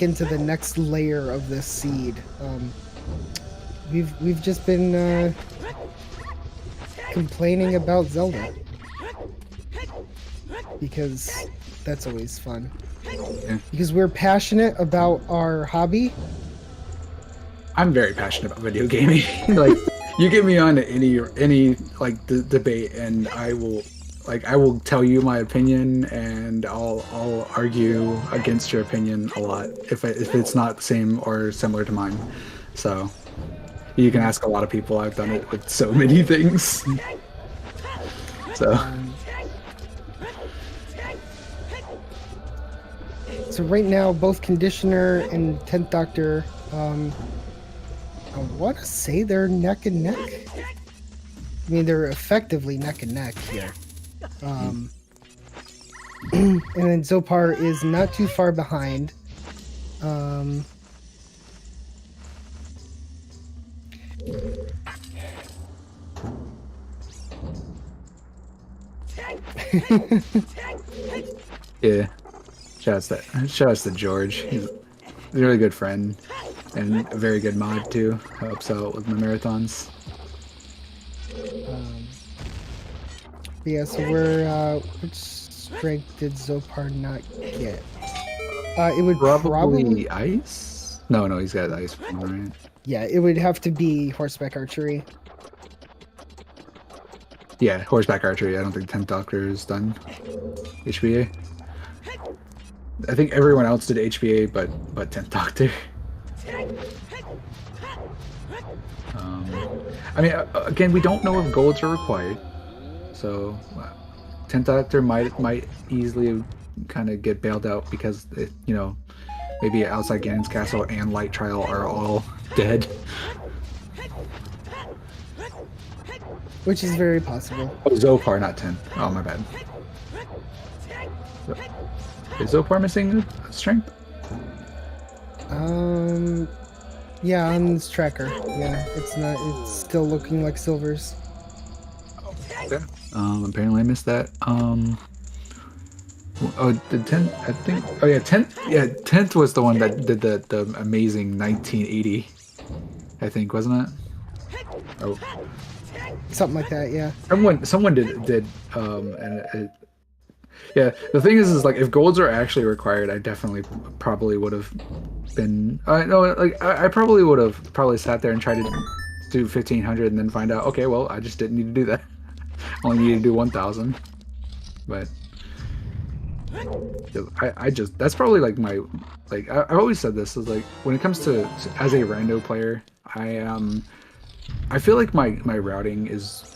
into the next layer of this seed, we've just been complaining about Zelda because that's always fun. Yeah. Because we're passionate about our hobby. I'm very passionate about video gaming. Like, you get me on any like debate, and I will tell you my opinion, and I'll argue against your opinion a lot if it's not the same or similar to mine. So you can ask a lot of people. I've done it with so many things. So right now, both Conditioner and 10th Doctor, I want to say they're neck and neck. I mean, they're effectively neck and neck here. And then Zopar is not too far behind. Yeah. Shout out to George. He's a really good friend and a very good mod too. Helps out with my marathons. Yeah, so which strength did Zopar not get? It would probably ice? No, he's got ice, right? Yeah, it would have to be horseback archery. Yeah, horseback archery. I don't think 10th Doctor is done. HBA. I think everyone else did HBA, but 10th Doctor. I mean, again, we don't know if golds are required, so 10th Doctor might easily kind of get bailed out because maybe outside Ganon's castle and Light Trial are all dead. Which is very possible. Oh, Zopar, not 10. Oh, my bad. Is Zopar missing a strength? Yeah, on this tracker. Yeah, it's not. It's still looking like silvers. Okay. Apparently I missed that. Oh, the 10th, I think. Oh yeah, 10th. Yeah, 10th was the one that did the amazing 1980. I think, wasn't it? Oh, Something like that. Yeah. someone did and it, yeah. The thing is like if golds are actually required, I definitely probably would have been. I no, like I probably would have sat there and tried to do 1500 and then find out. Okay, well I just didn't need to do that. Only needed to do 1000. But I just that's probably like my like I've always said this is like when it comes to as a rando player I feel like my routing is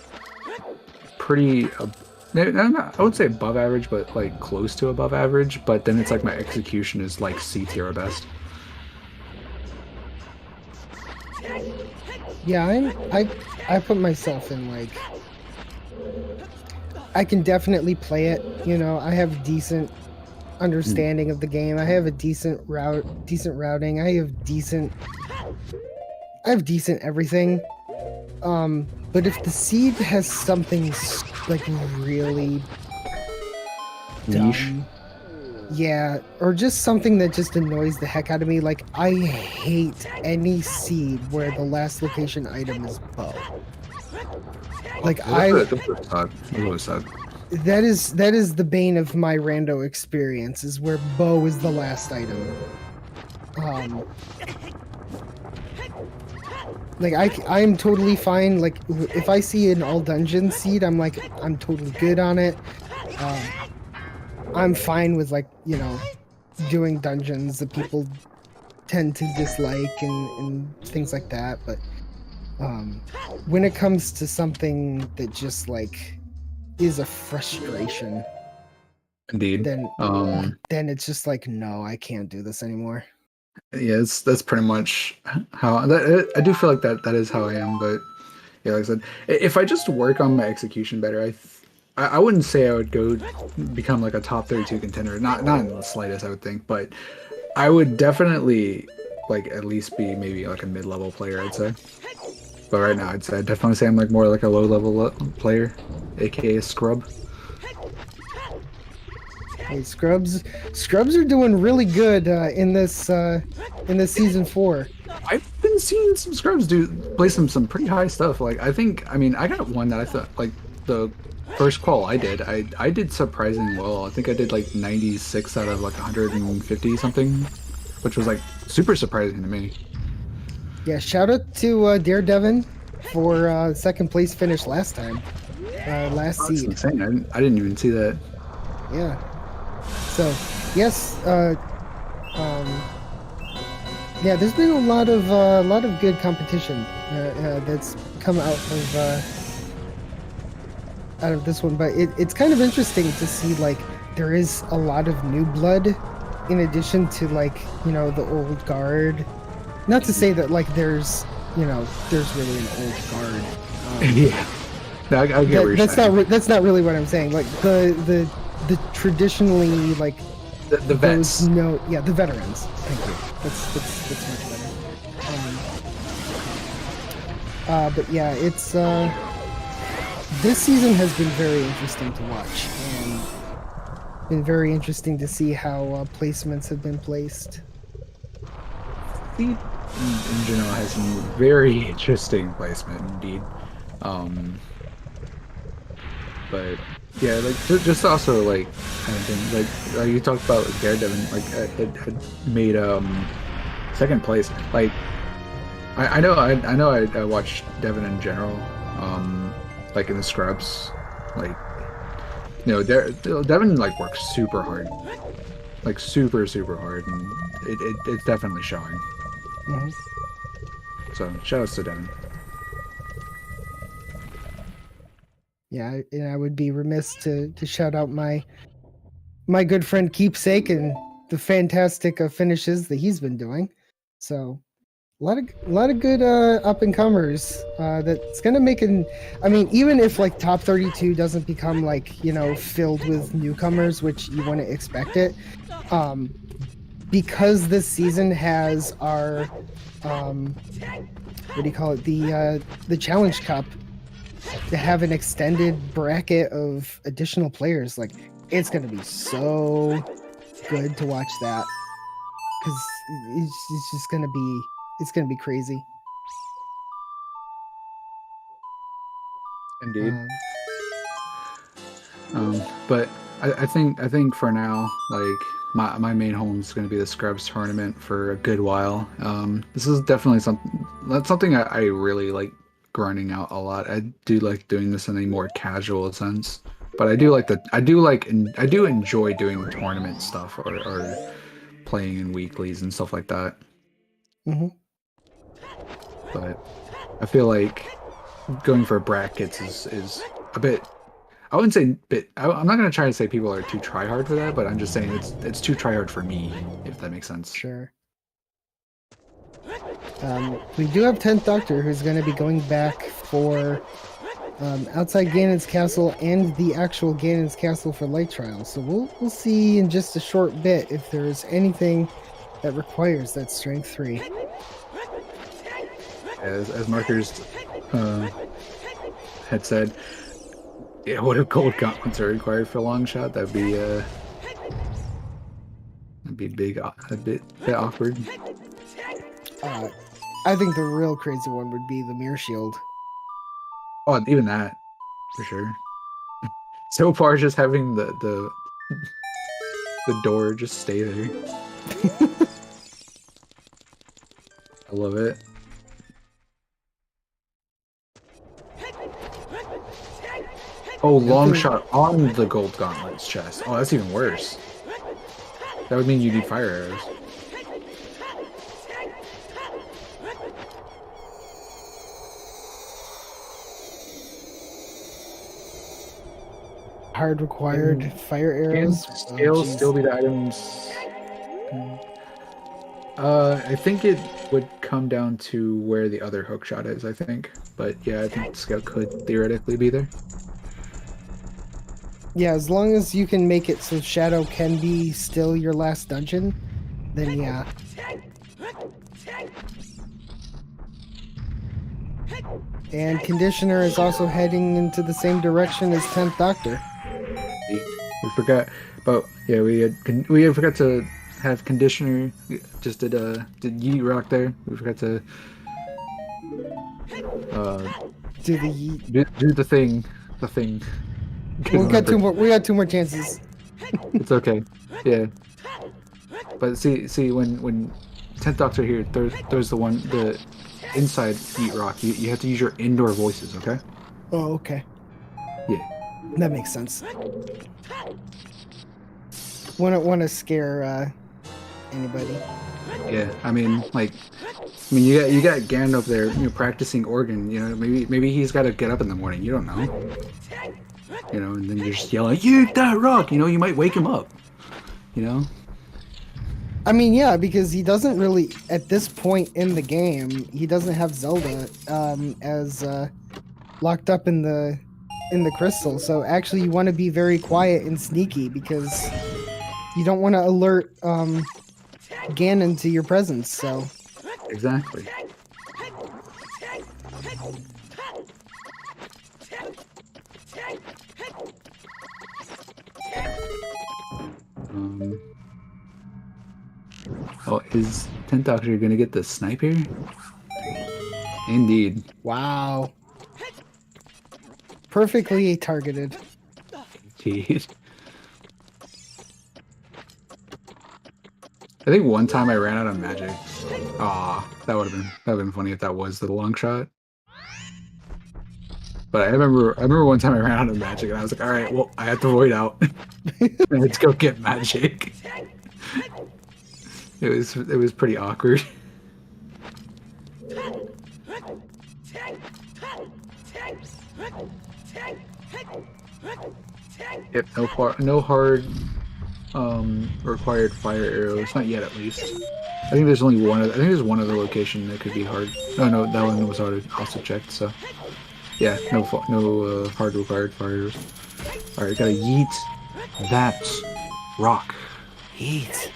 pretty I would say above average but like close to above average, but then it's like my execution is like C tier at best. Yeah, I put myself in like I can definitely play it. You know, I have decent understanding of the game. I have a decent routing. I have decent everything. But if the seed has something like really Niche. dumb, yeah, or just something that just annoys the heck out of me, like I hate any seed where the last location item is bow. Like that is the bane of my rando experience, is where bow is the last item. Like I'm totally fine. Like if I see an all dungeon seed, I'm like I'm totally good on it. I'm fine with like, you know, doing dungeons that people tend to dislike and things like that. But when it comes to something that just like is a frustration, Indeed. then it's just like, no, I can't do this anymore. Yeah, that's pretty much how I do feel like that is how I am. But yeah, like I said, if I just work on my execution better, I wouldn't say I would go become like a top 32 contender. Not in the slightest, I would think, but I would definitely like at least be maybe like a mid-level player, I'd say. But right now, I'd definitely say I'm like more like a low-level player, aka scrub. Hey, Scrubs are doing really good in this season 4. I've been seeing some scrubs play some pretty high stuff. Like I mean I got one that I thought like the first qual I did surprisingly well. I think I did like 96 out of like 150 something, which was like super surprising to me. Yeah, shout out to Daredevil for second place finish last time, last That's seed. insane. I didn't even see that. Yeah. So yes, yeah, there's been a lot of good competition that's come out of this one, but it's kind of interesting to see like there is a lot of new blood in addition to like, you know, the old guard. Not to say that like there's really an old guard. Yeah, no, I get what you're saying. That's not really what I'm saying. Like the traditionally like the vets. The veterans. Thank you. That's much better. But yeah, it's this season has been very interesting to watch, and been very interesting to see how placements have been placed. In general has some very interesting placement indeed. But yeah, like just also like kind of thing like you talked about Daredevil, like it had made second place. Like I know I watched Devin in general, like in the scrubs, like you know Devin like works super hard, like super hard, and it's definitely showing. Mm-hmm. So shout outs to Devin. Yeah, and I would be remiss to shout out my good friend Keepsake and the fantastic finishes that he's been doing. So a lot of good up and comers that's gonna make an. I mean, even if like top 32 doesn't become like, you know, filled with newcomers, which you wouldn't expect it, because this season has our what do you call it, the Challenge Cup, to have an extended bracket of additional players, like it's gonna be so good to watch that, because it's just gonna be crazy. Indeed. But I think for now, like my main home is going to be the Scrubs tournament for a good while. This is definitely something I really like grinding out a lot. I do like doing this in a more casual sense, but I do enjoy doing tournament stuff or playing in weeklies and stuff like that. Mm-hmm. But I feel like going for brackets is a bit. I wouldn't say bit. I'm not gonna try to say people are too try hard for that, but I'm just saying it's too try hard for me, if that makes sense. Sure. We do have 10th Doctor, who's going to be going back for outside Ganon's Castle and the actual Ganon's Castle for Light Trial. So we'll see in just a short bit if there's anything that requires that Strength 3. As Markers had said, yeah, what if gold gauntlets are required for a long shot? That'd be big, a bit awkward. I think the real crazy one would be the Mirror Shield. Oh, even that, for sure. So far, just having the door just stay there. I love it. Oh, long shot on the gold gauntlets chest. Oh, that's even worse. That would mean you need fire arrows. Hard required fire arrows. Can scales still be the items? I think it would come down to where the other hook shot is, I think. But yeah, I think scale could theoretically be there. Yeah, as long as you can make it so Shadow can be still your last dungeon, then yeah. And Conditioner is also heading into the same direction as 10th Doctor. We forgot, but yeah, we had forgot to have Conditioner. Just did Yeet Rock there. We forgot to do the yeet. Do the thing. We got two more chances. It's okay. Yeah. But see when 10th Doctor here throws the inside Yeet Rock, you have to use your indoor voices, okay? Oh, okay. Yeah. That makes sense. Want to scare anybody? Yeah, I mean, you got Gandalf there, practicing organ. Maybe he's got to get up in the morning. You don't know. And then you're just yelling, "Yeet that rock!" You might wake him up. I mean, yeah, because he doesn't really, at this point in the game, he doesn't have Zelda as locked up in the crystal. So actually, you want to be very quiet and sneaky because you don't want to alert Ganon to your presence. So exactly. Oh, is 10th Doctor gonna get the sniper? Indeed. Wow. Perfectly targeted. Jeez. I think one time I ran out of magic. Aw, that would have been funny if that was the long shot. But I remember one time I ran out of magic and I was like, all right, well, I have to void out. Let's go get magic. It was pretty awkward. Yep, no hard required fire arrows, not yet at least. I think there's only one. I think there's one other location that could be hard. Oh no, that one was already also checked. So yeah, no hard required fire arrows. All right, gotta yeet that rock. Yeet.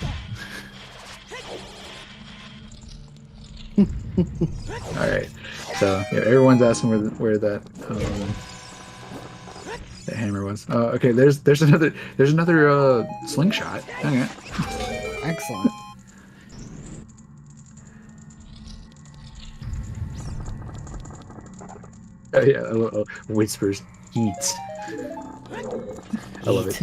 All right. So yeah, everyone's asking where that that hammer was. Okay. There's another slingshot. Okay. Excellent. Oh, yeah. Whispers. Heat. I love it.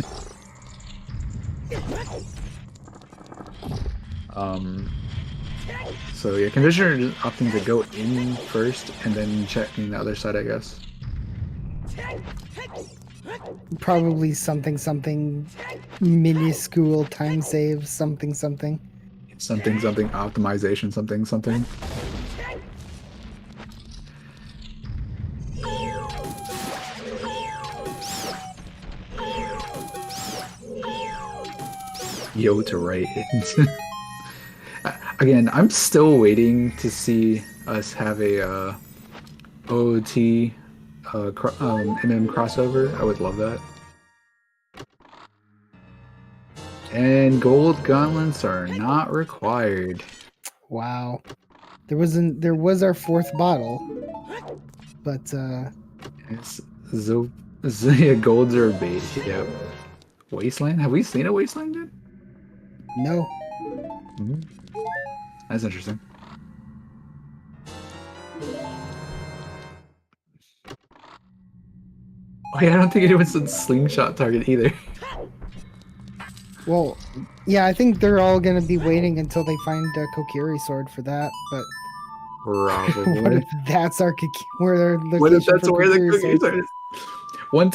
So yeah, conditioner is opting to go in first and then checking the other side, I guess. Probably something minuscule time save something. Something optimization something. Yo to right. Again, I'm still waiting to see us have a OoT MM crossover. I would love that. And gold gauntlets are not required. Wow. There was our fourth bottle, but It's yeah, golds are a bait. Yep. Wasteland? Have we seen a wasteland yet? no. Mm-hmm. That's interesting. Oh yeah, I don't think anyone's done slingshot target either. Well, yeah, I think they're all gonna be waiting until they find a Kokiri sword for that. But Probably. what if that's our where they're What if location that's for where the Kokiri cookies swords?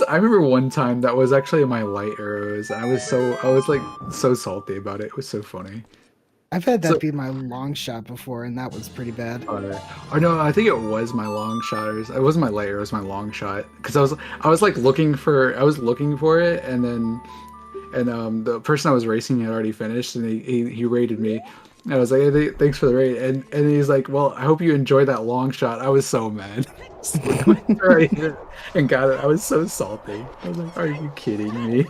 are? I remember one time that was actually my light arrows. I was like so salty about it. It was so funny. I've had that So- be my long shot before, and that was pretty bad. Or no, I think it was my long shot. It wasn't my light arrow, it was my long shot. Because I was like looking for it, and then the person I was racing had already finished, and he rated me. And I was like, hey, thanks for the raid. And he's like, well, I hope you enjoyed that long shot. I was so mad. And got it. I was so salty. I was like, are you kidding me?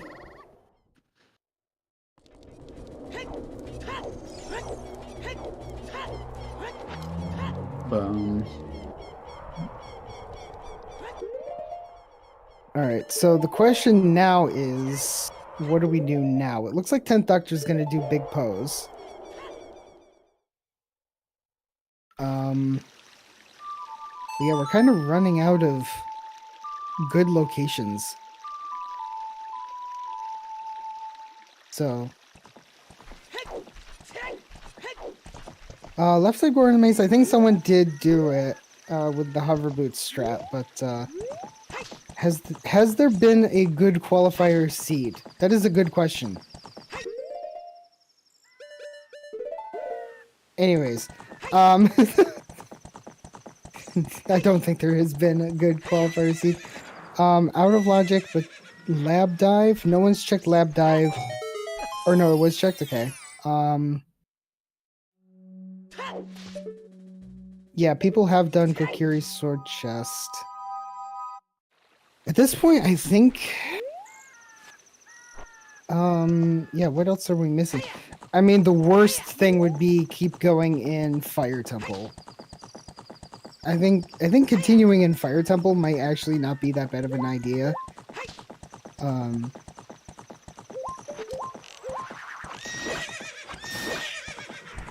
All right, so the question now is, what do we do now? It looks like 10th Doctor's gonna do big pose. Yeah, we're kind of running out of good locations. So, left side border maze. I think someone did do it with the hover boot strat, but has there been a good qualifier seed? That is a good question. Anyways, I don't think there has been a good qualifier seed. Out of logic, but lab dive. No one's checked lab dive. Or no, it was checked. Okay. Yeah, people have done Kokiri's sword chest. At this point, I think. Yeah. What else are we missing? I mean, the worst thing would be keep going in Fire Temple. I think continuing in Fire Temple might actually not be that bad of an idea.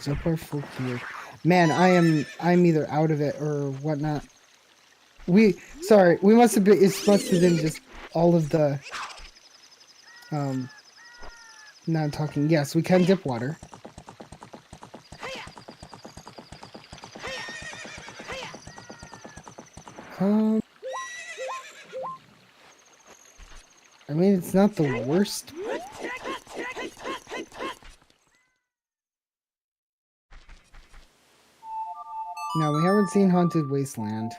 So far full here. Man, I'm either out of it or whatnot. We must have been. It must have been just all of the. Now I'm talking. Yes, we can dip water. I mean, it's not the worst. No, we haven't seen Haunted Wasteland.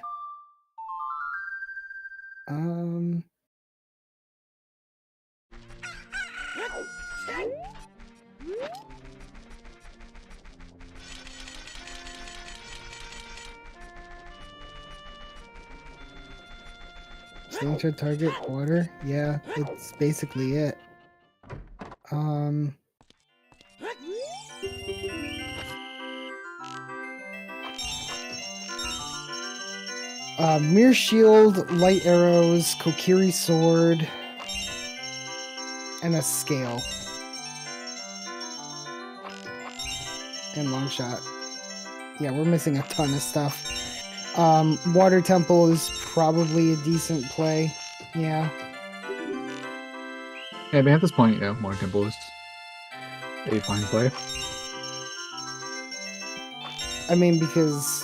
Slingshot target water? Yeah, that's basically it. Mirror Shield, Light Arrows, Kokiri Sword, and a Scale. And Long Shot. Yeah, we're missing a ton of stuff. Water Temple is probably a decent play. Yeah. Yeah, I mean, at this point, yeah, Water Temple is a fine play. I mean, because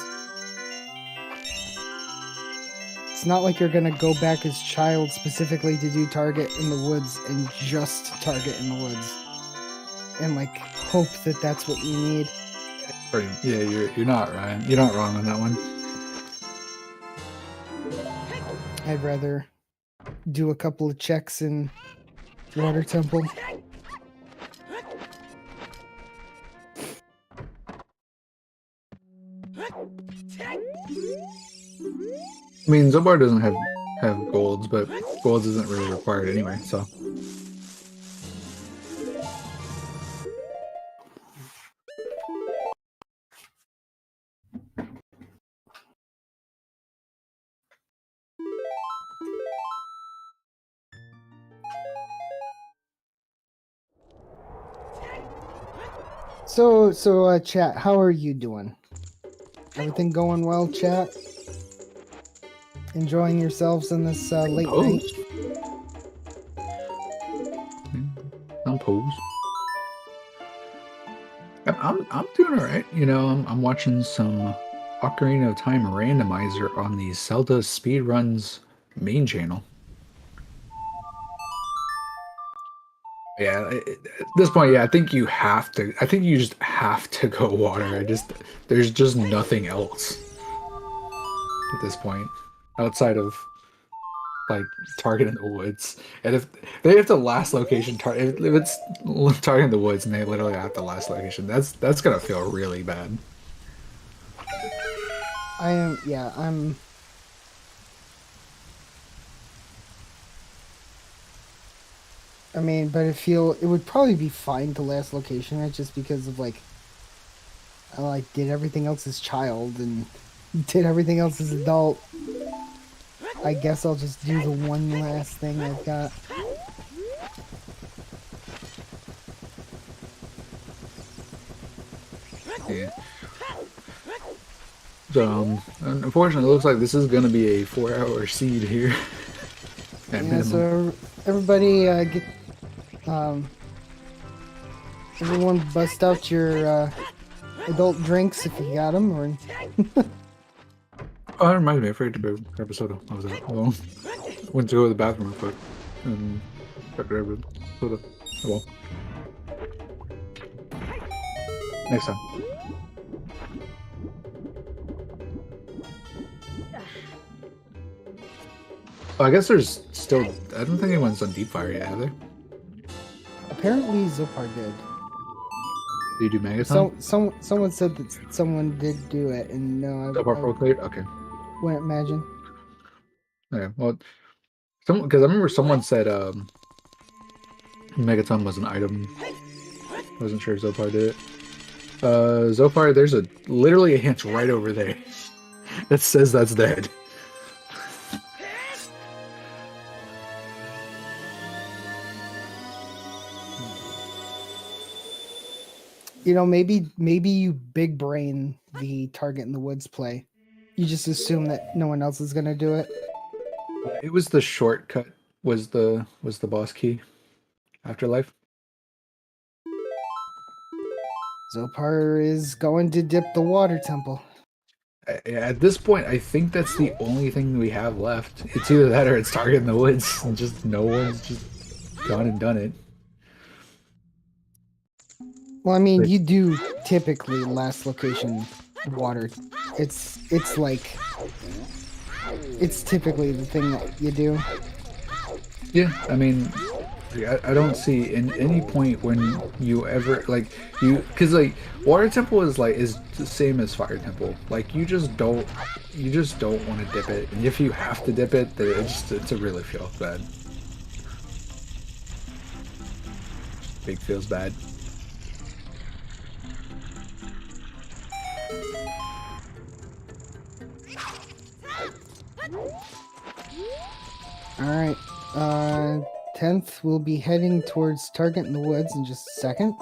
it's not like you're gonna go back as child specifically to do target in the woods and just target in the woods. And, like, hope that that's what you need. Yeah, you're not right. You're not wrong on that one. I'd rather do a couple of checks in Water Temple. I mean, Zobar doesn't have golds, but golds isn't really required anyway, so. So, chat, how are you doing? Everything going well, chat? Enjoying yourselves in this late night? I'm posed. I'm doing alright. You know, I'm watching some Ocarina of Time Randomizer on the ZeldaSpeedRuns main channel. Yeah, at this point, yeah, I think you have to. I think you just have to go water. There's just nothing else at this point outside of like target in the woods. And if they have the last location target, if it's target in the woods and they literally have the last location, that's gonna feel really bad. I'm. I mean, but it would probably be fine to last location. It's just because of like, I like did everything else as child and did everything else as adult. I guess I'll just do the one last thing I've got. Yeah. So, unfortunately, it looks like this is gonna be a 4-hour seed here. Yeah, so everybody get everyone bust out your adult drinks if you got them, or oh, that reminds me, I forgot to grab a soda. I was out. Well, went to go to the bathroom real quick and grab a soda. Oh well. Next time. Oh, I guess there's still. I don't think anyone's done Deep Fire yet, have they? apparently Zopar did. Do you do Megaton? Someone said that someone did do it, and no, Zopar full cleared? Okay. wouldn't imagine. Okay, well, because I remember someone said Megaton was an item. I wasn't sure if Zopar did it. Zopar, there's literally a hint right over there that says that's dead. You know, maybe you big brain the target in the woods play. You just assume that no one else is gonna do it. It was the shortcut was the boss key. Afterlife. Zopar is going to dip the water temple. At this point, I think that's the only thing we have left. It's either that or it's target in the woods, and just no one's just gone and done it. Well, I mean, you do typically last location water. It's typically the thing that you do. Yeah, I mean, I don't see in any point when you ever because water temple is the same as fire temple. Like you just don't want to dip it, and if you have to dip it, then it really feels bad. Big feels bad. Alright. 10th, we'll be heading towards target in the woods in just a second.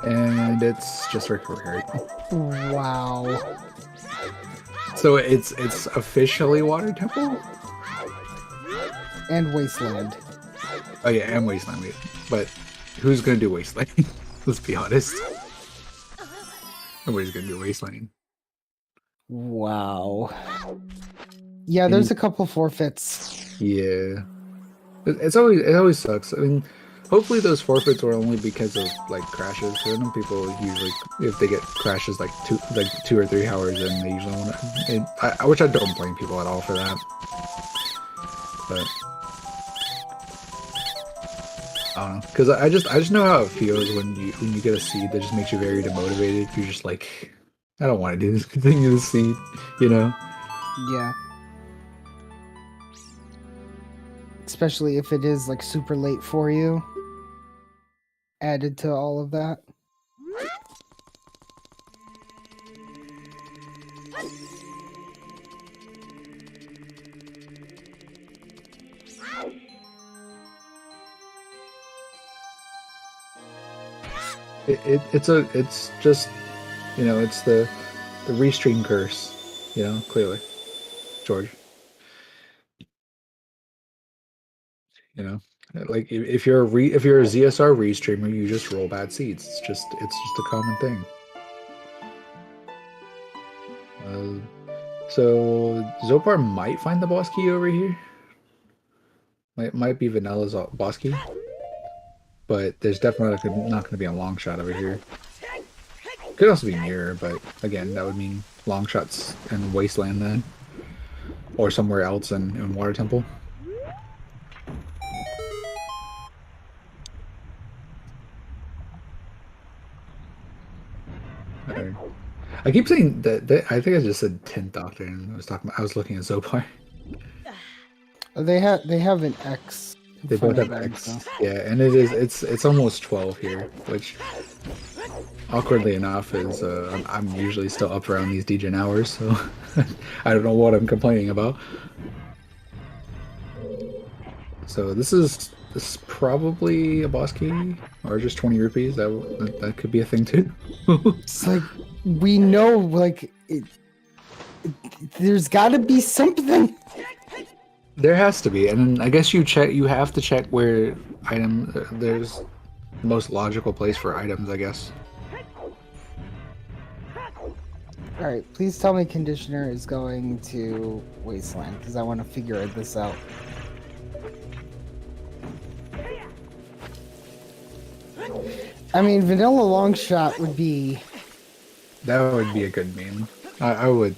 And it's just recorded. Wow. So it's officially Water Temple? And Wasteland. Oh yeah, and Wasteland. But who's gonna do Wasteland? Let's be honest. Nobody's gonna do Wasteland. Wow. Yeah, there's a couple forfeits. Yeah. It always sucks. I mean, hopefully those forfeits are only because of like crashes. I know people usually, if they get crashes like 2 or 3 hours, then they usually want to. Which I don't blame people at all for that. But I don't know, because I just know how it feels when you get a seed that just makes you very demotivated. You're just like, I don't want to do this thing with the seed, you know? Yeah. Especially if it is like super late for you. Added to all of that. It's just, you know, it's the restream curse, you know, clearly, George. You know, like if you're a ZSR restreamer, you just roll bad seeds. It's just a common thing. So Zopar might find the boss key over here. Might be Vanilla's boss key, but there's definitely not going to be a long shot over here. Could also be Mirror, but again, that would mean long shots in Wasteland then, or somewhere else in Water Temple. I keep saying that I think I just said 10th Doctor, and I was looking at Zopar. They have an X. They both have X. So. Yeah, and it's almost 12 here, which awkwardly enough is I'm usually still up around these degen hours, so I don't know what I'm complaining about. So this is probably a boss key, or just 20 rupees. That could be a thing too. It's like, we know, like, there's got to be something. There has to be, and then I guess you have to check where there's the most logical place for items, I guess. All right, please tell me Conditioner is going to Wasteland, because I want to figure this out. I mean, Vanilla Longshot would be... That would be a good meme. I would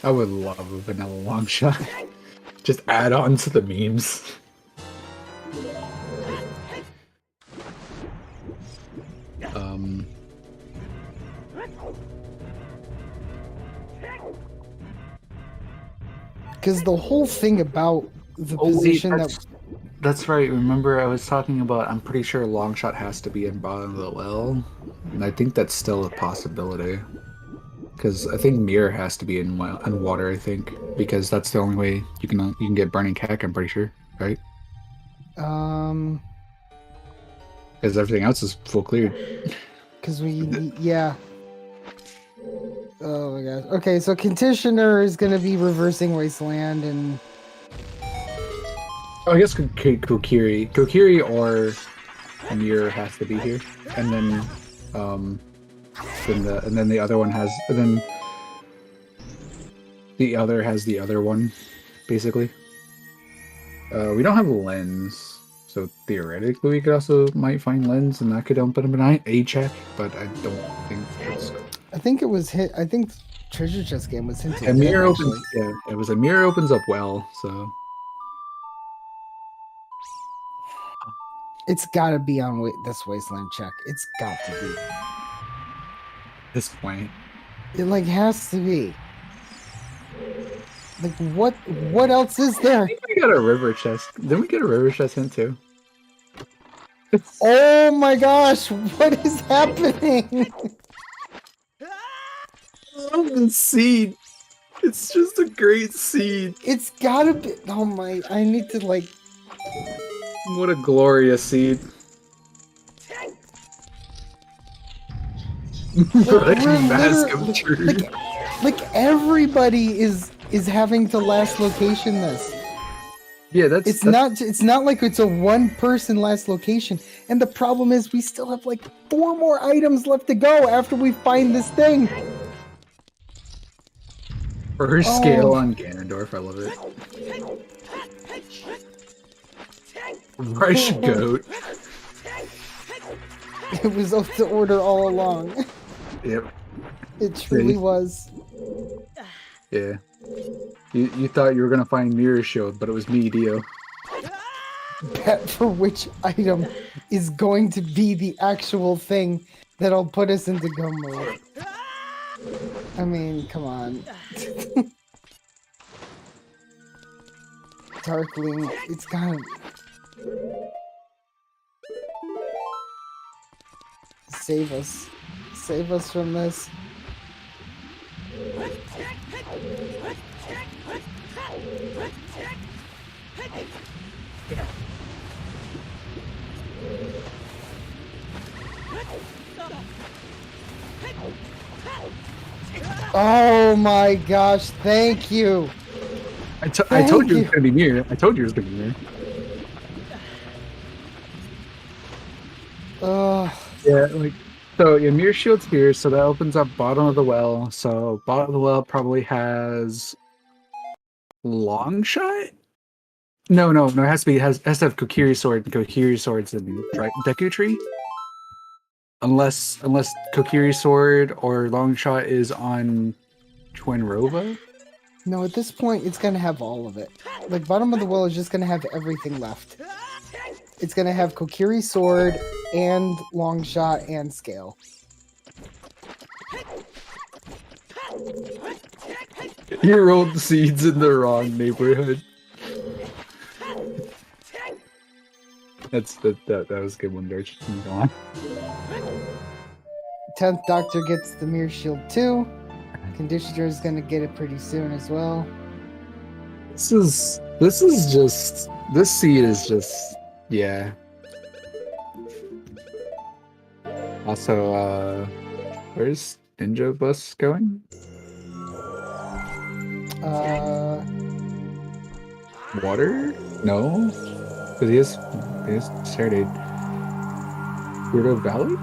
love a Vanilla Longshot. Just add on to the memes. Because the whole thing about the position That's right. Remember, I was talking about, I'm pretty sure Longshot has to be in bottom of the well, and I think that's still a possibility. Because I think Mirror has to be in water, I think, because that's the only way you can get Burning Cack, I'm pretty sure, right? Because everything else is full cleared. Because yeah. Oh my gosh. Okay, so Conditioner is going to be reversing Wasteland, and... Oh, I guess Kokiri or Mirror has to be here, and then the other one has, and then the other has the other one, basically. We don't have Lens, so theoretically we could might find Lens, and that could open up a check, but I don't think it's... I think it was hit. I think Treasure Chest game was hinted. And Mirror opens. Yeah, it was a Mirror opens up well, so it's got to be on this Wasteland check. It's got to be. At this point, It like has to be. Like, what else is there? I think we got a river chest. Didn't we get a river chest hint too? Oh my gosh, what is happening? I love this seed. It's just a great seed. It's gotta be. Oh my, I need to like. What a glorious seed. Mask of truth. Like everybody is having to last location this. Yeah, that's It's not like it's a one person last location. And the problem is we still have like 4 more items left to go after we find this thing. For her scale on Ganondorf, I love it. Rush goat. It was the order all along. Yep. It truly was. Yeah. You thought you were gonna find Mirror Shield, but it was me, Dio. Bet for which item is going to be the actual thing that'll put us into go mode. I mean, come on. Darkling, it's gotta... Save us. Save us from this. Oh my gosh, thank you! I told you it was gonna be Mirror. I told you it was gonna be Mirror. Yeah, like, so yeah, Mirror Shield's here, so that opens up bottom of the well. So bottom of the well probably has long shot. No, it has to have Kokiri sword, and Kokiri swords in Deku Tree. Unless Kokiri sword or long shot is on Twinrova. No, at this point, it's gonna have all of it. Like, bottom of the well is just gonna have everything left. It's gonna have Kokiri sword and long shot and scale. You rolled the seeds in the wrong neighborhood. That was a good one, Dirge. Go on. 10th Doctor gets the Mirror Shield 2. Conditioner is gonna get it pretty soon as well. This seed is just, yeah. Also, where's Ninja Bus going? Water? No, because he has Serenade. Weirdo Valley?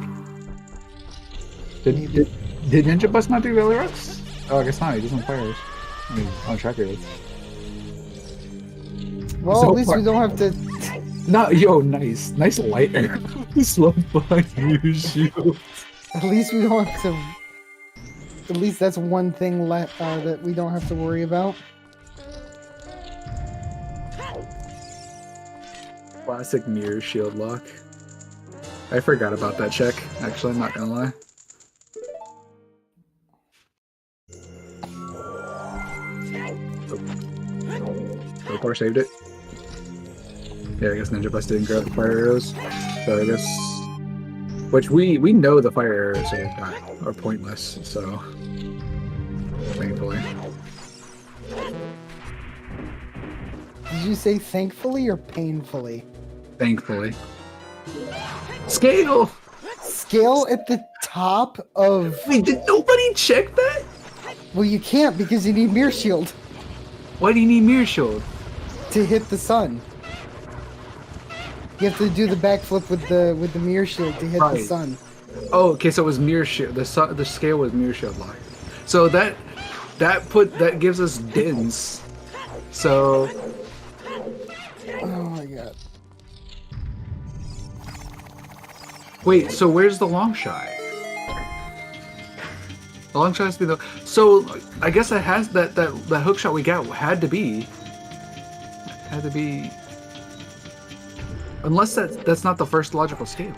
Did Ninja Bus not do Valley Rocks? Oh, I guess not. He doesn't fire. I mean, on tracker. Well, So at least far- we don't have to. Nice lighter. Slow fire shield. At least we don't have to. At least that's one thing that we don't have to worry about. Classic mirror shield lock. I forgot about that check. Actually, I'm not gonna lie. Poor saved it. Yeah, I guess Ninja Bus didn't grab the fire arrows. So I guess, which we know the fire arrows are pointless. So thankfully. Did you say thankfully or painfully? Thankfully. Scale! Scale at the top of... Wait, did nobody check that? Well, you can't because you need Mirror Shield Why do you need Mirror Shield? to hit the sun. You have to do the backflip with the Mirror Shield to hit the Right. sun. Oh, okay, so it was Mirror Shield. The scale was Mirror Shield lock. So that gives us Dins. So Oh my god. wait, so where's the long shot? The long shot has to be the. So I guess that has that hook shot we got had to be. Unless that's not the first logical scale.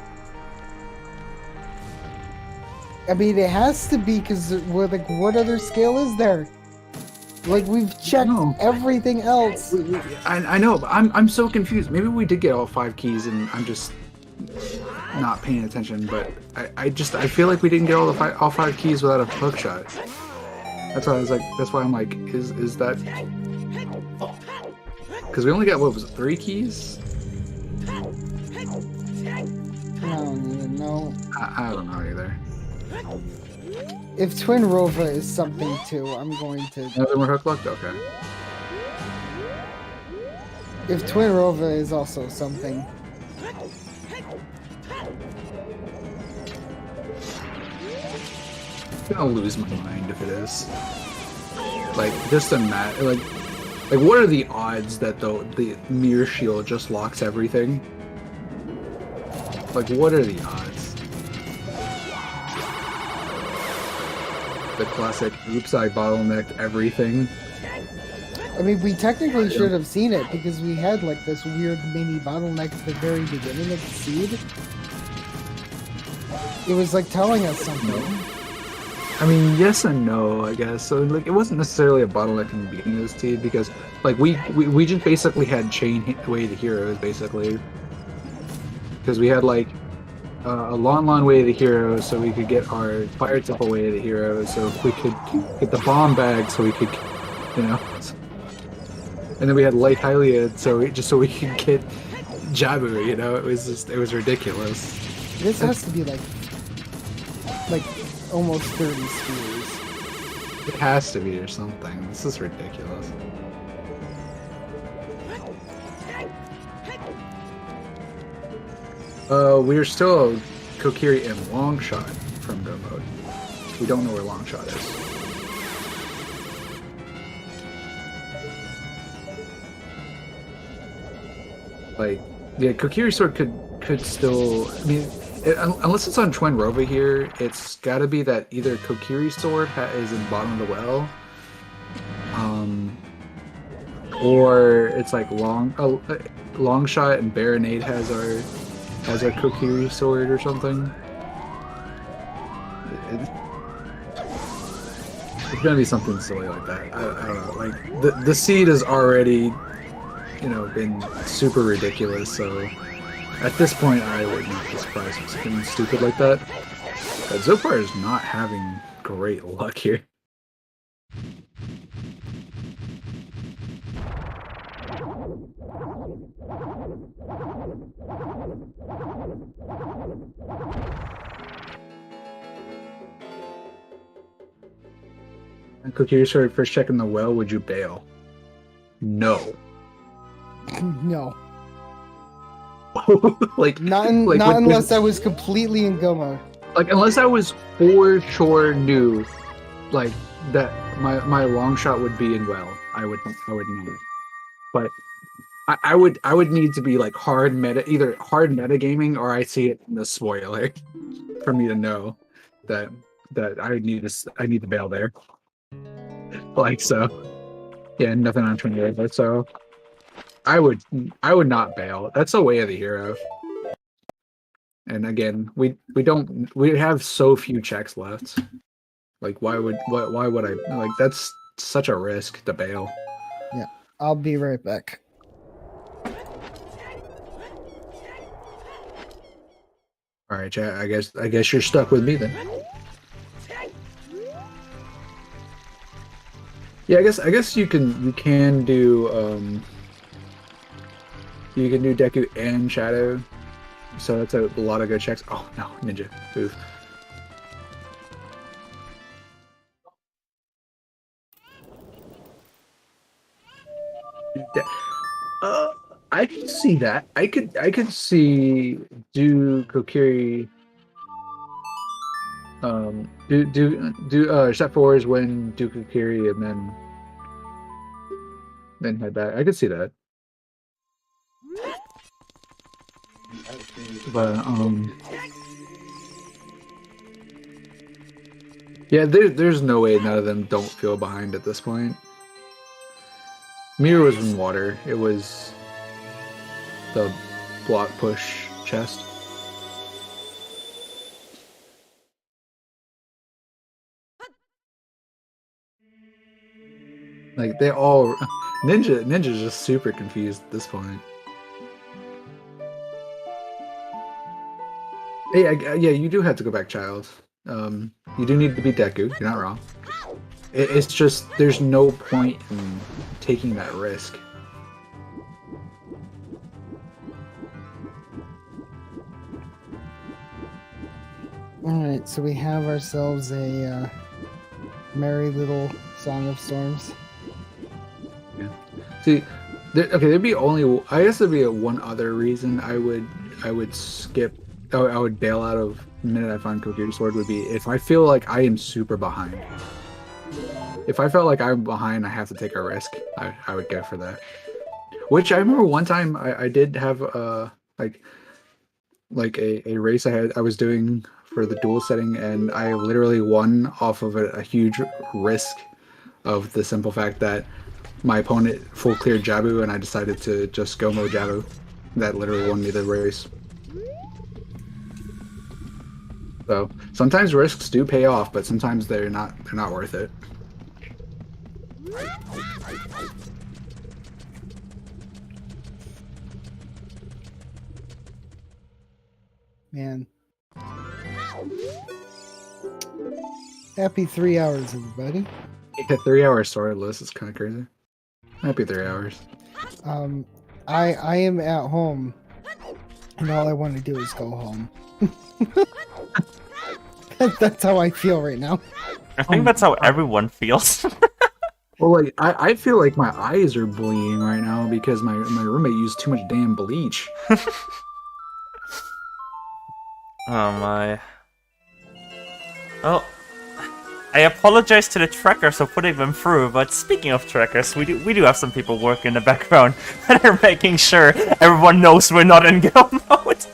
I mean, it has to be because like, what other scale is there? Like, we've checked No. everything else. I know, but I'm so confused. Maybe we did get all 5 keys, and I'm just not paying attention. But I feel like we didn't get all 5 keys without a hook shot. That's why I was like. That's why I'm like, is that? Because we only got, what was it, 3 keys? I don't even know. I don't know either. If Twin Rova is something too, I'm going to. No, more hook luck. Okay. If Twin Rova is also something. I'm gonna lose my mind if it is. Like, just imagine, like what are the odds that the mirror shield just locks everything? Like, what are the odds? The classic, oops, I bottlenecked everything. I mean, we technically should have seen it because we had like this weird mini bottleneck at the very beginning of the seed. It was like telling us something. I mean, yes and no, I guess. So, like, it wasn't necessarily a bottleneck in the beginning of this team because, like, we just basically had chain way to heroes, basically. Because we had, like, a long way to the heroes, so we could get our fire temple way to the heroes, so we could get the bomb bag, so we could, you know. And then we had light Hyliad, so we could get Jabu, you know. It was ridiculous. This has to be like almost 30 spheres. It has to be or something. This is ridiculous. We're still a Kokiri and Longshot from Go mode. We don't know where Longshot is. Like, yeah, Kokiri Sword could still. I mean, unless it's on Twin Rova here, it's got to be that either Kokiri Sword is in bottom of the well, or it's like Longshot and Baronade has our Kokiri Sword or something. It's gonna be something silly like that. I don't know. Like the seed has already, you know, been super ridiculous. So at this point, I would not be surprised if it's something stupid like that. But Zopar is not having great luck here. And Kokiri started first checking the well. Would you bail? No. No. Like Not unless I was completely in Go mode. Like, unless I was for sure knew, like, that my long shot would be in well, I would know it. But I would need to be like either hard metagaming, or I see it in the spoiler for me to know that I need to bail there. Like, so yeah, nothing on 28, but so I would not bail. That's the way of the hero. And again, we have so few checks left. Like, why would I, like, that's such a risk to bail. Yeah, I'll be right back. All right, chat. I guess you're stuck with me then. Yeah, I guess you can do you can do Deku and Shadow. So that's a lot of good checks. Oh no, Ninja. Oof. I could see that. I could see do Kokiri do step forwards when do Kokiri and then head back. I could see that. But yeah, there's no way none of them don't feel behind at this point. Mirror was in water. It was the block push chest. Like they all Ninja's just super confused at this point. Hey, yeah, you do have to go back, child. You do need to beat Deku. You're not wrong. It's just there's no point in taking that risk. Alright, so we have ourselves a merry little Song of Storms. Yeah. See, there'd be only. I guess there'd be one other reason I would skip. I would bail out of the minute I find Kokiri Sword would be if I feel like I am super behind. If I felt like I'm behind, I have to take a risk. I would go for that. Which I remember one time I did have like a race I was doing for the duel setting, and I literally won off of a huge risk of the simple fact that my opponent full cleared Jabu and I decided to just go mode Jabu. That literally won me the race. So sometimes risks do pay off, but sometimes they're not worth it. Man. Happy 3 hours, everybody. A 3-hour sword list is kind of crazy. Happy 3 hours. I am at home, and all I want to do is go home. That's how I feel right now. I think that's how everyone feels. Well, like I feel like my eyes are bleeding right now because my roommate used too much damn bleach. Oh my. Oh, I apologize to the trackers for putting them through, but speaking of trackers, we do have some people working in the background that are making sure everyone knows we're not in guild mode.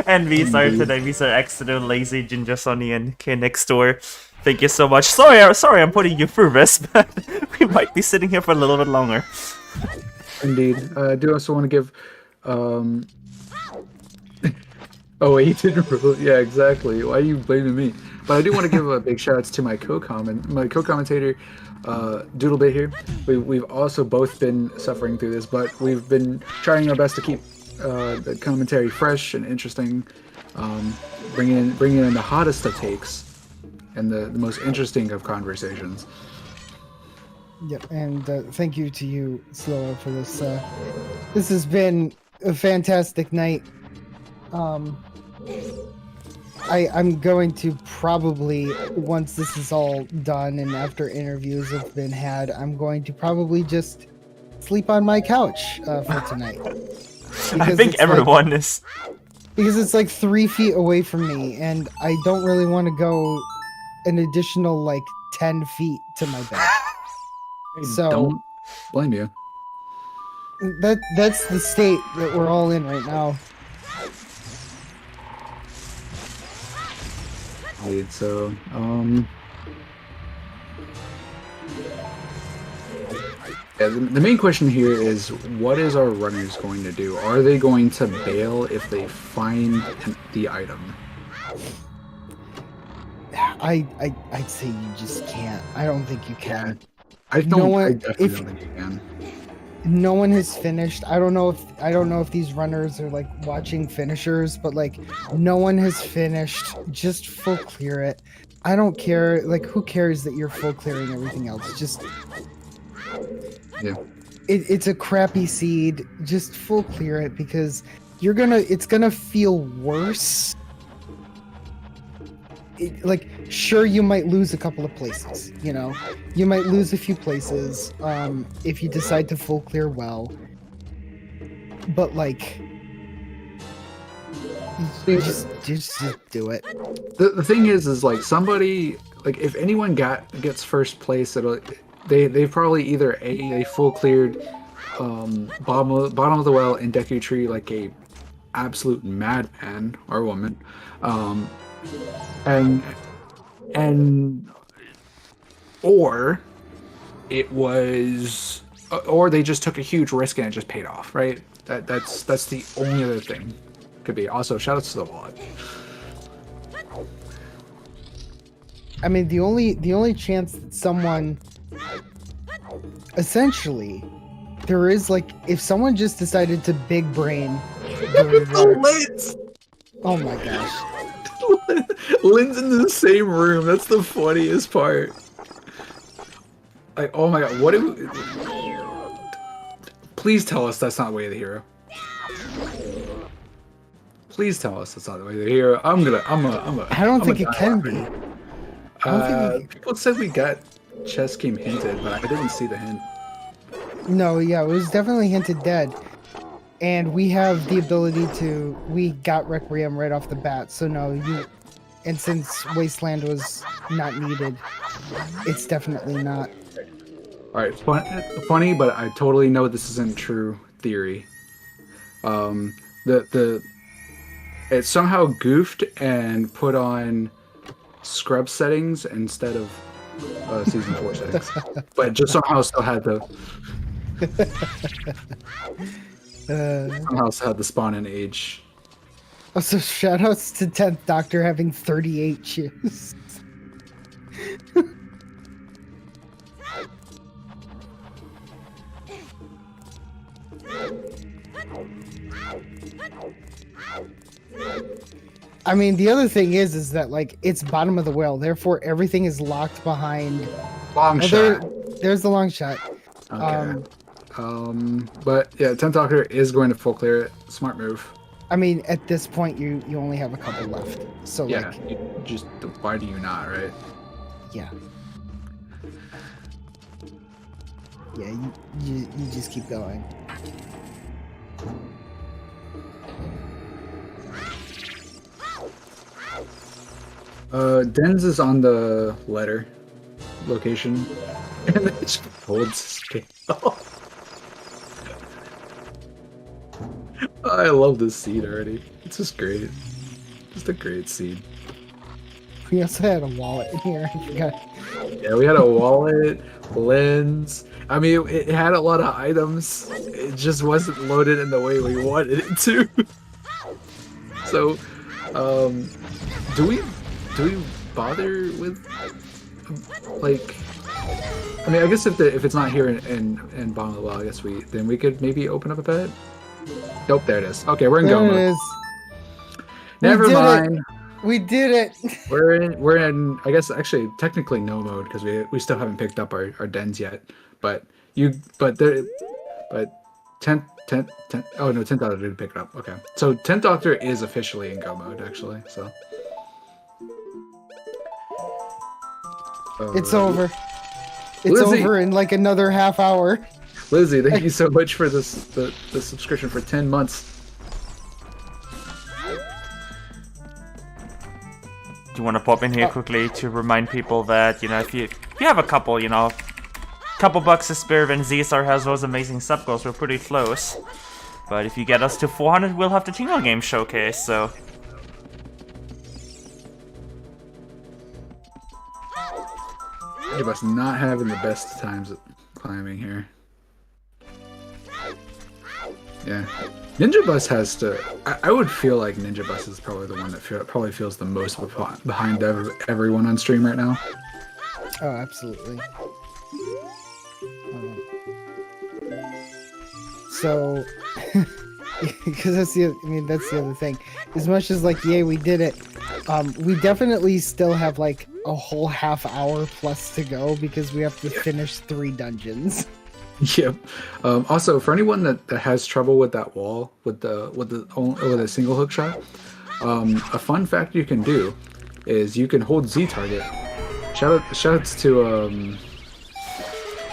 And these are today, these are Exodus, Lazy, Ginger, Sonny, and K next door. Thank you so much. Sorry I'm putting you through this, but we might be sitting here for a little bit longer. Indeed. I do also want to give Oh, he didn't rule. Yeah, exactly. Why are you blaming me? But I do want to give a big shout outs to my co-commentator, Doodlebit here. We've also both been suffering through this, but we've been trying our best to keep the commentary fresh and interesting, bringing in the hottest of takes and the most interesting of conversations. Yep, and thank you to you, Sloa, for this. This has been a fantastic night. I'm going to probably, once this is all done and after interviews have been had, I'm going to probably just sleep on my couch for tonight. I think everyone is. Because it's like 3 feet away from me, and I don't really want to go an additional like 10 feet to my bed. So don't blame you. That's the state that we're all in right now. So, yeah, the main question here is, what is our runners going to do? Are they going to bail if they find the item? I'd say you just can't. I don't think you can. I definitely don't think you can. No one has finished. I don't know if these runners are like watching finishers, but like no one has finished. Just full clear it. I don't care. Like, who cares that you're full clearing everything else? Just yeah. It's a crappy seed. Just full clear it, because it's gonna feel worse. Like, sure, you might lose a couple of places, you know, you might lose a few places if you decide to full clear well, but like, just do it. The thing is like, somebody, like, if anyone gets first place, they've probably either they full cleared bottom of the well in Deku Tree like a absolute madman or woman, or it was, or they just took a huge risk and it just paid off, right? That's the only other thing could be. Also, shout outs to the wallet. I mean, the only chance that someone essentially, there is like if someone just decided to big brain. Lynn's! Oh my gosh. Lynn's in the same room. That's the funniest part. Like, oh my god, what do we... Please tell us that's not the way of the hero. Please tell us that's not the way of the hero. I'm a. I don't think it can be. People said we got chess game hinted, but I didn't see the hint. No, yeah, it was definitely hinted dead. And we have the ability to... We got Requiem right off the bat, so no, you... And since Wasteland was not needed, it's definitely not. Alright, funny, but I totally know this isn't true theory. It somehow goofed and put on scrub settings instead of season 4 settings. But just somehow still had the... somehow still had the spawn and age. Also, shoutouts to 10th Doctor having 38 cheers. I mean, the other thing is that like it's bottom of the well, therefore everything is locked behind. Long shot. There's the long shot. Okay. But yeah, 10th Doctor is going to full clear it. Smart move. I mean, at this point, you only have a couple left. So Yeah, like, you just why do you not, right? yeah. Yeah, you just keep going. Denz is on the letter location, and it just holds scale. I love this seed already. It's just great. Just a great seed. We also had a wallet in here. I forgot. Yeah, we had a wallet, lens. I mean, it had a lot of items. It just wasn't loaded in the way we wanted it to. So, do we bother with like? I mean, I guess if it's not here in bottom of the well, I guess we could maybe open up a bed. Nope, there it is. Okay, we're in go There it mode. is. Never mind. We did it. We're in. I guess actually technically no mode because we still haven't picked up our dens yet. But 10th. Oh no, 10th Doctor didn't pick it up. Okay, so 10th Doctor is officially in go mode actually. So It's over. It's Lizzie. over in like another half hour. Lizzie, thank you so much for the subscription for 10 months. Do you want to pop in here quickly to remind people that, you know, if you have a couple, you know, couple bucks to spare, then ZSR has those amazing sub goals. We're pretty close. But if you get us to 400, we'll have the Tingle Game showcase, so... You must not having the best times at climbing here. Yeah. Ninja Bus has to... I would feel like Ninja Bus is probably the one that probably feels the most behind everyone on stream right now. Oh, absolutely. So, because that's the other thing. As much as like, yay, we did it. We definitely still have like a whole half hour plus to go because we have to finish 3 dungeons. Yep. Also, for anyone that has trouble with that wall with a single hook shot, a fun fact you can do is you can hold Z target. Shoutouts to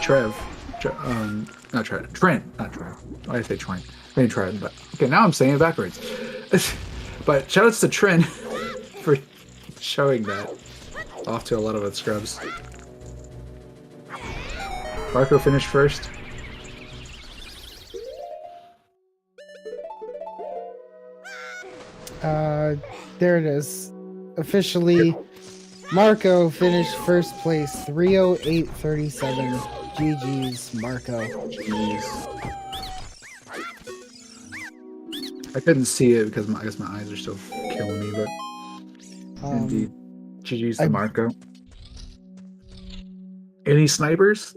Trent. Why did I say Trent? I mean Trent, but okay, now I'm saying it backwards. But shoutouts to Trent for showing that off to a lot of its scrubs. Marco finished first. There it is. Officially, Marco finished first place, 308.37. GG's, Marco. Jeez. I couldn't see it because I guess my eyes are still killing me, but indeed, GG's to Marco. Any snipers?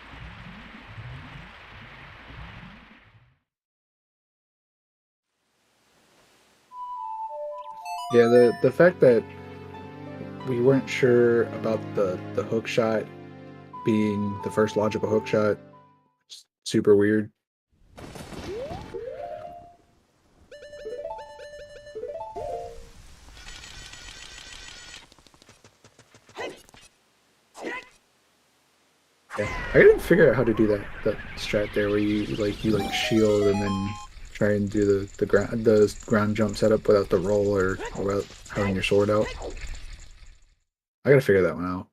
Yeah, the fact that we weren't sure about the hook shot being the first logical hook shot, super weird. Yeah, I gotta figure out how to do that strat there where you shield and then try and do the ground jump setup without the roll or without having your sword out. I gotta figure that one out.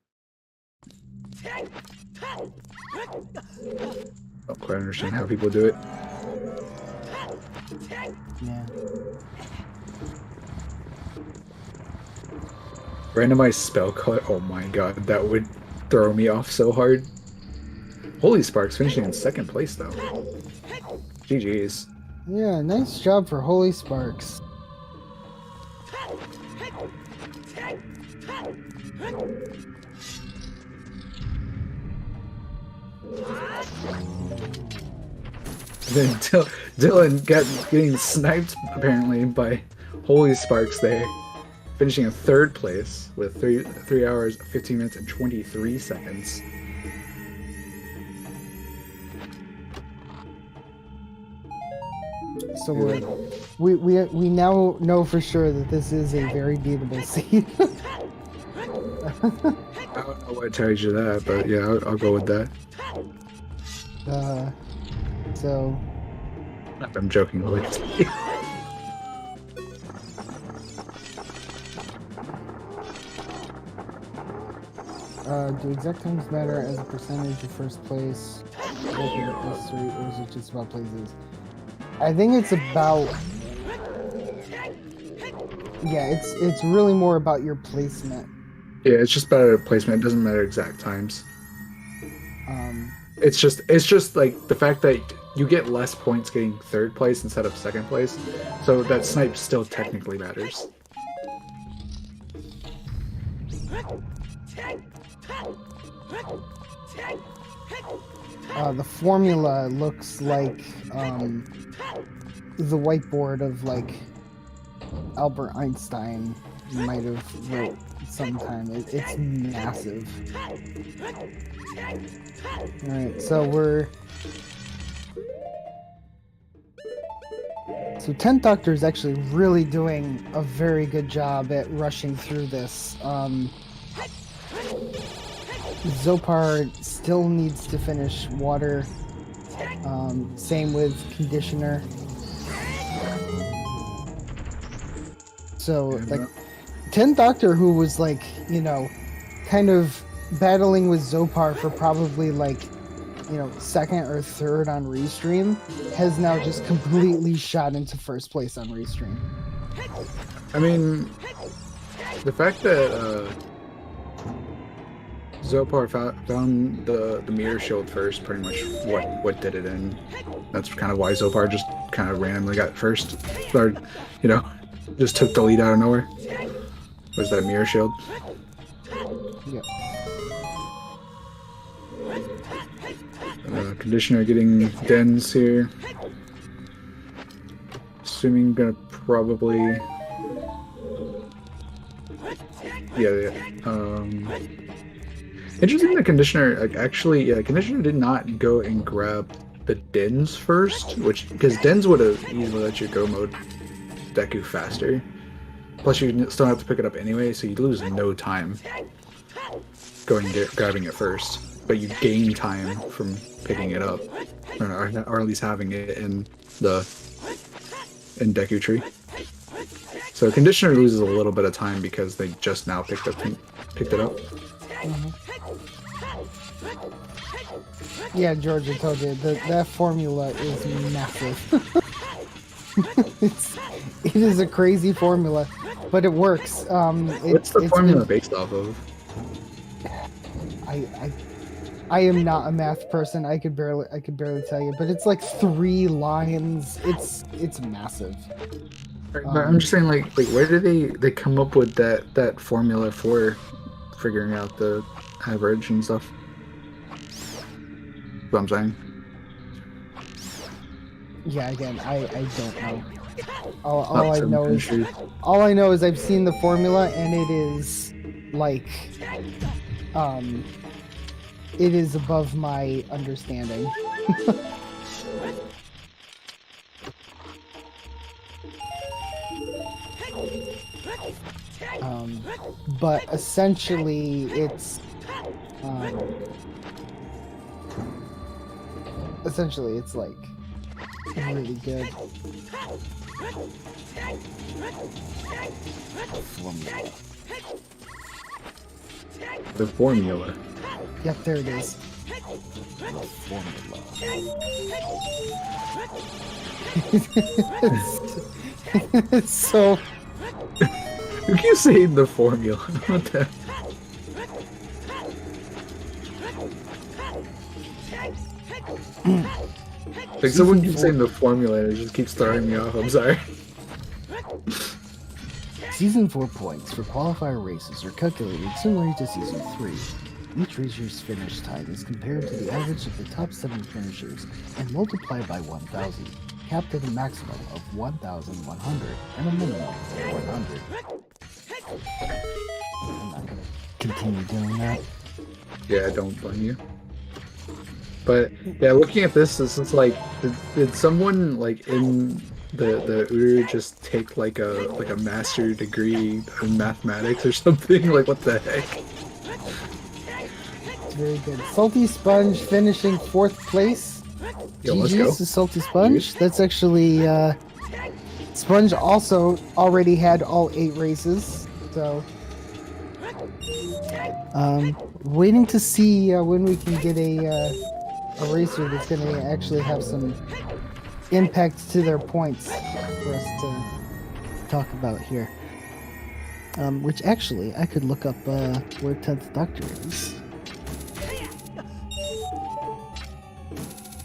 Don't quite understand how people do it. Yeah. Randomized spell cut. Oh my god, that would throw me off so hard. Holy Sparks finishing in second place though. GG's. Yeah, nice job for Holy Sparks. And then Dylan getting sniped apparently by Holy Sparks there, finishing in third place with 3 hours, 15 minutes, and 23 seconds. So we now know for sure that this is a very beatable scene. I don't know what tells you that, but yeah, I'll go with that. So I'm joking, obviously. do exact times matter as a percentage of first place? Or is it just about places? I think it's about... Yeah, it's really more about your placement. Yeah, it's just better placement. It doesn't matter exact times. It's just like the fact that you get less points getting third place instead of second place, so that snipe still technically matters. The formula looks like the whiteboard of like Albert Einstein might have wrote sometime. It's massive. Alright, so So 10th Doctor is actually really doing a very good job at rushing through this. Zopar still needs to finish water. Same with Conditioner. So, like, 10th Doctor, who was, like, you know, kind of battling with Zopar for probably, like, you know, second or third on Restream, has now just completely shot into first place on Restream. I mean, the fact that Zopar found the mirror shield first, pretty much what did it, and that's kind of why Zopar just kind of randomly got first, or, you know, just took the lead out of nowhere. Was that mirror shield? Yep. Conditioner getting dens here. Assuming gonna probably... Yeah. Interesting that Conditioner, like, actually, yeah, Conditioner did not go and grab the Dens first, because Dens would have easily let you go mode Deku faster. Plus, you still have to pick it up anyway, so you lose no time grabbing it first. But you gain time from picking it up, or at least having it in Deku Tree. So Conditioner loses a little bit of time because they just now picked it up. Mm-hmm. Yeah, George, I told you that formula is massive. It is a crazy formula, but it works. What's the formula based off of? I am not a math person. I could barely tell you, but it's like 3 lines. It's massive. But I'm just saying, like where did they come up with that formula for figuring out the average and stuff? That's what I'm saying. Yeah, again, I don't know. All I know is I've seen the formula, and it is like, it is above my understanding. But essentially, it's like really good. The formula. Yep, there it is. It's so. Who keeps saying the formula? What the? Like someone keeps saying the formula and it just keeps throwing me off. I'm sorry. Season 4 points for qualifier races are calculated similarly to Season 3. Each racer's finish time is compared to the average of the top 7 finishers and multiplied by 1,000, capped at a maximum of 1,100 and a minimum of 100. I'm not going to continue doing that. Yeah, I don't blame you. But yeah, looking at this is like, did someone like in the OoT just take like a master degree in mathematics or something? Like what the heck? Very good. Salty Sponge finishing 4th place. Yo, let's go. GG's to Salty Sponge. That's actually Sponge also already had all 8 races, so waiting to see when we can get a racer that's going to actually have some impact to their points for us to talk about here. Which actually, I could look up where 10th Doctor is.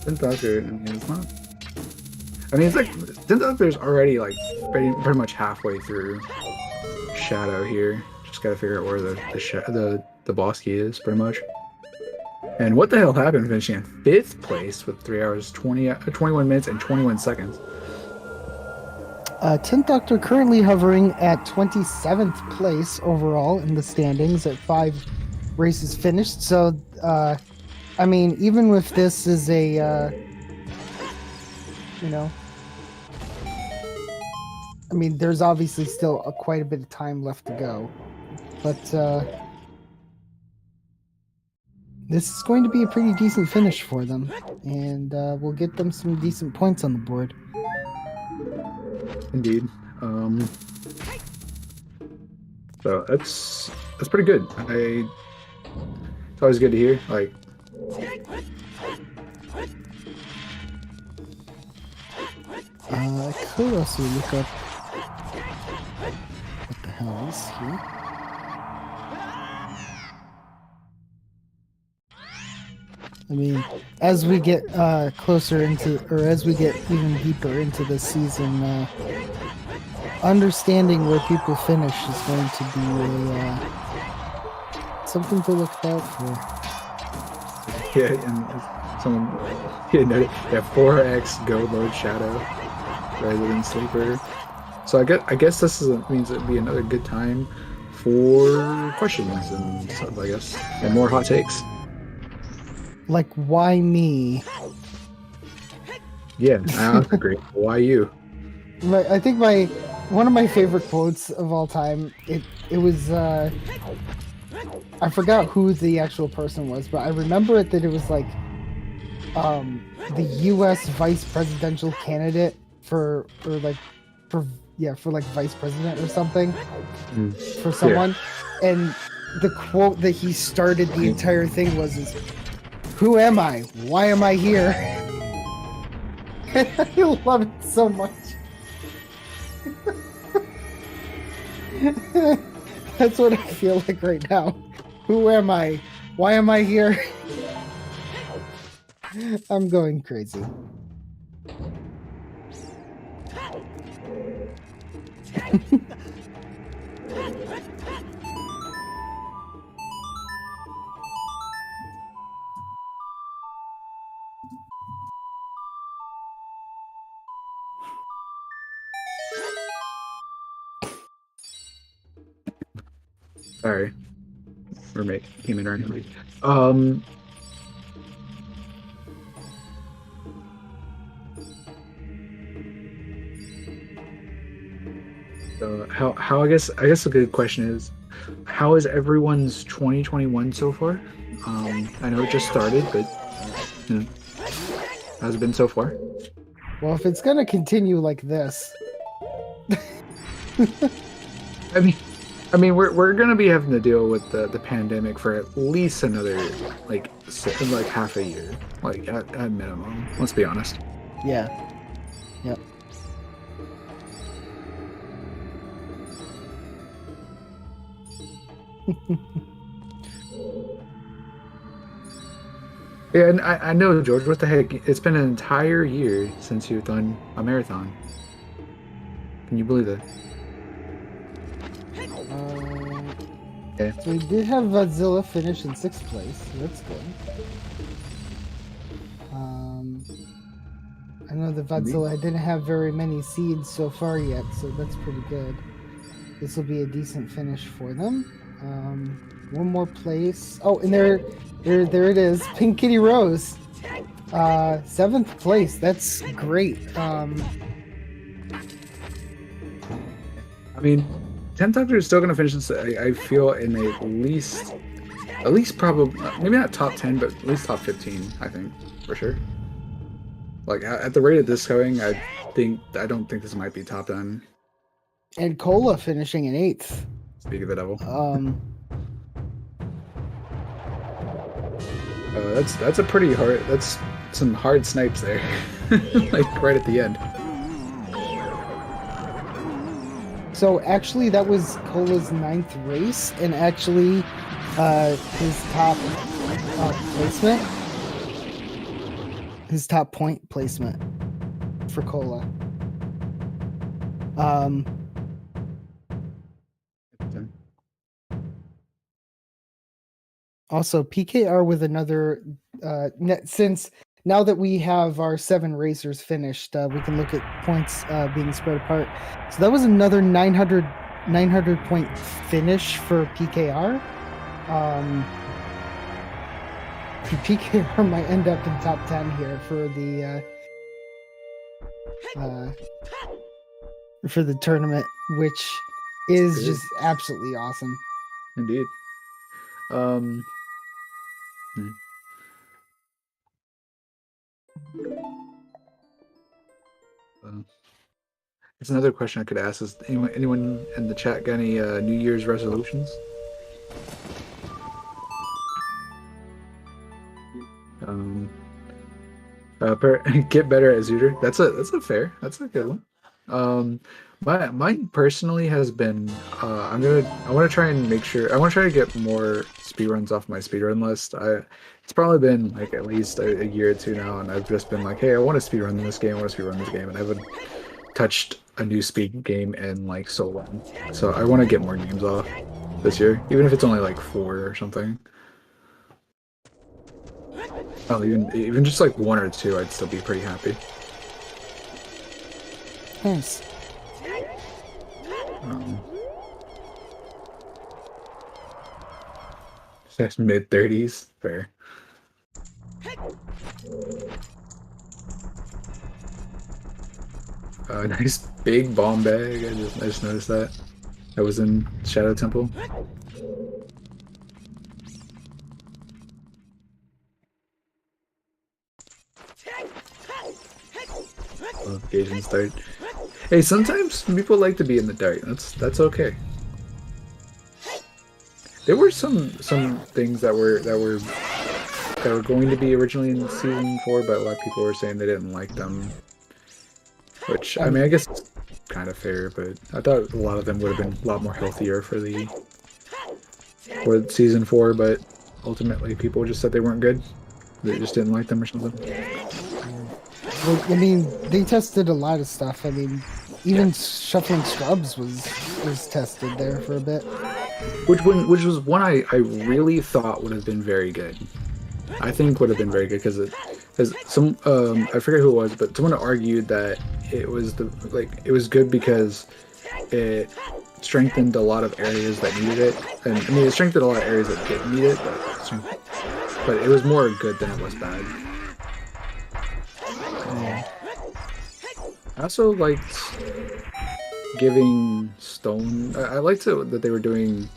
10th Doctor, I mean, it's not. I mean, it's like 10th Doctor's already like pretty much halfway through Shadow here. Just gotta figure out where the boss key is, pretty much. And what the hell happened finishing in 5th place with 3 hours, 21 minutes, and 21 seconds? 10th Doctor currently hovering at 27th place overall in the standings at 5 races finished. So, I mean, even with this is a, you know, I mean, there's obviously still quite a bit of time left to go. But, this is going to be a pretty decent finish for them, and we'll get them some decent points on the board. Indeed. So that's pretty good. It's always good to hear. Like, I could also look up what the hell is here. I mean, as we get closer into, or as we get even deeper into the season, understanding where people finish is going to be something to look out for. yeah, and someone, yeah, 4x go mode Shadow rather than Sleeper. So I guess this means it'd be another good time for questions and stuff, I guess, and more hot takes. Like, why me? Yeah, I agree. Why you? I think one of my favorite quotes of all time. It was I forgot who the actual person was, but I remember it that it was like the U.S. vice presidential candidate for vice president or something for someone, and the quote that he started the entire thing was "Who am I? Why am I here?" I love it so much. That's what I feel like right now. Who am I? Why am I here? I'm going crazy. Sorry, roommate came in randomly. Um, how I guess a good question is, how is everyone's 2021 so far? I know it just started, but you know, how's it been so far? Well, if it's gonna continue like this, I mean, we're gonna be having to deal with the pandemic for at least another like half a year, like at minimum. Let's be honest. yeah, yep. Yeah, and I know, George. What the heck? It's been an entire year since you've done a marathon. Can you believe that? Yeah. So we did have Godzilla finish in 6th place, so that's good. I know that Godzilla didn't have very many seeds so far yet, so that's pretty good. This will be a decent finish for them. One more place. Oh, and there it is. Pink Kitty Rose. 7th place. That's great. I mean, 10 Doctor is still going to finish this, I feel, in at least probably, maybe not top 10, but at least top 15, I think, for sure. Like, at the rate of this going, I don't think this might be top 10. And Cola finishing in 8th. Speak of the devil. That's a pretty hard, that's some hard snipes there. Like, right at the end. So actually, that was Cola's 9th race, and actually, his top placement, his top point placement for Cola. Also, PKR with another since now that we have our 7 racers finished, we can look at points being spread apart. So that was another 900 point finish for PKR. PKR might end up in top 10 here for the tournament, which is just absolutely awesome. Indeed. It's another question I could ask: is anyone in the chat got any New Year's resolutions? Get better at Zooter. That's a good one. Mine personally has been I want to try to get more speedruns off my speedrun list. It's probably been like at least a year or two now, and I've just been like, hey, I want to speedrun this game, and I haven't touched a new speed game in like so long. So I want to get more games off this year, even if it's only like 4 or something. Oh, even just like 1 or 2, I'd still be pretty happy. Nice. That's mid-30s, fair. Nice big bomb bag. I just noticed that. That was in Shadow Temple. Oh, engagement start. Hey, sometimes people like to be in the dark. That's okay. There were some things that were going to be originally in season 4, but a lot of people were saying they didn't like them. Which, I mean, I guess it's kind of fair, but I thought a lot of them would have been a lot more healthier for season 4, but ultimately people just said they weren't good. They just didn't like them or something. Well, I mean, they tested a lot of stuff. I mean, even Shuffling Scrubs was tested there for a bit. Which was one I really thought would have been very good. I think would have been very good because some I forget who it was, but someone argued that it was good because it strengthened a lot of areas that needed it, and I mean it strengthened a lot of areas that didn't need it, but it was more good than it was bad. I also liked giving stone. I liked it that they were doing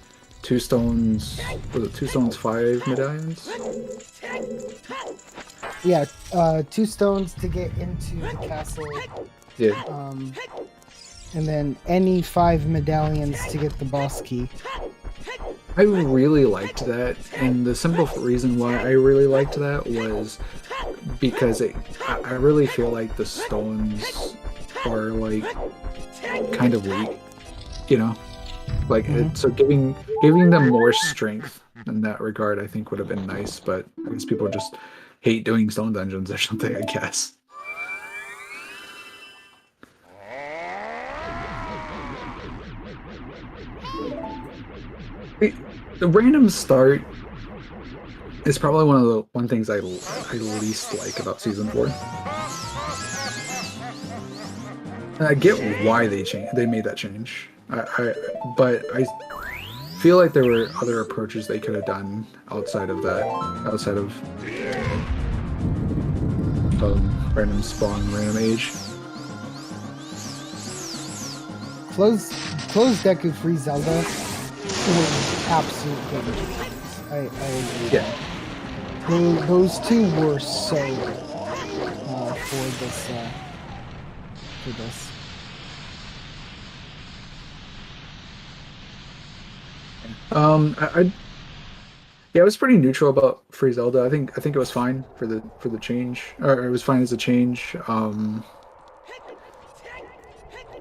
2 stones. Was it 2 stones 5 medallions? Yeah, 2 stones to get into the castle. Yeah. And then any 5 medallions to get the boss key. I really liked that, and the simple reason why I really liked that was because I really feel like the stones are like kind of weak, you know, like so giving them more strength in that regard, I think would have been nice. But I guess people just hate doing stone dungeons or something, I guess. The random start is probably one of the things I least like about season 4. And I get why they made that change. But I feel like there were other approaches they could have done outside of that, outside of random spawn, random age. Closed Deku Free Zelda was absolute game changers. I agree. Yeah. Those 2 were so for this. Yeah, I was pretty neutral about Free Zelda. I think it was fine for the change, or it was fine as a change.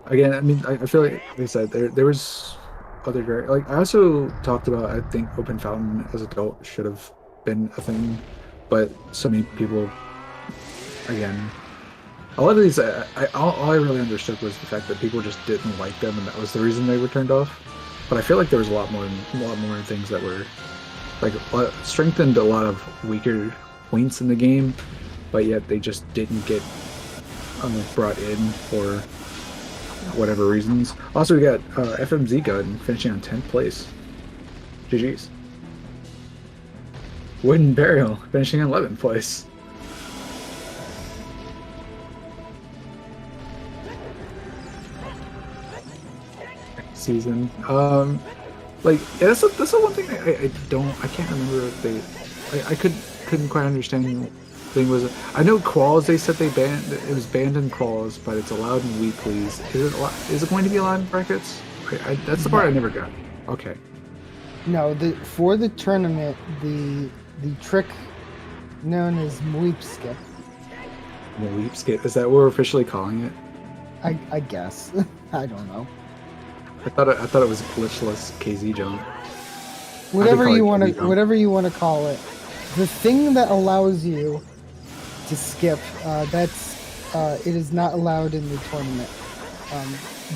Again, I mean, I feel like I said there was other like I also talked about. I think Open Fountain as adult should have been a thing, but so many people, again, a lot of these, all I really understood was the fact that people just didn't like them, and that was the reason they were turned off. But I feel like there was a lot more things that were like strengthened a lot of weaker points in the game, but yet they just didn't get brought in for whatever reasons. Also, we got FMZ Gun finishing on 10th place. GG's. Wooden Burial finishing in 11th place. Season. Like yeah, that's the one thing I can't remember if I couldn't quite understand. Thing was, I know Quals, they said they banned it, was banned in Quals, but it's allowed in weeklies. Is it going to be allowed in brackets? That's the part I never got. Okay. No, for the tournament, the trick known as Mweep Skip. Mweep Skip, is that what we're officially calling it? I guess. I don't know. I thought it was glitchless KZ jump. Whatever you want to call it. The thing that allows you to skip, it is not allowed in the tournament.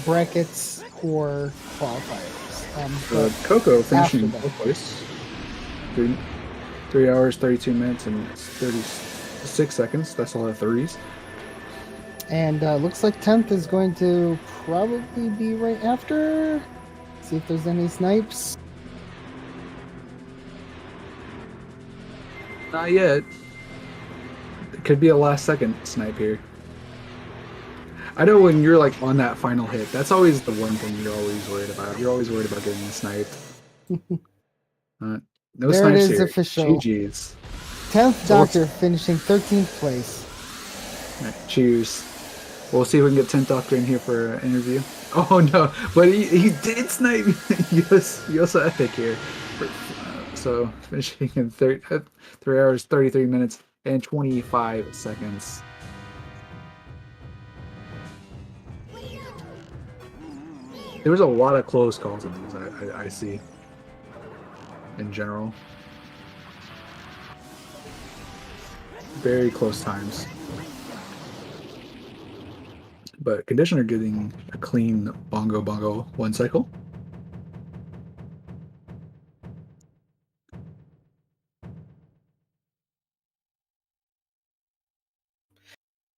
Brackets or qualifiers. Coco finishing in 4th place. 3 hours, 32 minutes, and 36 seconds. That's a lot of 30s. And looks like 10th is going to probably be right after. See if there's any snipes. Not yet. It could be a last second snipe here. I know when you're like on that final hit, that's always the one thing you're always worried about. You're always worried about getting sniped. No there snipes it is, here. official. GG's. 10th Doctor finishing 13th place. Right, cheers. We'll see if we can get 10th Doctor in here for an interview. Oh no, but he did snipe Yosa Epic here. So finishing in 3 hours, 33 minutes, and 25 seconds. There was a lot of close calls in these, I see. In general. Very close times. But Conditioner getting a clean bongo 1 cycle.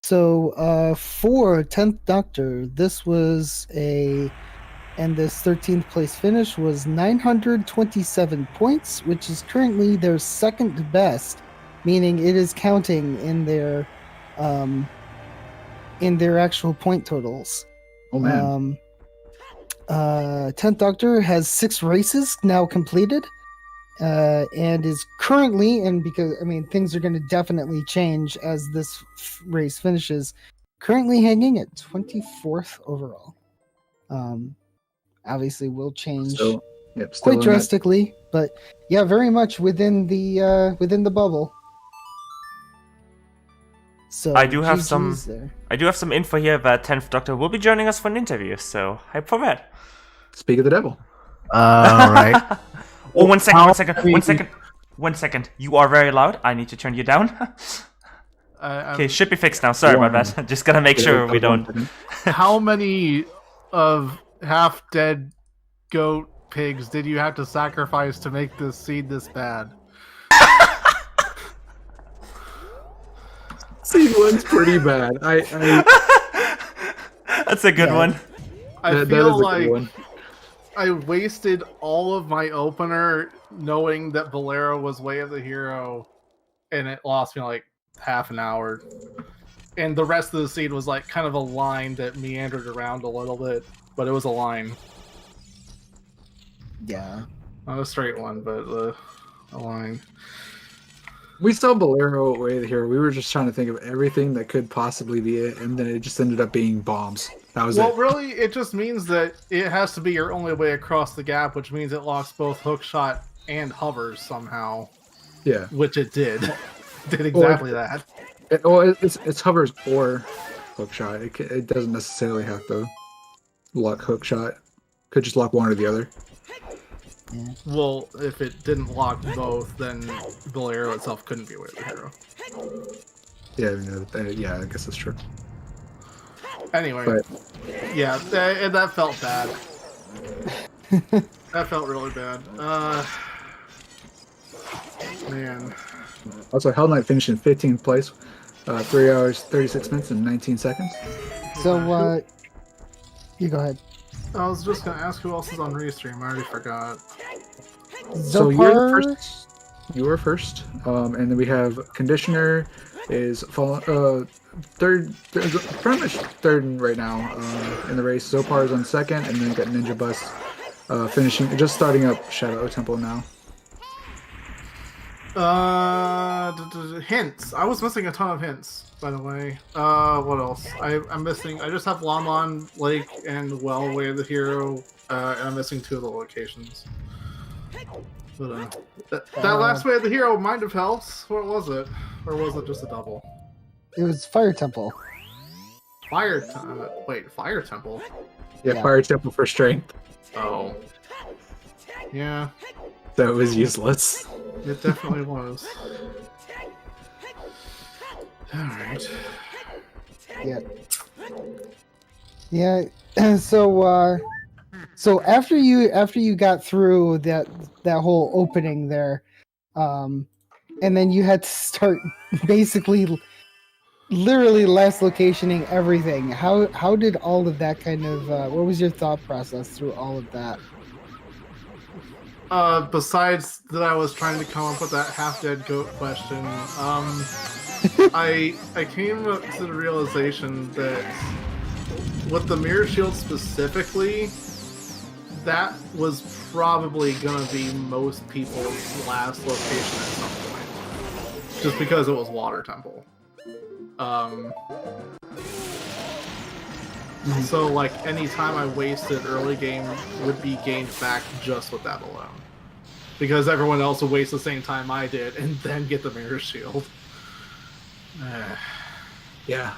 So for 10th Doctor, this was a and this 13th place finish was 927 points, which is currently their second best, meaning it is counting in their actual point totals. Oh man. 10th Doctor has 6 races now completed, and is currently, and because things are going to definitely change as this race finishes, currently hanging at 24th overall. Obviously will change Still quite in that. drastically, but yeah, very much within the bubble. So I do have GG's there. some info here that 10th Doctor will be joining us for an interview, so hype for that. Speak of the devil. All right. Oh, one second. You are very loud. I need to turn you down. Okay, should be fixed now. Sorry about that. Just gotta make sure we don't. How many of half-dead goat pigs did you have to sacrifice to make this seed this bad? Seed 1's pretty bad. That's a good one. I feel like I wasted all of my opener knowing that Bolero was Way of the Hero, and it lost me like half an hour. And the rest of the seed was like kind of a line that meandered around a little bit, but it was a line. Yeah. Not a straight one, but a line. We saw Bolero Way of the Hero. We were just trying to think of everything that could possibly be it, and then it just ended up being bombs. That was it. Well, really, it just means that it has to be your only way across the gap, which means it locks both hookshot and hovers somehow. Yeah. Which it did. Did exactly that. It's hovers or hookshot. It doesn't necessarily have to lock hookshot. Could just lock one or the other. Yeah. Well, if it didn't lock both, then Bolero itself couldn't be Way of the Hero. Yeah, I guess that's true. Anyway, But yeah, that felt bad. That felt really bad. Man. also, Hell Knight finished in 15th place, 3 hours, 36 minutes, and 19 seconds. So, you go ahead. I was just gonna ask who else is on Restream. I already forgot. So you're the first. You were first, and then we have Conditioner is third, pretty much third right now in the race. Zopar is on second, and then got Ninja Bus finishing, just starting up Shadow Temple now. Hints. I was missing a ton of hints, by the way. What else? I'm missing. I just have Lamon, Lake, and Way of the Hero, and I'm missing 2 of the locations. But that last Way of the Hero might have helped. What was it? Or was it just a double? It was Fire Temple. Fire Temple? Yeah, Fire Temple for strength. Oh. Yeah, That was useless. it definitely was. Alright. Yeah. Yeah. So after you got through that whole opening there, and then you had to start basically literally last locationing everything. How did all of that kind of what was your thought process through all of that? Besides that, I was trying to come up with that half-dead goat question. I came up to the realization that with the mirror shield specifically, that was probably gonna be most people's last location at some point, just because it was Water Temple. So like any time I wasted early game would be gained back just with that alone, because everyone else would waste the same time I did and then get the mirror shield. Yeah.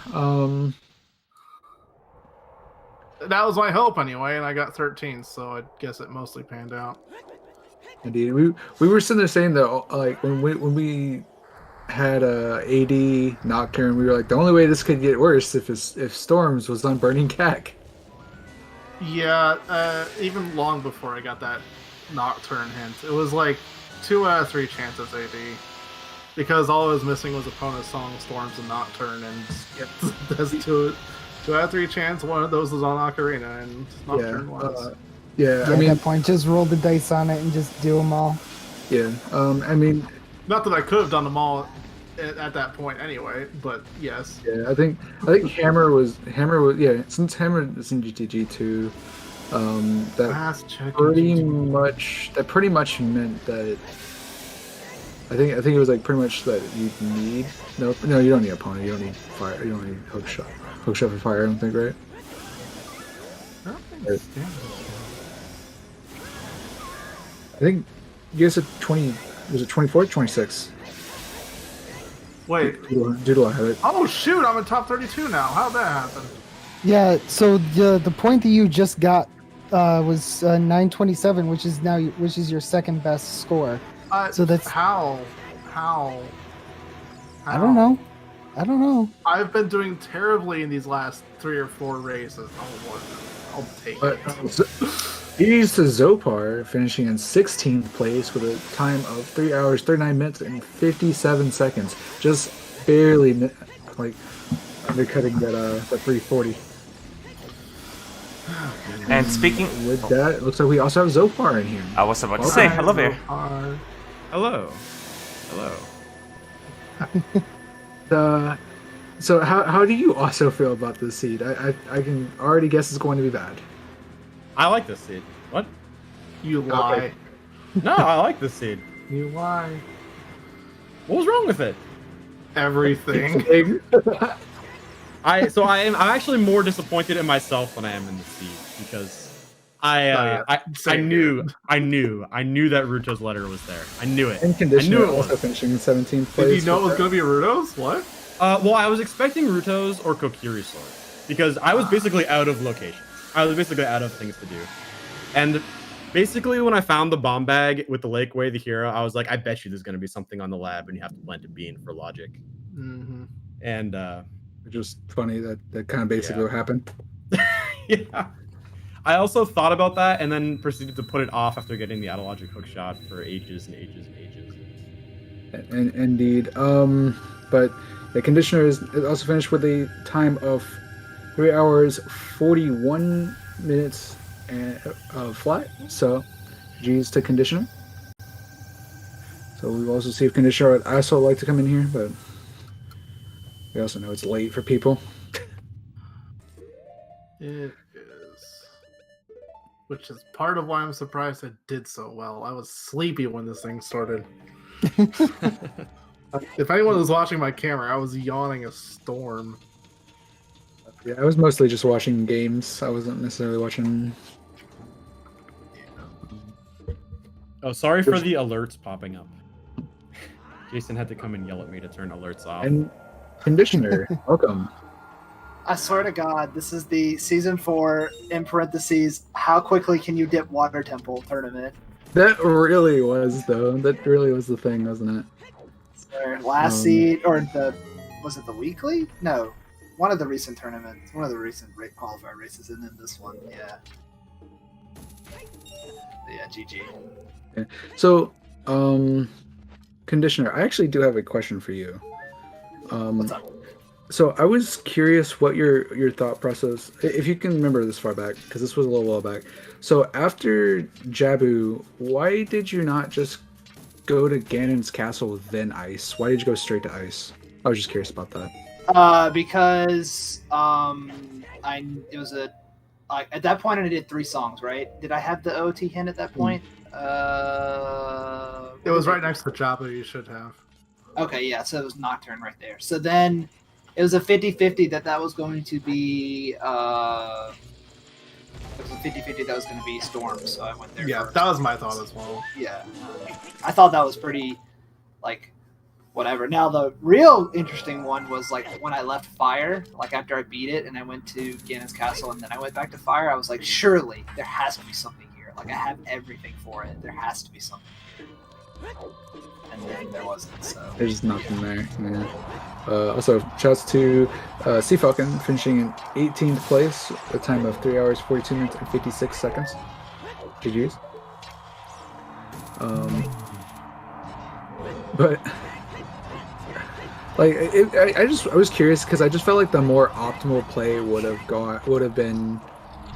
That was my hope anyway, and I got 13, so I guess it mostly panned out. Indeed, we were sitting there saying that like when we had AD Nocturne, we were like, the only way this could get worse if Storms was on Burning Cack. Yeah, even long before I got that Nocturne hint, it was like 2 out of 3 chances AD, because all I was missing was opponent's song, Storms, and Nocturne, and skipped those 2 out of 3 chance one of those was on Ocarina and Nocturne was. Yeah, I mean, at that point, just roll the dice on it and just do them all. yeah. I mean, Not that I could have done them all at that point anyway, but yes. yeah. I think Hammer was yeah. Since Hammer is in GTG2, that Last check. pretty much meant that. I think it was like pretty much that you need no, you don't need opponent, you don't need fire, you don't need hook shot for fire. I don't think, right? I think you guys said 20. Was it 24 or 26? Wait. Doodle, I have it. Oh shoot! I'm in top 32 now. How'd that happen? Yeah, so the point that you just got was 927, which is your second best score. So that's how. I don't know. I've been doing terribly in these last 3 or 4 races. I'll take But it. he's to Zopar, finishing in 16th place with a time of 3 hours, 39 minutes, and 57 seconds. Just barely, undercutting that 340. And speaking... With that, it looks like we also have Zopar in here. I was about to say, hello there. Hello. So how do you also feel about this seed? I can already guess it's going to be bad. I like this seed. What? You lie. Okay. No, I like this seed. You lie. What was wrong with it? Everything. I'm actually more disappointed in myself than I am in the seed because I knew that Ruto's letter was there. I knew it. And Conditioner I knew it also was. finishing in 17th place. Did you know it was going to be Ruto's? What? Well, I was expecting Ruto's or Kokiri's sword because I was basically out of locations. I was basically out of things to do. And basically when I found the bomb bag with the Lake Way, the hero, I was like, I bet you there's going to be something on the lab and you have to plant a bean for logic. Mm-hmm. And which was funny that kind of basically what happened. yeah. I also thought about that and then proceeded to put it off after getting the Autologic hook shot for ages and ages and ages. And indeed. But the Conditioner is also finished with a time of 3 hours 41 minutes and flat. So G's to Conditioner. So we will also see if Conditioner would also like to come in here, but we also know it's late for people. It is. Which is part of why I'm surprised it did so well. I was sleepy when this thing started. If anyone was watching my camera, I was yawning a storm. Yeah, I was mostly just watching games. I wasn't necessarily watching. Oh, sorry for the alerts popping up. Jason had to come and yell at me to turn alerts off. And Conditioner, welcome. I swear to God, this is the season 4 in parentheses. How quickly can you dip water temple tournament? That really was That really was the thing, wasn't it? Last seed or was it the weekly? No, one of the recent tournaments, one of the recent qualifier races, and then this one. Yeah, GG. Okay. So, Conditioner, I actually do have a question for you. What's up? So I was curious what your thought process, if you can remember this far back, because this was a little while back. So after Jabu, why did you not just go to Ganon's castle then Ice? Why did you go straight to Ice? I was just curious about that. Because it was at that point I did 3 songs, right? Did I have the OT hint at that point? It was right next to Jabu, you should have. Okay, yeah, so it was Nocturne right there. So then it was a 50-50 that was going to be it was a 50-50 that was going to be Storm, so I went there. Yeah, first. that was my thought as well. Yeah. I thought that was pretty whatever. Now the real interesting one was when I left Fire, after I beat it and I went to Ganon's castle and then I went back to Fire, I was like, surely there has to be something here. I have everything for it. There has to be something here. And then there wasn't, so. There's nothing there. Yeah. Also, shouts to Sea Falcon finishing in 18th place, a time of 3 hours, 42 minutes, and 56 seconds. GG's. But Like I was curious because I just felt like the more optimal play would have been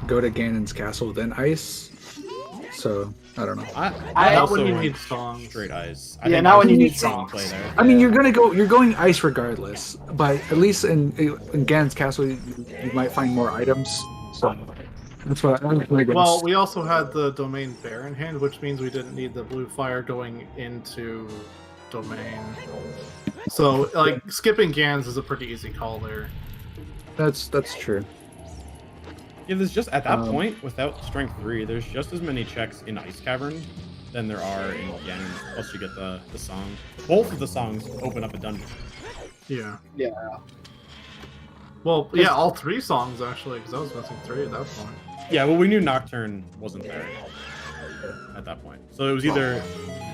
go to Ganon's castle then ice. So I don't know. I Not also when you went need songs. straight ice. Yeah, think not ice when you is a need strong songs. play there. I mean, you're going ice regardless, but at least in Ganon's castle, you might find more items. So that's what I guess. Well, we also had the domain bear in hand, which means we didn't need the blue fire going into domain. So, like, skipping Gans is a pretty easy call there. That's true. Yeah, there's just at that point without strength 3, there's just as many checks in Ice Cavern than there are in Ganon. Plus, you get the song. Both of the songs open up a dungeon. Yeah. Yeah. Well, yeah, all 3 songs actually, because I was missing 3 at that point. Yeah, well, we knew Nocturne wasn't there at that point, so it was either.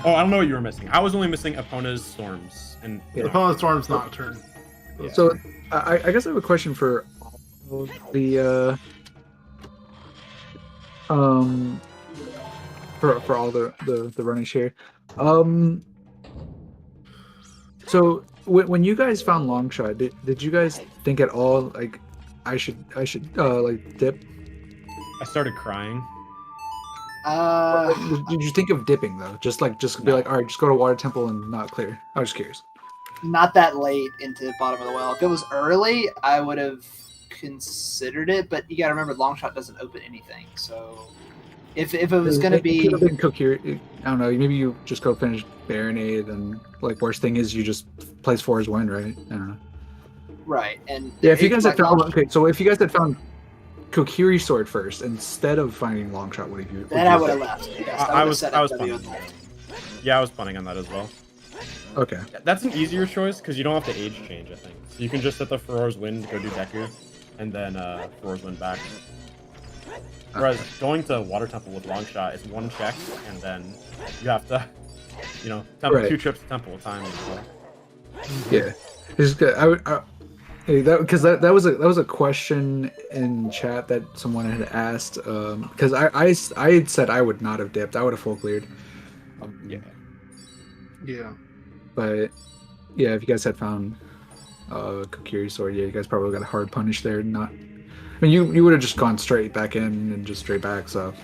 Oh, I don't know what you were missing. I was only missing Epona's Storms and. The Opponent's Storm's Nocturne. Yeah. So I guess I have a question for all of the for all the runners here. So when you guys found Longshot, did you guys think at all like I should like dip? I started crying. Did you think of dipping though? Just be like, all right, just go to Water Temple and not clear. I was just curious. Not that late into bottom of the well. If it was early, I would have considered it, but you gotta remember Longshot doesn't open anything, so if it was gonna be could have been cook here, I don't know, maybe you just go finish Baronade and like worst thing is you just place 4 as wind, right? I don't know. right. And Yeah, if you guys had found Longshot, so if you guys had found Kokiri sword first instead of finding Longshot, what have you? then I would have left. Yes, I was W planning. and left. Yeah, I was planning on that as well. Okay. That's an easier choice because you don't have to age change. I think so you can just set the Furor's Wind, go do Deku, and then Furor's Wind back. Whereas going to Water Temple with Longshot, it's 1 check, and then you have to, temple, Right. 2 trips to temple at a time as well. Yeah. It's good. That was a question in chat that someone had asked because I had said I would not have dipped. I would have full cleared. Yeah. Yeah. But yeah, if you guys had found Kokiri sword, yeah, you guys probably got a hard punish there. Not, I mean, you would have just gone straight back in and just straight back. So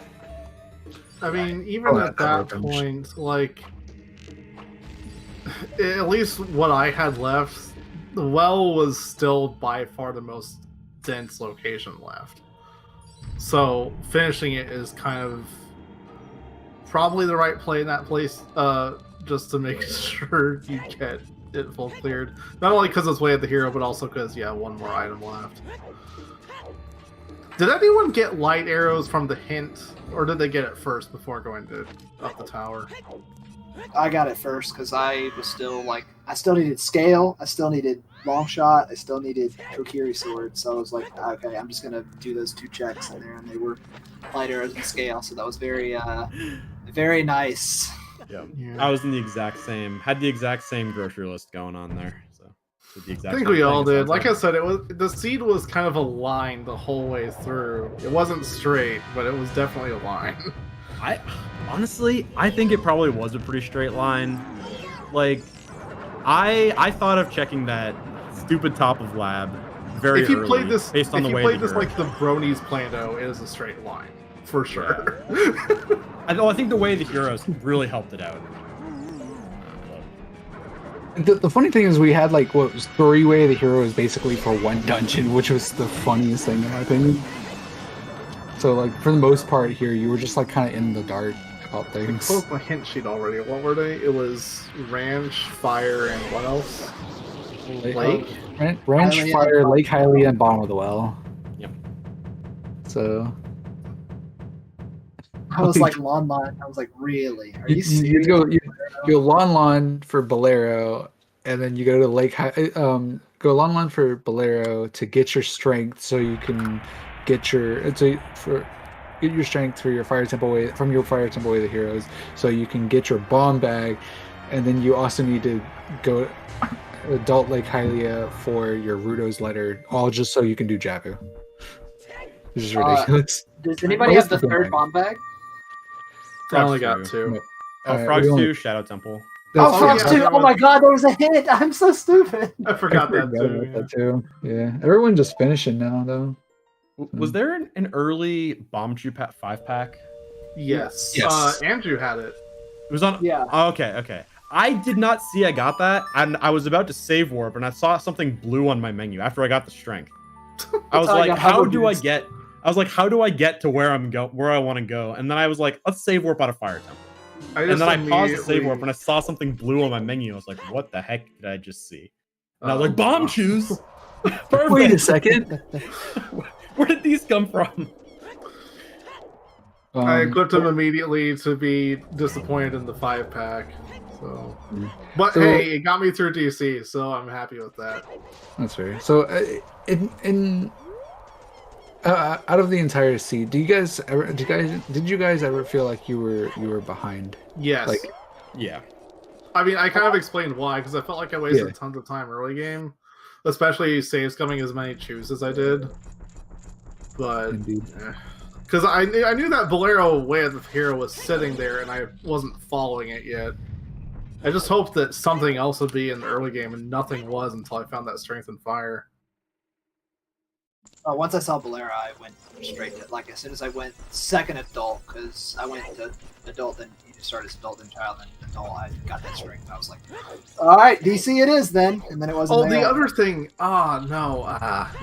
I mean, even at that point, like, at least what I had left, the well was still by far the most dense location left. So finishing it is kind of probably the right play in that place, just to make sure you get it full cleared. Not only because it's way of the hero, but also because, yeah, 1 more item left. Did anyone get light arrows from the hint, or did they get it first before going up the tower? I got it first because I was still like, I still needed scale, I still needed Longshot, I still needed Kokiri sword. So I was like, okay, I'm just gonna do those 2 checks in there, and they were light arrows and scale. So that was very, very nice. Yeah. Yeah. I was in the exact same grocery list going on there. So did the exact I think same we all thing, did. Like I sounds said, the seed was kind of a line the whole way through. It wasn't straight, but it was definitely a line. I honestly, I think it probably was a pretty straight line. Like, I thought of checking that stupid top of lab very If you early, played this, based on if the you way played the this hero- like the Bronies Plano, it is a straight line for sure. I think the way the heroes really helped it out. the funny thing is we had like what was 3-way of the heroes basically for 1 dungeon, which was the funniest thing in my opinion. So like for the most part here, you were just like kind of in the dark about I things. closed my hint sheet already. What were they? It was Ranch, Fire, and what else? Lake? Ranch, Hylia, Fire, Lake Hylia, and Bottom of the Well. Yep. So I was like, Lon. I was like, really? Are you you serious? go Lon for Bolero, and then you go to go Lon for Bolero to get your strength, so you can get your strength for your Fire Temple way from your Fire Temple way of the heroes, so you can get your bomb bag, and then you also need to go Adult Lake Hylia for your Ruto's letter, all just so you can do Jabu. Which is ridiculous. Does anybody have the 3rd bomb bag? I only got 2. Oh, we Frogs only- 2, Shadow Temple. Oh, Frost yeah, 2. there Oh my was- god, there was a hit. I'm so stupid. I forgot that too. about that too. Yeah, everyone just finishing now though. Was there an early Bomb Chew 5-pack? Yes. Yes. Andrew had it. It was on. Yeah. Oh, okay. I did not see I got that, and I was about to save warp, and I saw something blue on my menu after I got the strength. I was I like, got how Humble do I Boost. get? I was like, how do I get to where where I want to go? And then I was like, let's save warp out of Fire Temple. And then I paused the save warp, and I saw something blue on my menu. I was like, what the heck did I just see? And I was like, bomb chews. Perfect. Wait a second. Where did these come from? I equipped him immediately to be disappointed in the 5-pack. So, but So- hey, it got me through DC, so I'm happy with that. That's fair. So, out of the entire seed, did you guys ever feel like you were behind? Yes. Like- Yeah. I mean, I kind of explained why, because I felt like I wasted tons of time early game, especially saves coming as many chews as I did. But Indeed. because I knew that Bolero Way of the Hero was sitting there, and I wasn't following it yet. I just hoped that something else would be in the early game, and nothing was until I found that Strength and Fire. Once I saw Bolera, I went straight to, like, as soon as I went second adult, because I went to adult, then you just started as adult, then child, then adult, I got that strength. I was like, all right, DC it is then. And then it wasn't Oh, the there. other thing,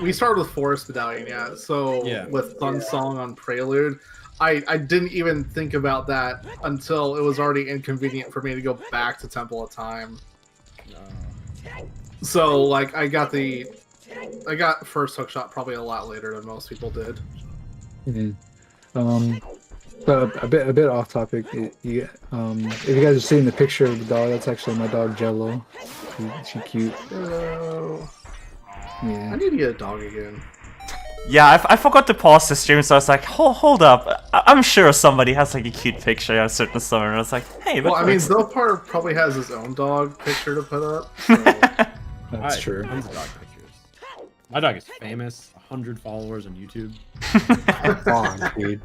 we started with Forest Medallion, yeah. So with Thun Song on Prelude, I didn't even think about that until it was already inconvenient for me to go back to Temple of Time. So like I got first hookshot probably a lot later than most people did. But a bit off topic. If you guys are seeing the picture of the dog, that's actually my dog Jello. She's cute. I Yeah. need to get a dog again. Yeah, I forgot to pause the stream, so I was like, hold up. I'm sure somebody has like a cute picture of a certain summer. And I was like, hey, Well, I mean, works. Zopar probably has his own dog picture to put up. So. That's true. Tons of dog pictures. My dog is famous. 100 followers on YouTube. Come on, dude.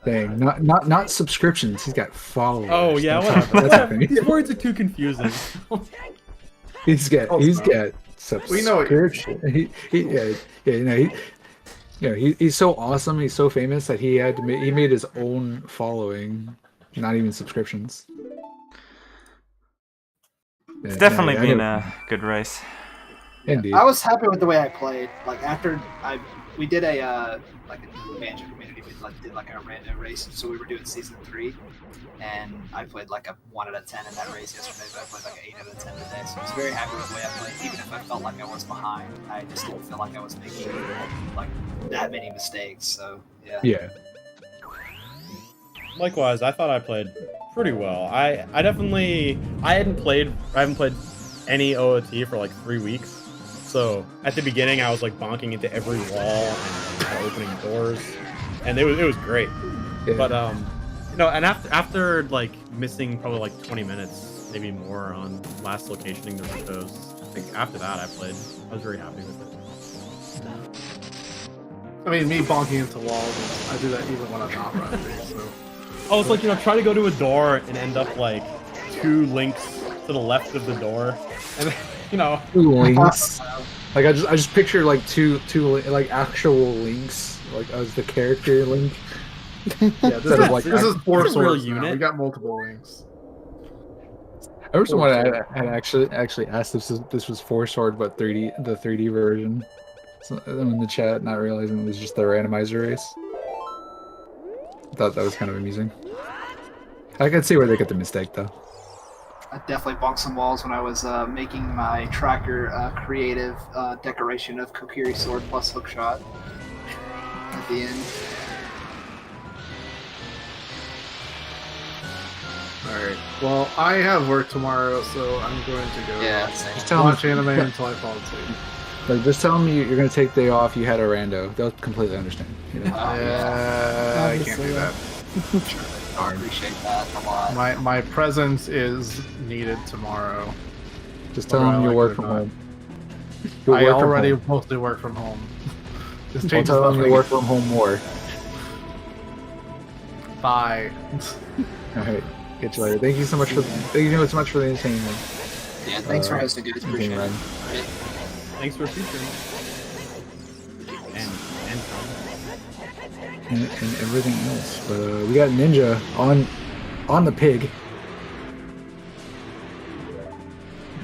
Dang, not subscriptions. He's got followers. Oh yeah, That's whatever. a thing. These words are too confusing. He's got subscription. We know it. He's so awesome. He's so famous that he made his own following, not even subscriptions. It's Yeah, definitely yeah, been a good race. Indeed. I was happy with the way I played. Like after we did a like a banjo community, we did like a random race. So we were doing season 3, and I played like a 1 out of 10 in that race yesterday. But I played like an 8 out of 10 today. So I was very happy with the way I played. Even if I felt like I was behind, I just didn't feel like I was making like that many mistakes. So yeah. Yeah. Likewise, I thought I played pretty well. I haven't played any OoT for like 3 weeks. So at the beginning, I was like bonking into every wall and opening doors, and it was great. Yeah. But and after like missing probably like 20 minutes, maybe more on last locationing the Rutos, I think after that I was very happy with it. I mean, me bonking into walls, I do that even when I'm not running. So. Oh, it's like, try to go to a door and end up like 2 links to the left of the door, and 2 links. Like I just picture like two like actual links, like as the character link. Yeah, Instead of, like, this is 4 this is a real swords now. unit. We got multiple links. I was the one I had actually asked if this was 4-sword, but the 3D version. So, in the chat, not realizing it was just the randomizer race. I thought that was kind of amusing. I can see where they get the mistake though. I definitely bonked some walls when I was making my tracker creative decoration of Kokiri sword plus hookshot at the end. Alright. Well, I have work tomorrow, so I'm going to go Just tell watch them, anime until I fall asleep. like, just tell them you're gonna take the day off. You had a rando. They'll completely understand. You know? I can't do that. I appreciate that a lot. My presence is needed tomorrow. Just tell Whether them I you'll like work it from or not. home. You'll I work from already home. mostly work from home. Just I'll change tell them the you'll work from home more. Bye. All right. Catch you later. Thank you so much for the entertainment. Yeah, thanks for hosting, guys. Appreciate it. Run. Thanks for featuring. And And everything else. But we got Ninja on the pig.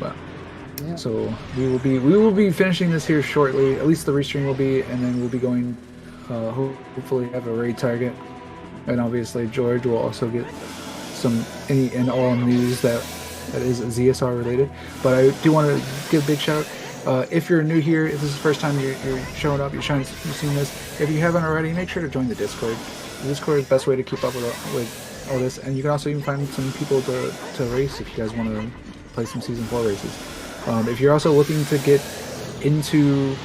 Wow. Yeah. So we will be finishing this here shortly. At least the restream will be, and then we'll be going. Hopefully have a raid target, and obviously George will also get some any and all news that is ZSR related. But I do want to give a big shout. If you're new here, if this is the first time you're showing up, you've seen this. If you haven't already, make sure to join the Discord. The Discord is the best way to keep up with all this, and you can also even find some people to race if you guys want to play some Season 4 races. If you're also looking to get into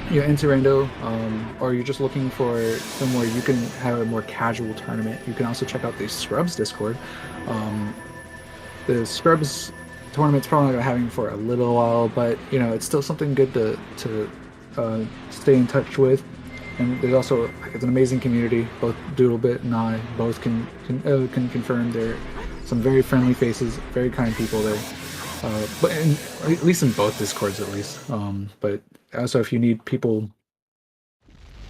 Rando, or you're just looking for somewhere you can have a more casual tournament, you can also check out the Scrubs Discord. The Scrubs tournament's probably not going to having for a little while, but it's still something good to stay in touch with. And there's also it's an amazing community. Both Doodlebit and I both can confirm there are some very friendly faces, very kind people there. But at least in both Discords, at least. But also, if you need people,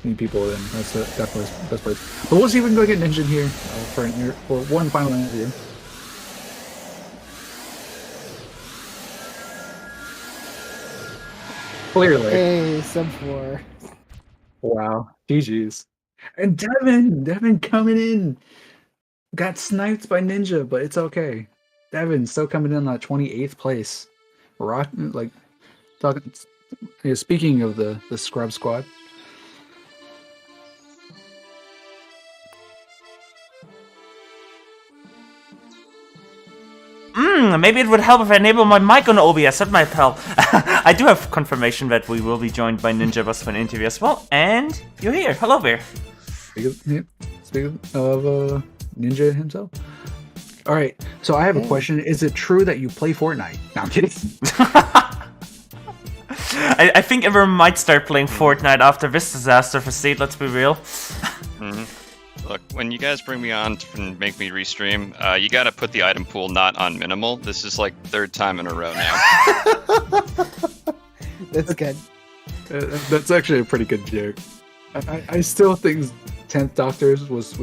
then that's definitely the best place. But we'll see if we can go get Ninja in here for one final interview. Clearly. Hey, sub 4. Wow. GG's. And Devin coming in. Got sniped by Ninja, but it's okay. Devin still coming in at 28th place. Speaking of the Scrub Squad. Maybe it would help if I enable my mic on OBS. That might help. I do have confirmation that we will be joined by Ninja Bus for an interview as well. And you're here. Hello there. Speaking of Ninja himself. All right. So I have a question. Is it true that you play Fortnite? No, I'm kidding. I think everyone might start playing Fortnite after this disaster for State. Let's be real. Mm-hmm. Look, when you guys bring me on and make me restream, you gotta put the item pool not on minimal. This is like third time in a row now. That's good. That's actually a pretty good joke. I still think 10th Doctors was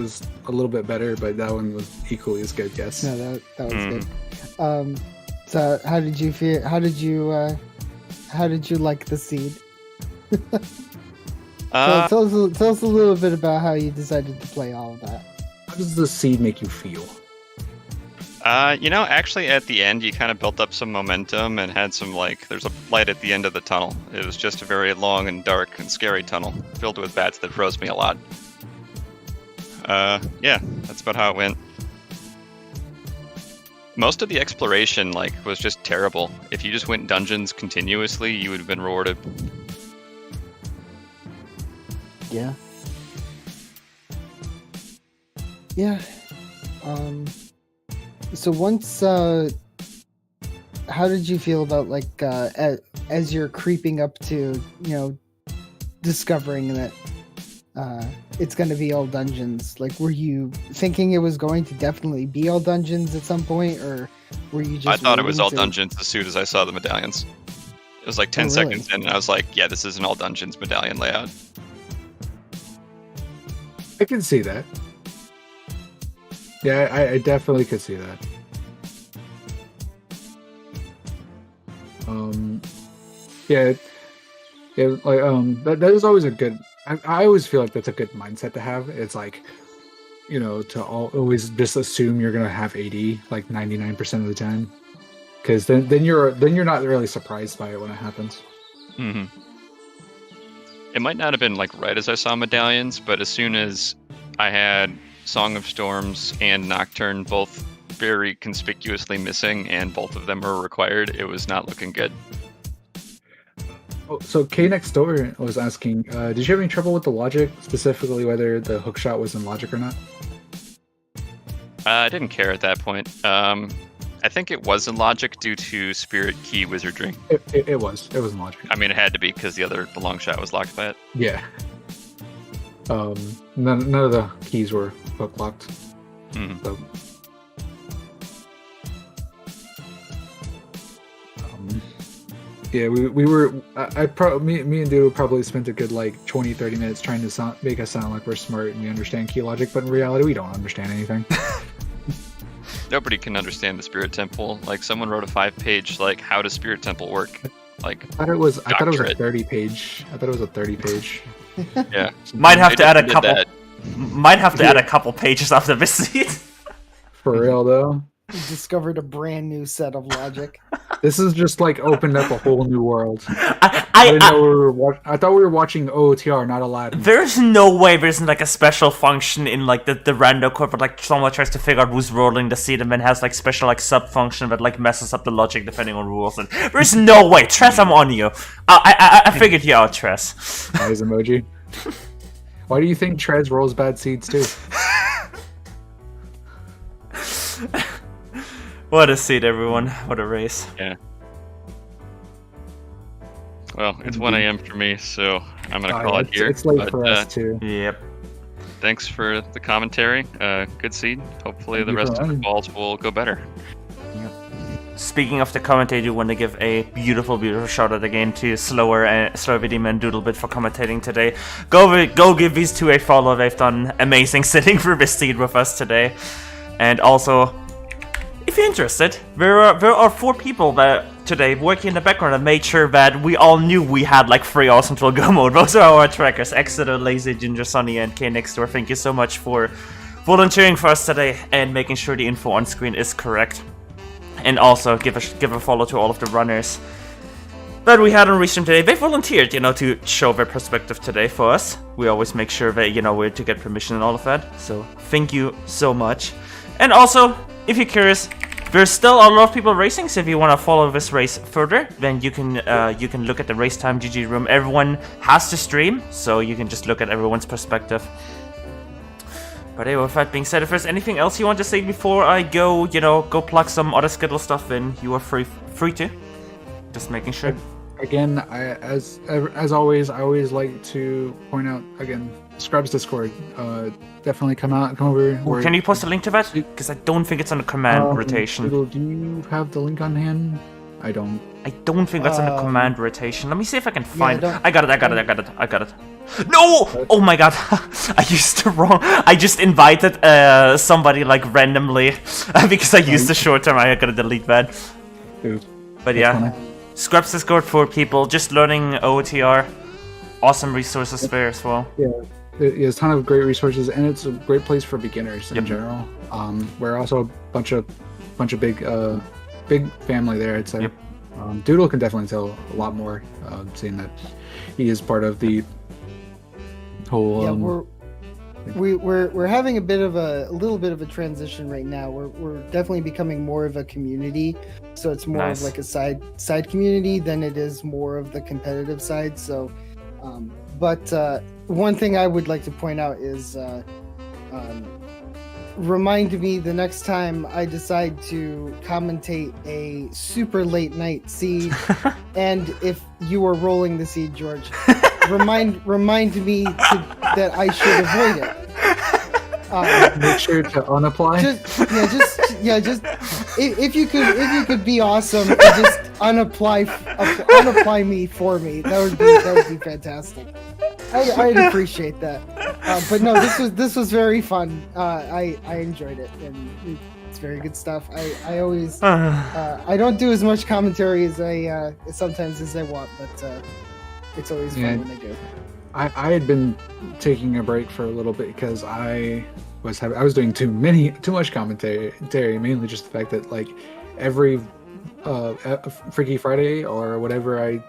a little bit better, but that one was equally as good, yes. No, that was good. So how did you feel? How did you like the seed? Tell us a little bit about how you decided to play all of that. How does the seed make you feel? Actually at the end you kind of built up some momentum and had some there's a light at the end of the tunnel. It was just a very long and dark and scary tunnel filled with bats that froze me a lot. Yeah, that's about how it went. Most of the exploration was just terrible. If you just went dungeons continuously, you would have been rewarded. Yeah. Yeah. So once, how did you feel about as you're creeping up to, discovering that it's going to be all dungeons? Were you thinking it was going to definitely be all dungeons at some point, or were you just? I thought it was all dungeons as soon as I saw the medallions. It was 10 seconds in, and I was like, "Yeah, this is an all dungeons medallion layout." I can see that. Yeah, I definitely could see that. That is always a good. I always feel like that's a good mindset to have. It's to always just assume you're gonna have AD 99% of the time, because then you're not really surprised by it when it happens. Mm-hmm. It might not have been right as I saw medallions, but as soon as I had Song of Storms and Nocturne both very conspicuously missing, and both of them were required, it was not looking good. Oh, so K Next Door was asking, did you have any trouble with the logic, specifically whether the hookshot was in logic or not? I didn't care at that point. I think it was in logic due to Spirit Key Wizardry. It was in logic. I mean, it had to be because the long shot was locked by it. Yeah. None of the keys were hook locked. Mm-hmm. So. Yeah, me and Dudo probably spent a good like 20-30 minutes trying to make us sound like we're smart and we understand key logic, but in reality we don't understand anything. Nobody can understand the Spirit Temple. Like someone wrote a 5-page like how does Spirit Temple work? Like I thought it was a doctorate. 30-page. I thought it was a 30-page. Yeah. Might have to add a did couple. that. Might have to add a couple pages after this seed. For real though. We discovered a brand new set of logic. This is just like opened up a whole new world. I thought we were watching OOTR, not Aladdin. There's no way there isn't like a special function in like the rando code where like someone tries to figure out who's rolling the seed and then has like special like sub function that like messes up the logic depending on rules. And there's no way, Tress, I'm on you. I figured you out, Tress. Eyes emoji. Why do you think Trez rolls bad seeds too? What a seed, everyone! What a race! Yeah. Well, it's 1 a.m. for me, so I'm gonna call it here. It's late for us too. Yep. Thanks for the commentary. Good seed. Hopefully the rest of the balls will go better. Speaking of the commentary, I do want to give a beautiful, beautiful shout out again to Slower Vidim and Doodlebit for commentating today. Go give these two a follow. They've done amazing sitting through this seed with us today. And also, if you're interested, there are 4 people that today working in the background and made sure that we all knew we had like 3 awesome till go mode. Those are our trackers: Exeter, Lazy, Ginger, Sunny, and K Next Door. Thank you so much for volunteering for us today and making sure the info on screen is correct. And also give a follow to all of the runners that we had on Restream today. They volunteered, to show their perspective today for us. We always make sure that, we're to get permission and all of that. So thank you so much. And also, if you're curious, there's still a lot of people racing. So if you want to follow this race further, then you can look at the race time GG room. Everyone has to stream, so you can just look at everyone's perspective. But anyway, with that being said, if there's anything else you want to say before I go, go plug some other schedule stuff in, you are free to. Just making sure. Again, as always, I always like to point out again, Scrubs Discord. Definitely come over. Can you post a link to that? Because I don't think it's on the command rotation. Do you have the link on hand? I don't think that's on the command rotation. Let me see if I can find it. I got it. No! Oh my god. I used the wrong. I just invited somebody like randomly because I used the short term. I gotta delete that. Dude, but yeah. Scrubs Discord for people just learning OOTR. Awesome resources there as well. Yeah. There's a ton of great resources, and it's a great place for beginners in general. We're also a bunch of big family there. It's a Doodle can definitely tell a lot more, seeing that he is part of the whole. Yeah, we're having a little bit of a transition right now. We're definitely becoming more of a community, so it's more of like a side community than it is more of the competitive side. So, but one thing I would like to point out is remind me the next time I decide to commentate a super late night seed, and if you are rolling the seed, George, remind me that I should avoid it. Make sure to unapply. Just if you could be awesome and just unapply me for me, that would be fantastic. I'd appreciate that. But no, this was very fun. I enjoyed it, and it's very good stuff. I always I don't do as much commentary as I sometimes as I want, but it's always fun when I do. I had been taking a break for a little bit because I was doing too much commentary, mainly just the fact that like every Freaky Friday or whatever I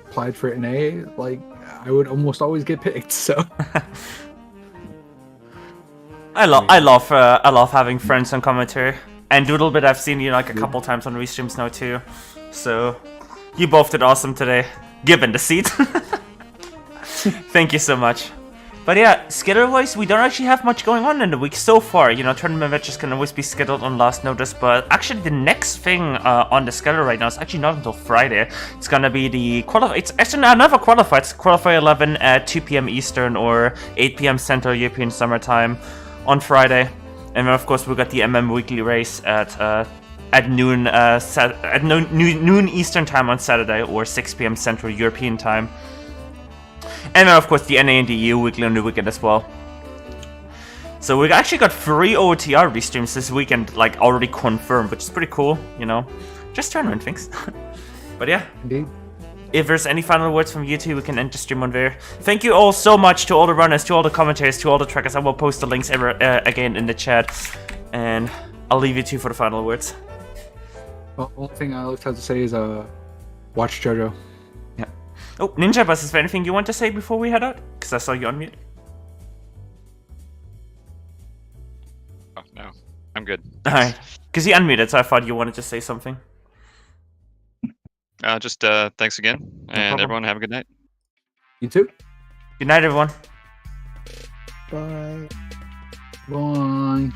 applied for an A, like I would almost always get picked. So I love having friends on commentary. And Doodlebit, I've seen you like a couple times on restreams now too. So you both did awesome today, given the seat. Thank you so much. But yeah, schedule-wise, we don't actually have much going on in the week so far. Tournament matches can always be scheduled on last notice, but actually the next thing on the schedule right now is actually not until Friday. It's gonna be the qualifier. It's actually another qualifier. It's Qualifier 11 at 2 p.m. Eastern or 8 p.m. Central European Summer Time on Friday. And then of course we got the MM Weekly Race at at noon noon Eastern time on Saturday, or 6 p.m. Central European time. And then of course the NA and DU weekly on the weekend as well. So we actually got 3 OOTR restreams this weekend, like already confirmed, which is pretty cool, you know. Just tournament things. But yeah. Indeed. If there's any final words from you two, we can end the stream on there. Thank you all so much to all the runners, to all the commentators, to all the trackers. I will post the links again in the chat. And I'll leave you two for the final words. Well, the only thing I have to say is watch JoJo. Yeah. Oh, Ninja Bus, is there anything you want to say before we head out? Because I saw you on mute. Oh, no. I'm good. Alright. Because you unmuted, so I thought you wanted to say something. Just thanks again, and everyone have a good night. You too. Good night, everyone. Bye. Bye.